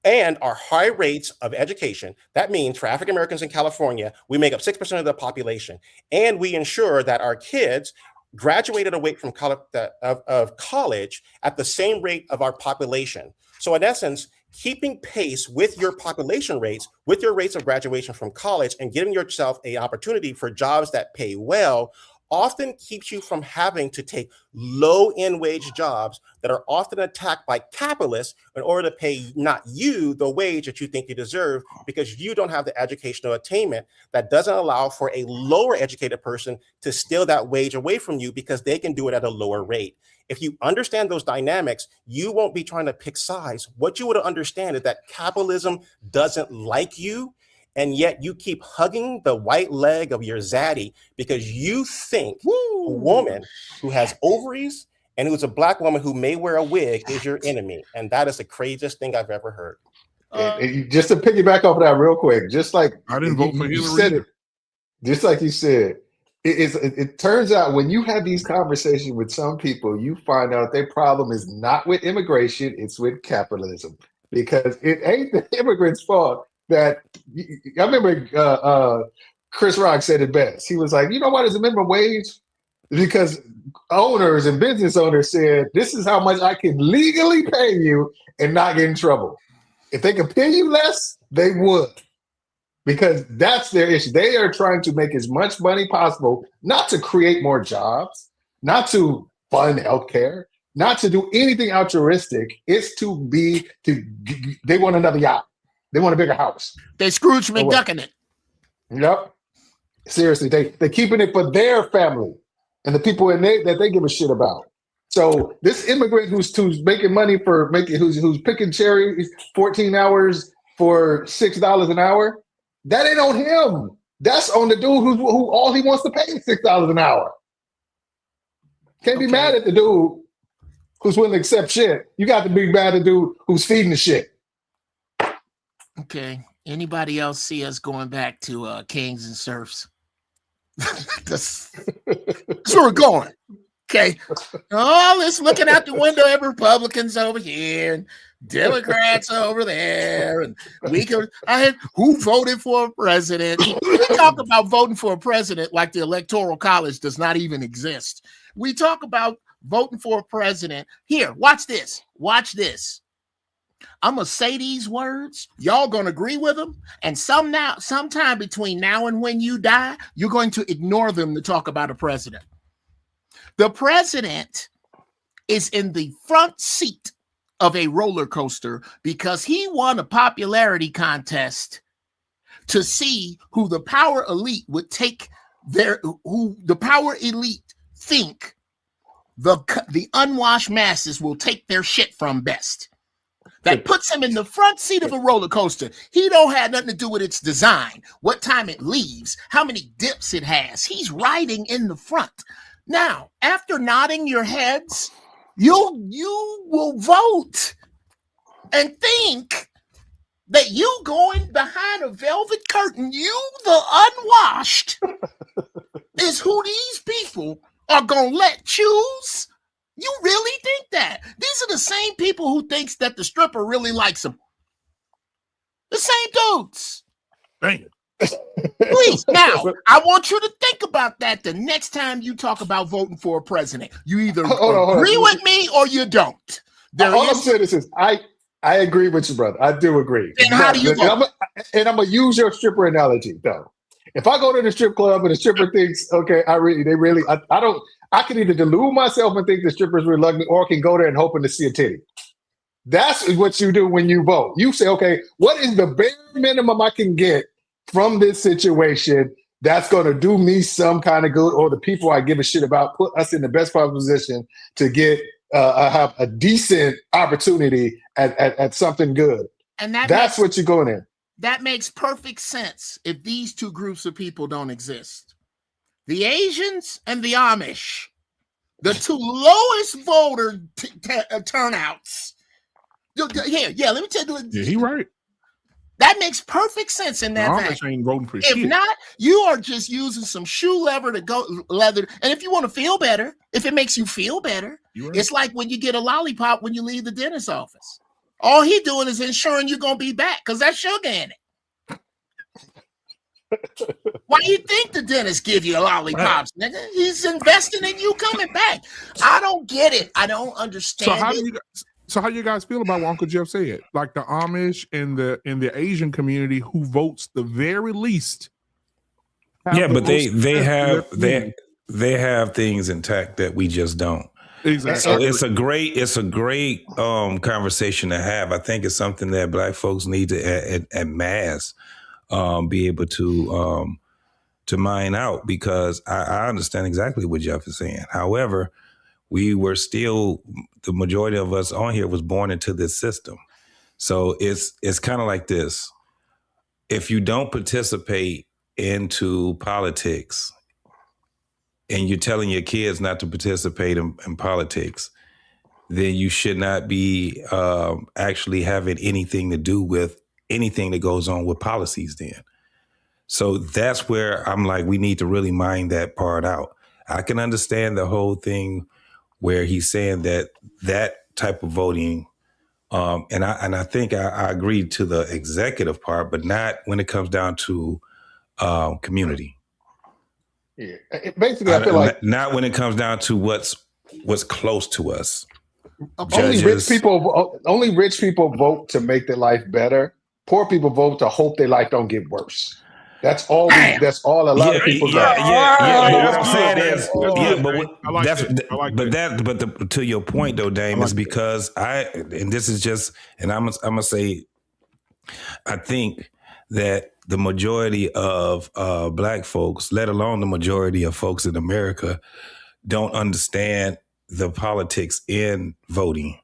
and our high rates of education. That means for African Americans in California, we make up 6% of the population, and we ensure that our kids graduated away from college at the same rate of our population. So in essence, keeping pace with your population rates, with your rates of graduation from college, and giving yourself an opportunity for jobs that pay well often keeps you from having to take low-end wage jobs that are often attacked by capitalists in order to pay not you the wage that you think you deserve because you don't have the educational attainment that doesn't allow for a lower educated person to steal that wage away from you because they can do it at a lower rate. If you understand those dynamics, you won't be trying to pick sides. What you would understand is that capitalism doesn't like you, and yet you keep hugging the white leg of your zaddy because you think a woman who has ovaries and who's a Black woman who may wear a wig is your enemy. And that is the craziest thing I've ever heard. And just to piggyback off of that real quick, just like I didn't vote for you Hillary said either. it, just like you said, it turns out when you have these conversations with some people, you find out their problem is not with immigration, it's with capitalism. Because it ain't the immigrants' fault. That I remember Chris Rock said it best. He was like, you know what is the minimum wage? Because owners and business owners said, this is how much I can legally pay you and not get in trouble. If they could pay you less, they would. Because that's their issue. They are trying to make as much money possible, not to create more jobs, not to fund healthcare, not to do anything altruistic. It's they want another yacht. They want a bigger house. They Scrooge McDucking it. Yep. Seriously, they're keeping it for their family and the people that they give a shit about. So this immigrant who's making money who's picking cherries 14 hours for $6 an hour, that ain't on him. That's on the dude who all he wants to pay is $6 an hour. Can't be mad at the dude who's willing to accept shit. You got to be mad at the dude who's feeding the shit. Okay. Anybody else see us going back to kings and serfs? That's where we're going. Okay. Oh, let's looking out the window at Republicans over here and Democrats over there. And who voted for a president? We talk about voting for a president like the Electoral College does not even exist. We talk about voting for a president. Here, watch this. Watch this. I'm gonna say these words. Y'all gonna agree with them, and sometime between now and when you die, you're going to ignore them to talk about a president. The president is in the front seat of a roller coaster because he won a popularity contest to see who the power elite would take who the power elite think the unwashed masses will take their shit from best. That puts him in the front seat of a roller coaster. He don't have nothing to do with its design, what time it leaves, how many dips it has. He's riding in the front. Now, after nodding your heads, you will vote and think that you going behind a velvet curtain, you the unwashed, is who these people are gonna let choose. You really think that? These are the same people who thinks that the stripper really likes them. The same dudes. Dang. Please, now, I want you to think about that the next time you talk about voting for a president. You either agree with me or you don't. All I'm saying is I agree with you, brother. I do agree. Then how do you vote? And I'm going to use your stripper analogy, though. If I go to the strip club and the stripper thinks, okay, I can either delude myself and think the stripper's reluctant, or I can go there and hoping to see a titty. That's what you do when you vote. You say, okay, what is the bare minimum I can get from this situation that's going to do me some kind of good, or the people I give a shit about, put us in the best possible position to get have a decent opportunity at something good. And that's what you're going in. That makes perfect sense if these two groups of people don't exist. The Asians and the Amish, the two lowest voter turnouts. Let me tell you. Yeah, he right. That makes perfect sense in that Amish ain't voting for shit. If not, you are just using some shoe leather to go leather. And if you want to feel better, if it makes you feel better, right. It's like when you get a lollipop when you leave the dentist's office. All he doing is ensuring you're gonna be back because that's sugar in it. Why do you think the dentist give you lollipops, nigga? He's investing in you coming back. I don't get it. I don't understand. So how you guys feel about what Uncle Jeff said? Like the Amish and the Asian community who votes the very least. Yeah, but they have things intact that we just don't. Exactly. So it's a great conversation to have. I think it's something that Black folks need to at mass be able to mine out, because I understand exactly what Jeff is saying. However, we were still, the majority of us on here was born into this system. So it's kind of like this. If you don't participate into politics and you're telling your kids not to participate in politics, then you should not be actually having anything to do with anything that goes on with policies then. So that's where I'm like, we need to really mine that part out. I can understand the whole thing where he's saying that type of voting, and I think I agree to the executive part, but not when it comes down to community. Yeah, basically, I feel like not when it comes down to what's close to us. Only rich people vote to make their life better. Poor people vote to hope their life don't get worse. That's all. That's all a lot of people do. Yeah. But what I'm saying is, to your point though, Dame, is because I'm gonna say, I think that the majority of Black folks, let alone the majority of folks in America, don't understand the politics in voting.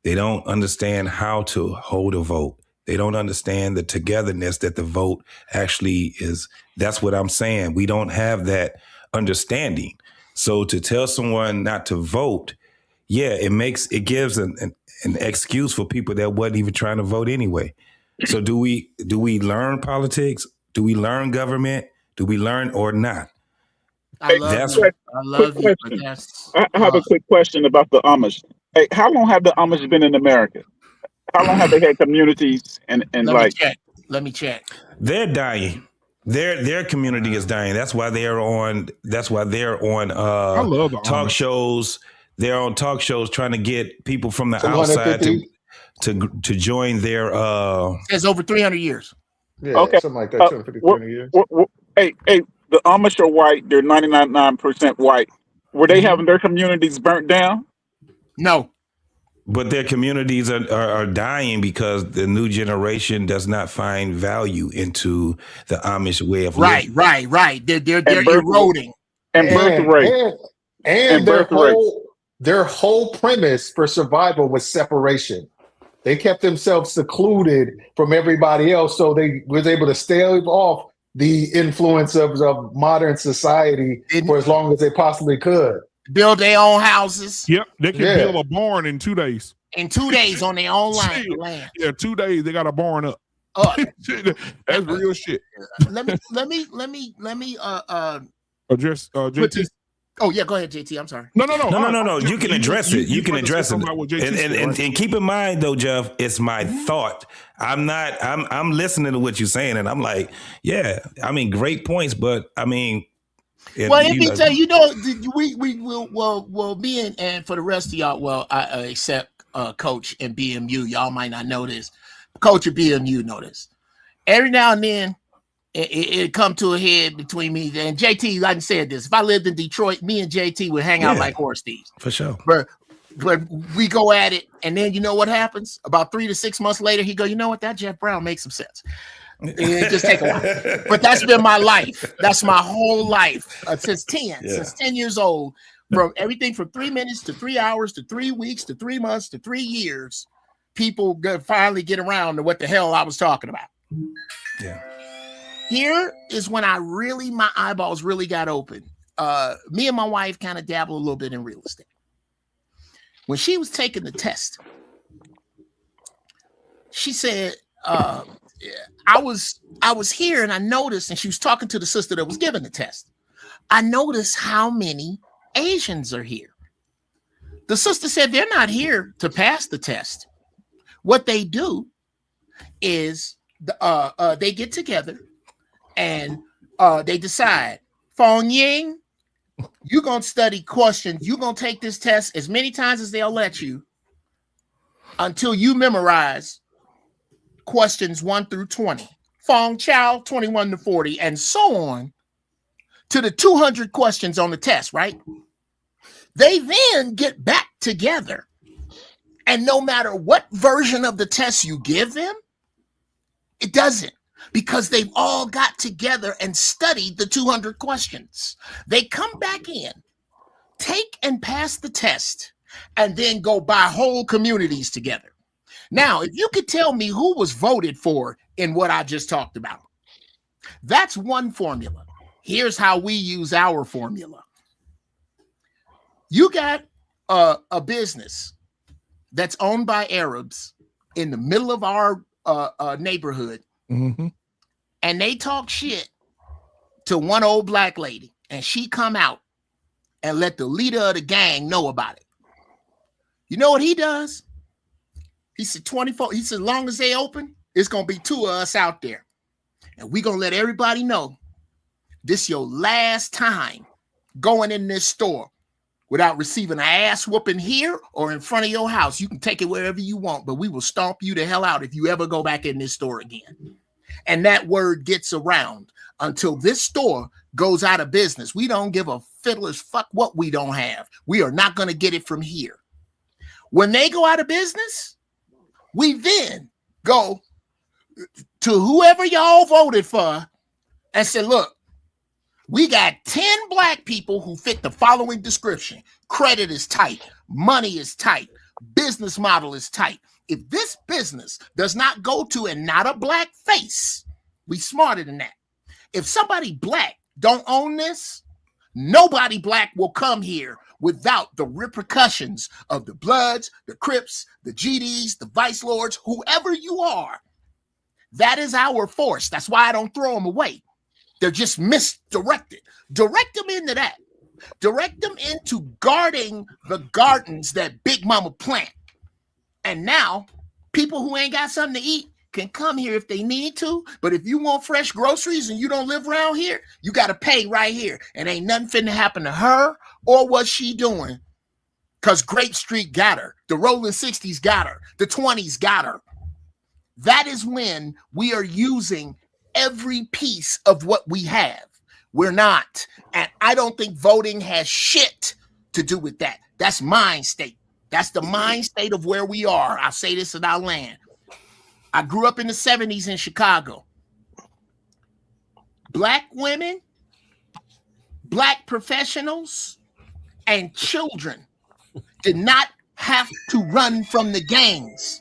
They don't understand how to hold a vote. They don't understand the togetherness that the vote actually is. That's what I'm saying. We don't have that understanding. So to tell someone not to vote, it gives an excuse for people that wasn't even trying to vote anyway. So do we learn politics? Do we learn government? Do we learn or not? I have a quick question about the Amish. Hey, how long have the Amish been in America? How long have they had communities and Let me check. They're dying. Their community is dying. That's why they're on talk shows. They're on talk shows trying to get people from the outside to join their It's over 300 years. Yeah, okay. Something like that, 250 years. Hey, the Amish are white, they're 99% white. Were they having their communities burnt down? No. But their communities are dying because the new generation does not find value into the Amish way of living. Right. They're eroding. And birth rate. And birth rates. their whole premise for survival was separation. They kept themselves secluded from everybody else, so they was able to stave off the influence of modern society for as long as they possibly could. Build their own houses. Yep, they can build a barn in 2 days. In 2 days on their own land. Yeah, 2 days they got a barn up. That's real shit. Let me address JT. Oh yeah, go ahead, JT. I'm sorry. No. You can address it. You can address it. And And keep in mind though, Jeff, it's my thought. I'm listening to what you're saying, and I'm like, yeah, I mean, great points, but I mean, let me tell you, we will be in, and for the rest of y'all, well, I except Coach and BMU, y'all might not know this. Coach and BMU know this. Every now and then, it come to a head between me and JT. I said this. If I lived in Detroit, me and JT would hang out like horse thieves. For sure. But we go at it, and then you know what happens? About 3 to 6 months later, he go, you know what? That Jeff Brown makes some sense. It just take a while. But that's been my life. That's my whole life since 10. Yeah. Since 10 years old. From everything from 3 minutes to 3 hours to 3 weeks to 3 months to 3 years, people finally get around to what the hell I was talking about. Yeah. Here is when my eyeballs really got open. Me and my wife kind of dabble a little bit in real estate. When she was taking the test, she said, I was here and I noticed, and she was talking to the sister that was giving the test. I noticed how many Asians are here. The sister said they're not here to pass the test. What they do is they get together and they decide, Fong Ying, you're going to study questions. You're going to take this test as many times as they'll let you until you memorize questions 1 through 20. Fong Chow, 21 to 40, and so on to the 200 questions on the test, right? They then get back together, and no matter what version of the test you give them, it doesn't, because they've all got together and studied the 200 questions. They come back in, take and pass the test, and then go buy whole communities together. Now, if you could tell me who was voted for in what I just talked about, that's one formula. Here's how we use our formula. You got a business that's owned by Arabs in the middle of our neighborhood, and they talk shit to one old black lady, and she come out and let the leader of the gang know about it. You know what he does? He said 24, he said, as long as they open, it's going to be 2 of us out there. And we're going to let everybody know this your last time going in this store without receiving an ass whooping here or in front of your house. You can take it wherever you want, but we will stomp you the hell out if you ever go back in this store again. And that word gets around until this store goes out of business. We don't give a fiddler's fuck what we don't have. We are not going to get it from here. When they go out of business, we then go to whoever y'all voted for and say, look, we got 10 black people who fit the following description. Credit is tight. Money is tight. Business model is tight. If this business does not go to and not a black face, we smarter than that. If somebody black don't own this, nobody black will come here without the repercussions of the Bloods, the Crips, the GDs, the Vice Lords, whoever you are. That is our force. That's why I don't throw them away. They're just misdirected. Direct them into that. Direct them into guarding the gardens that Big Mama plant. And now people who ain't got something to eat can come here if they need to. But if you want fresh groceries and you don't live around here, you got to pay right here. And ain't nothing finna happen to her or what she doing. Because Grape Street got her. The Rolling 60s got her. The 20s got her. That is when we are using every piece of what we have. We're not. And I don't think voting has shit to do with that. That's mind state. That's the mind state of where we are. I'll say this in our land. I grew up in the 70s in Chicago. Black women, black professionals, and children did not have to run from the gangs.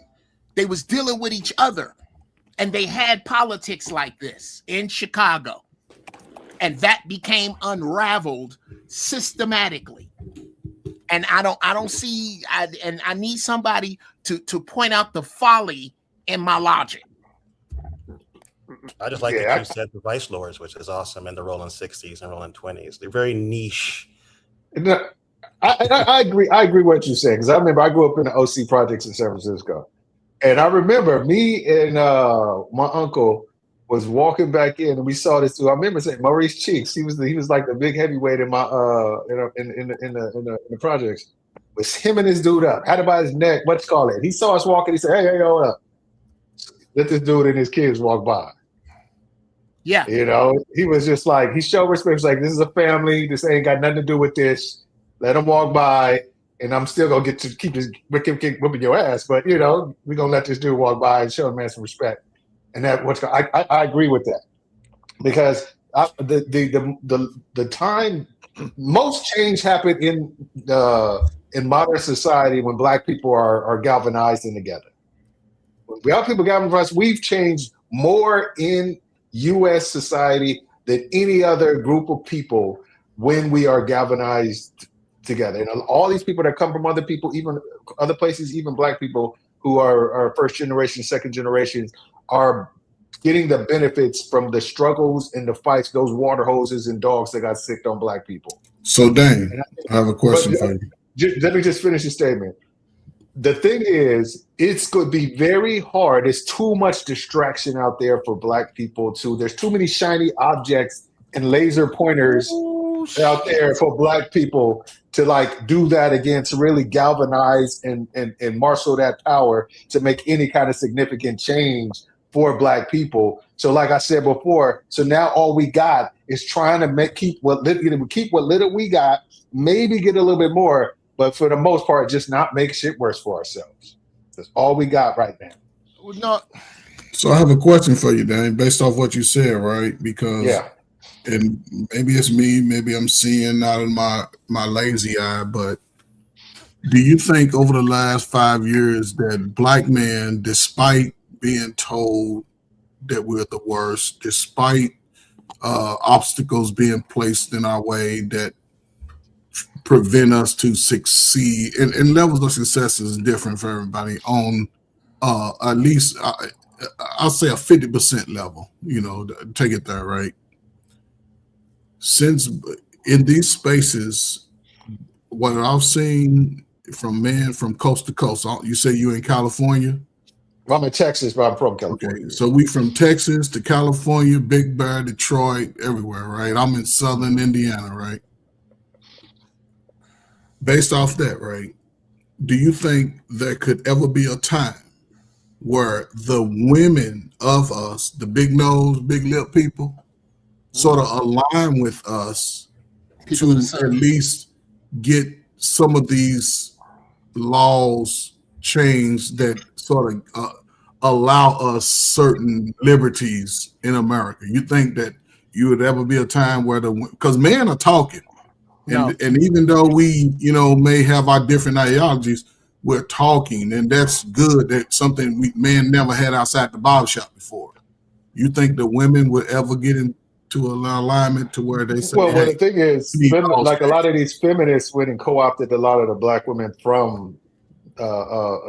They was dealing with each other, and they had politics like this in Chicago, and that became unraveled systematically. And I don't see. I need somebody to point out the folly in my logic. I just like that you said the Vice Lords, which is awesome, and the Rolling 60s and Rolling 20s. They're very niche. I agree. I agree with what you said, because I remember I grew up in the OC projects in San Francisco, and I remember me and my uncle was walking back in, and we saw this too. I remember saying Maurice Cheeks. He was like the big heavyweight in my in the projects. Was him and his dude up, had him by his neck. What's call it? He saw us walking. He said, "Hey, hold up. Let this dude and his kids walk by." Yeah, he was just like, he showed respect. He was like, "This is a family. This ain't got nothing to do with this. Let them walk by, and I'm still gonna get to keep whipping your ass. But we're gonna let this dude walk by and show him man some respect." And that I agree with that, because the time most change happened in modern society when Black people are galvanized and together. When Black people galvanized, we've changed more in U.S. society than any other group of people when we are galvanized together. And all these people that come from other people, even other places, even Black people who are first generation, second generations, are getting the benefits from the struggles and the fights, those water hoses and dogs that got sicked on Black people. So, Dane, I have a question for you. Let me just finish the statement. The thing is, it's going to be very hard. There's too much distraction out there for Black people there's too many shiny objects and laser pointers out there for Black people to do that again, to really galvanize and marshal that power to make any kind of significant change for Black people. So like I said before, so now all we got is trying to keep what little we got, maybe get a little bit more, but for the most part, just not make shit worse for ourselves. That's all we got right now. So I have a question for you, Dan, based off what you said, right? Because and maybe it's me, maybe I'm seeing out of my lazy eye, but do you think over the last 5 years that Black men, despite being told that we're the worst, despite obstacles being placed in our way that prevent us to succeed, and levels of success is different for everybody, on at least I'll say a 50% level, take it there, right? Since in these spaces, what I've seen from men from coast to coast, you say you in California? I'm in Texas, but I'm from California. Okay, so we from Texas to California, Big Bear, Detroit, everywhere, right? I'm in Southern Indiana, right? Based off that, right, do you think there could ever be a time where the women of us, the big nose, big lip people, sort of align with us to at least get some of these laws changed that sort of allow us certain liberties in America? You think that you would ever be a time where because men are talking, and even though we, may have our different ideologies, we're talking, and that's good. That's something men never had outside the barbershop before. You think the women would ever get into an alignment to where they say, well, the thing is, like a lot of these feminists went and co-opted a lot of the Black women from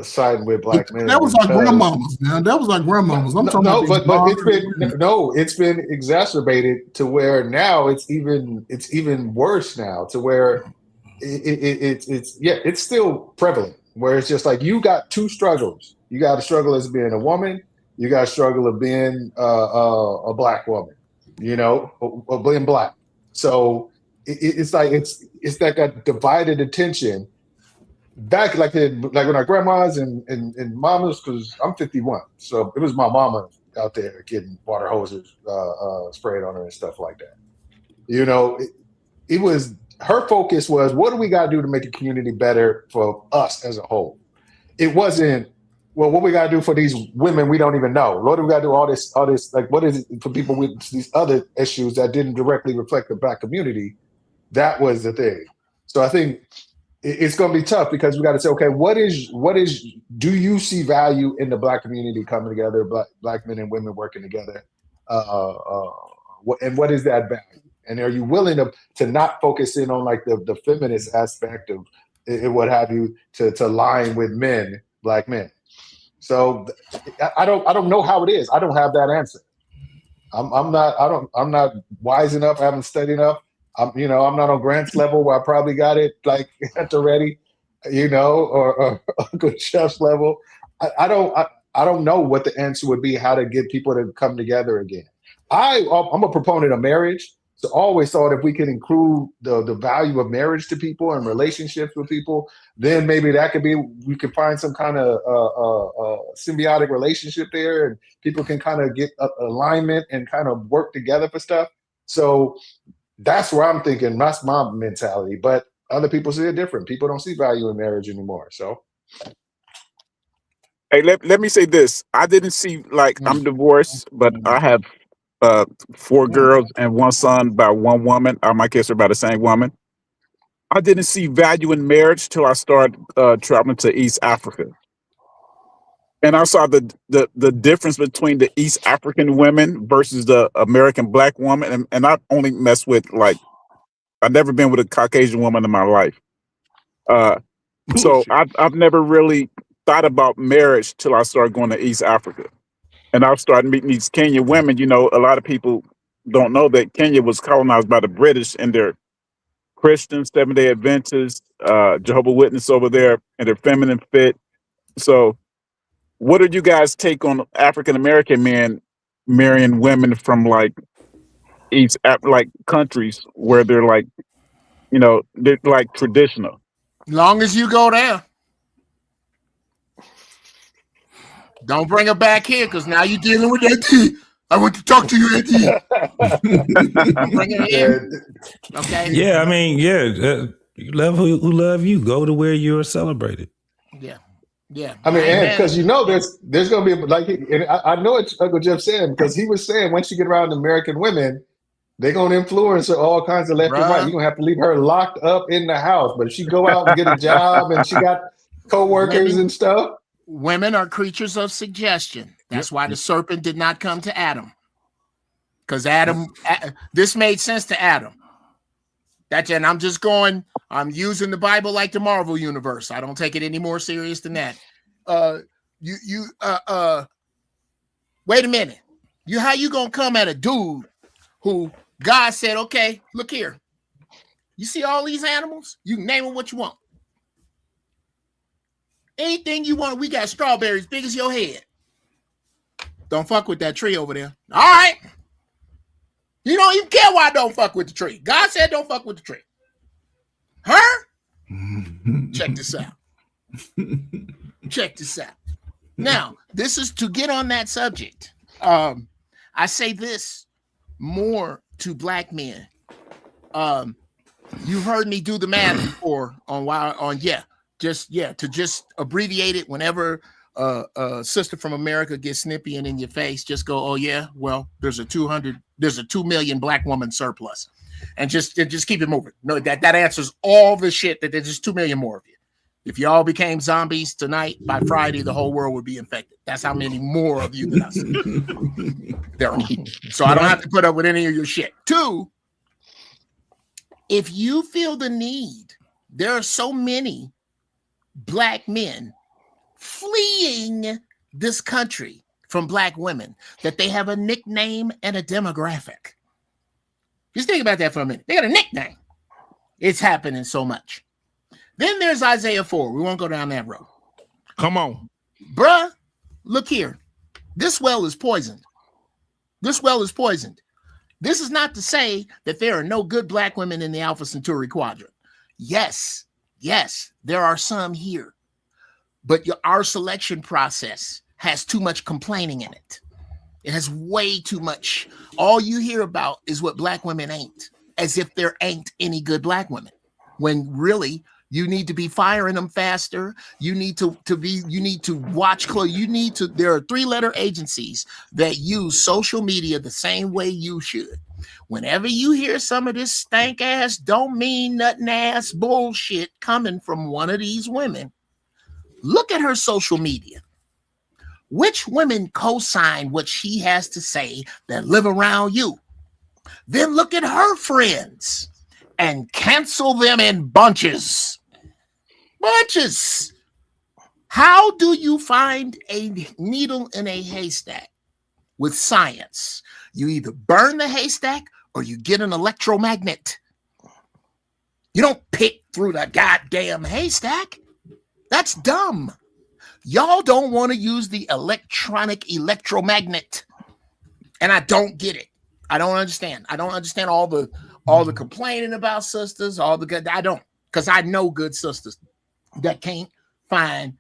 siding with Black men. That was our grandmamas, man. That was our grandmamas. I'm talking about but it's been exacerbated to where now it's even worse now, to where it's still prevalent, where it's just like you got two struggles. You got to struggle as being a woman. You got to struggle of being a Black woman, or being Black. So it's like it's like a divided attention. Back like when our grandmas and mamas, because I'm 51, so it was my mama out there getting water hoses sprayed on her and stuff like that. It was, her focus was, what do we got to do to make the community better for us as a whole? It wasn't, well, what we got to do for these women we don't even know. What do we got to do all this, like, what is it for people with these other issues that didn't directly reflect the Black community? That was the thing. So I think it's going to be tough because we got to say, okay, do you see value in the Black community coming together, black men and women working together? And what is that value? And are you willing to not focus in on like the feminist aspect of it, what have you, to line with men, Black men? So I don't know how it is. I don't have that answer. I'm not wise enough. I haven't studied enough. I'm not on Grant's level where I probably got it like at the ready, or Uncle Chef's level. I don't know what the answer would be, how to get people to come together again. I'm a proponent of marriage. So I always thought if we could include the value of marriage to people and relationships with people, then maybe we could find some kind of symbiotic relationship there, and people can kind of get alignment and kind of work together for stuff. So that's where I'm thinking. That's my mentality. But other people see it different. People don't see value in marriage anymore. So, hey, let me say this. I didn't see, like, I'm divorced, but I have 4 girls and 1 son by 1 woman. My kids are by the same woman. I didn't see value in marriage till I started traveling to East Africa. And I saw the difference between the East African women versus the American Black woman. And I only mess with, like, I've never been with a Caucasian woman in my life. So I've never really thought about marriage till I started going to East Africa. And I've started meeting these Kenyan women. A lot of people don't know that Kenya was colonized by the British, and they're Christians, Seventh-day Adventists, Jehovah's Witness over there, and they're feminine fit. So what are you guys' take on African American men marrying women from like like countries where they're like, they're like traditional? Long as you go there. Don't bring her back here, because now you're dealing with Auntie. I want to talk to you, Auntie. I'm bringing her here. Okay. Yeah, I mean, you love who love you. Go to where you're celebrated. Yeah. I mean, because there's going to be like, and I know what Uncle Jeff said, because he was saying once you get around American women, they're going to influence her all kinds of left and right. You're going to have to leave her locked up in the house. But if she go out and get a job and she got co-workers and stuff. Women are creatures of suggestion. That's why the serpent did not come to Adam. Because this made sense to Adam. And I'm using the Bible like the Marvel universe. I don't take it any more serious than that. Wait a minute. How you gonna come at a dude who God said, okay, look here. You see all these animals? You can name them what you want. Anything you want, we got strawberries big as your head. Don't fuck with that tree over there. All right. You don't even care why I don't fuck with the tree. God said don't fuck with the tree. Her? Check this out. Check this out. Now, this is to get on that subject. I say this more to Black men. You've heard me do the math before to just abbreviate it. Whenever a sister from America gets snippy and in your face, just go, oh yeah, well, there's a 2 million Black woman surplus, and just keep it moving. No, that answers all the shit. That there's just 2 million more of you. If you all became zombies tonight, by Friday the whole world would be infected. That's how many more of you than us there are. So I don't have to put up with any of your shit. 2, if you feel the need, there are so many Black men fleeing this country from Black women that they have a nickname and a demographic. Just think about that for a minute. They got a nickname. It's happening so much. Then there's Isaiah 4. We won't go down that road. Come on. Bruh, look here. This well is poisoned. This well is poisoned. This is not to say that there are no good Black women in the Alpha Centauri quadrant. Yes, there are some here. But our selection process has too much complaining in it. It has way too much. All you hear about is what Black women ain't, as if there ain't any good Black women, when really you need to be firing them faster. You need to watch close. There are 3-letter agencies that use social media the same way you should. Whenever you hear some of this stank ass, don't mean nothing ass bullshit coming from one of these women, look at her social media. Which women co-sign what she has to say that live around you? Then look at her friends and cancel them in bunches. Bunches. How do you find a needle in a haystack with science? You either burn the haystack or you get an electromagnet. You don't pick through the goddamn haystack. That's dumb. Y'all don't want to use the electromagnet. And I don't get it. I don't understand. I don't understand all the complaining about sisters, all the good. I don't, because I know good sisters that can't find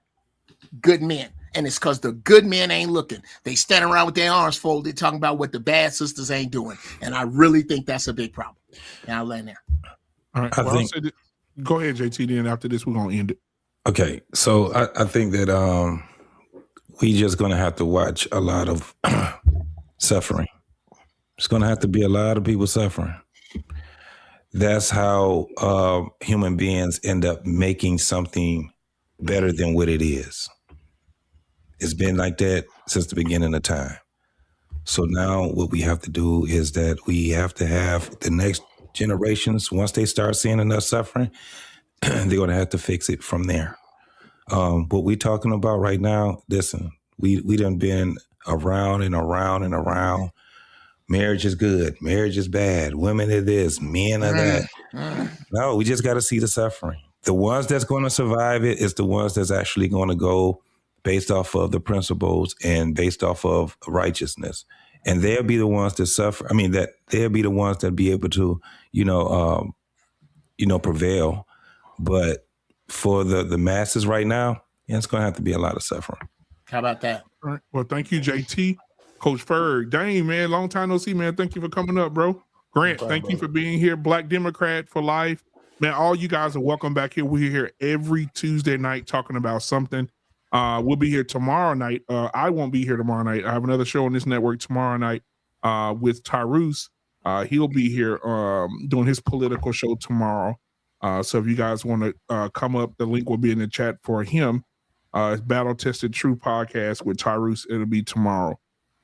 good men. And it's because the good men ain't looking. They stand around with their arms folded talking about what the bad sisters ain't doing. And I really think that's a big problem. And I'll land there. All right. Well, go ahead, JT. Then after this, we're going to end it. Okay. So I think that we just going to have to watch a lot of suffering. It's going to have to be a lot of people suffering. That's how human beings end up making something better than what it is. It's been like that since the beginning of time. So now what we have to do is that we have to have the next generations, once they start seeing enough suffering, they're going to have to fix it from there. What we're talking about right now, listen, we done been around and around and around. Marriage is good. Marriage is bad. Women are this. Men are that. No, we just got to see the suffering. The ones that's going to survive it is the ones that's actually going to go based off of the principles and based off of righteousness. And they'll be the ones that suffer. I mean, that they'll be the ones that be able to, prevail. But for the masses right now, it's going to have to be a lot of suffering. How about that? All right. Well, thank you, JT. Coach Ferg, dang, man, long time no see, man. Thank you for coming up, bro. Grant, thank you for being here. Black Democrat for life. Man, all you guys are welcome back here. We're here every Tuesday night talking about something. We'll be here tomorrow night. I won't be here tomorrow night. I have another show on this network tomorrow night with Tyrus. He'll be here doing his political show tomorrow. So if you guys want to come up, the link will be in the chat for him. It's Battle Tested True Podcast with Tyrus. It'll be tomorrow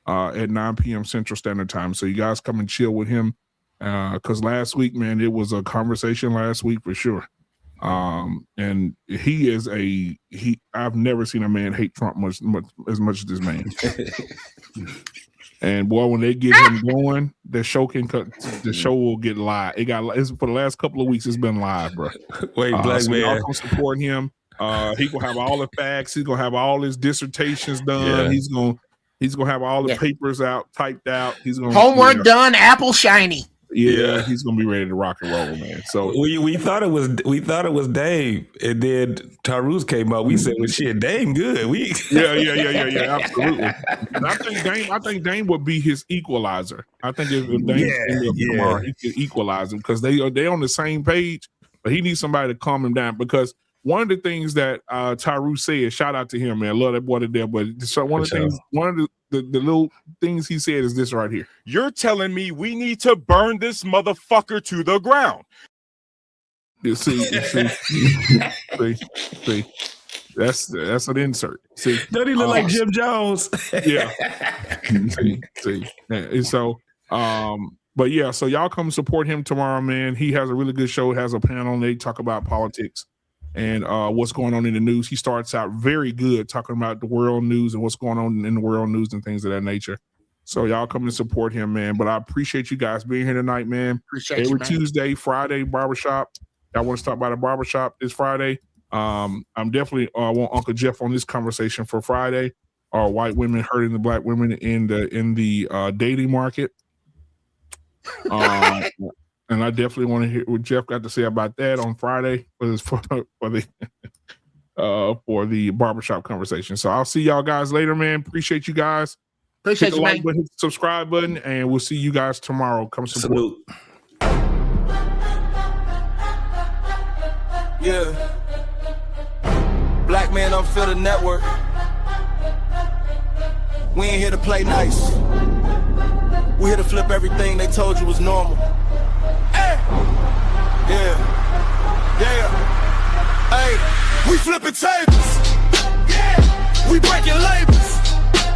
at 9 p.m. Central Standard Time. So you guys come and chill with him. Because last week, man, it was a conversation last week for sure. And he is I've never seen a man hate Trump as much as this man. And boy, when they get him going, the show will get live. It's for the last couple of weeks, it's been live, bro. Wait, black so man. Y'all come support him. He gonna have all the facts. He's gonna have all his dissertations done. Yeah. He's gonna have all the papers typed out. He's gonna homework done, apple shiny. Yeah, he's gonna be ready to rock and roll, man. So we thought it was Dave, and then Tyrus came up. We said, "Well, shit, Dame good." Yeah, absolutely. I think Dame would be his equalizer. I think if Dame tomorrow, he could equalize him because they on the same page. But he needs somebody to calm him down because one of the things that Tyrus said, shout out to him, man. I love that boy to death. But one of the little things he said is this right here. You're telling me we need to burn this motherfucker to the ground. You see. That's an insert. See, doesn't he look like Jim Jones? Yeah. see. And so, but yeah, so y'all come support him tomorrow, man. He has a really good show. It has a panel. They talk about politics and what's going on in the news. He starts out very good talking about the world news and what's going on in the world news and things of that nature. So y'all come and support him, man. But I appreciate you guys being here tonight, man. Every Tuesday, Friday, barbershop. Y'all want to stop by the barbershop this Friday? I'm definitely want Uncle Jeff on this conversation for Friday. White women hurting the black women in the dating market. And I definitely want to hear what Jeff got to say about that on Friday for the barbershop conversation. So I'll see y'all guys later, man. Appreciate you guys. Appreciate hit the like button, hit the subscribe button, and we'll see you guys tomorrow. Come support. Salute. Yeah. Black Man Unfiltered Network. We ain't here to play nice. We here to flip everything they told you was normal. Hey! Yeah. Yeah. Hey, we flipping tables. Yeah. We breaking labels.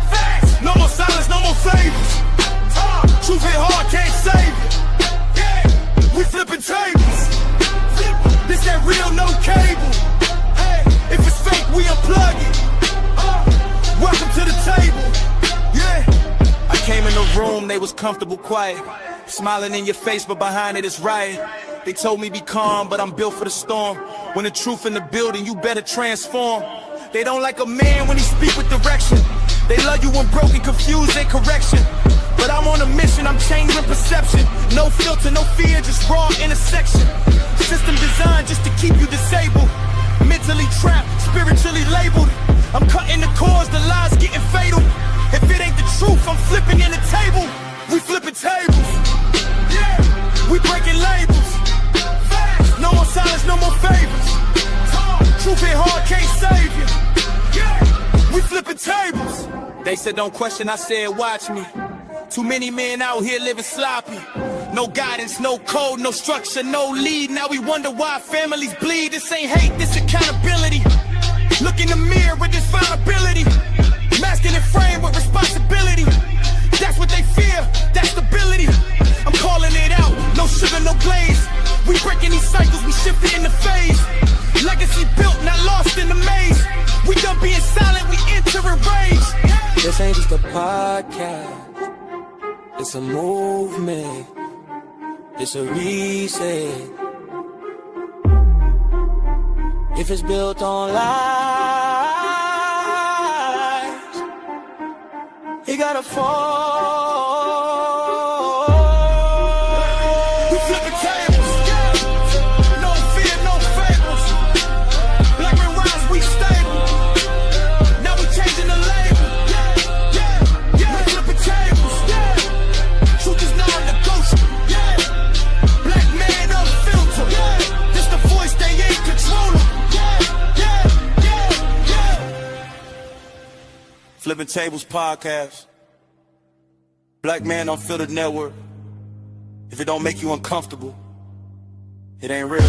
Facts. No more silence, no more favors. Truth hit hard, can't save it. Yeah. We flipping tables. This that real, no cable. Hey, if it's fake, we unplug it. Welcome to the table. Yeah. I came in the room, they was comfortable, quiet. Smiling in your face, but behind it is riot. They told me be calm, but I'm built for the storm. When the truth in the building, you better transform. They don't like a man when he speak with direction. They love you when broken, confused, and correction. But I'm on a mission, I'm changing perception. No filter, no fear, just raw intersection. System designed just to keep you disabled. Mentally trapped, spiritually labeled. I'm cutting the cords, the lies getting fatal. If it ain't the truth, I'm flipping in the table. We flipping tables. Yeah, we breaking labels. Facts. No more silence, no more favors. Truth hit hard, can't save you. Yeah, we flipping tables. They said don't question, I said watch me. Too many men out here living sloppy. No guidance, no code, no structure, no lead. Now we wonder why families bleed. This ain't hate, this accountability. Look in the mirror with this vulnerability. Masking and frame with responsibility. That's what they fear, that's stability. I'm calling it out, no sugar, no glaze. We breaking these cycles, we shifting in the phase. Legacy built, not lost in the maze. We done being silent, we enter a rage. This ain't just a podcast, it's a movement, it's a reset. If it's built on lies, it gotta fall. We flipping tables. No fear, no fables. Black men rise, we stable. Now we changing the label. We flipping tables. Truth is non-negotiable. Black man unfiltered. This the voice they ain't controlling. Flippin' Tables podcast. Black Man Unfiltered Network. If it don't make you uncomfortable, it ain't real.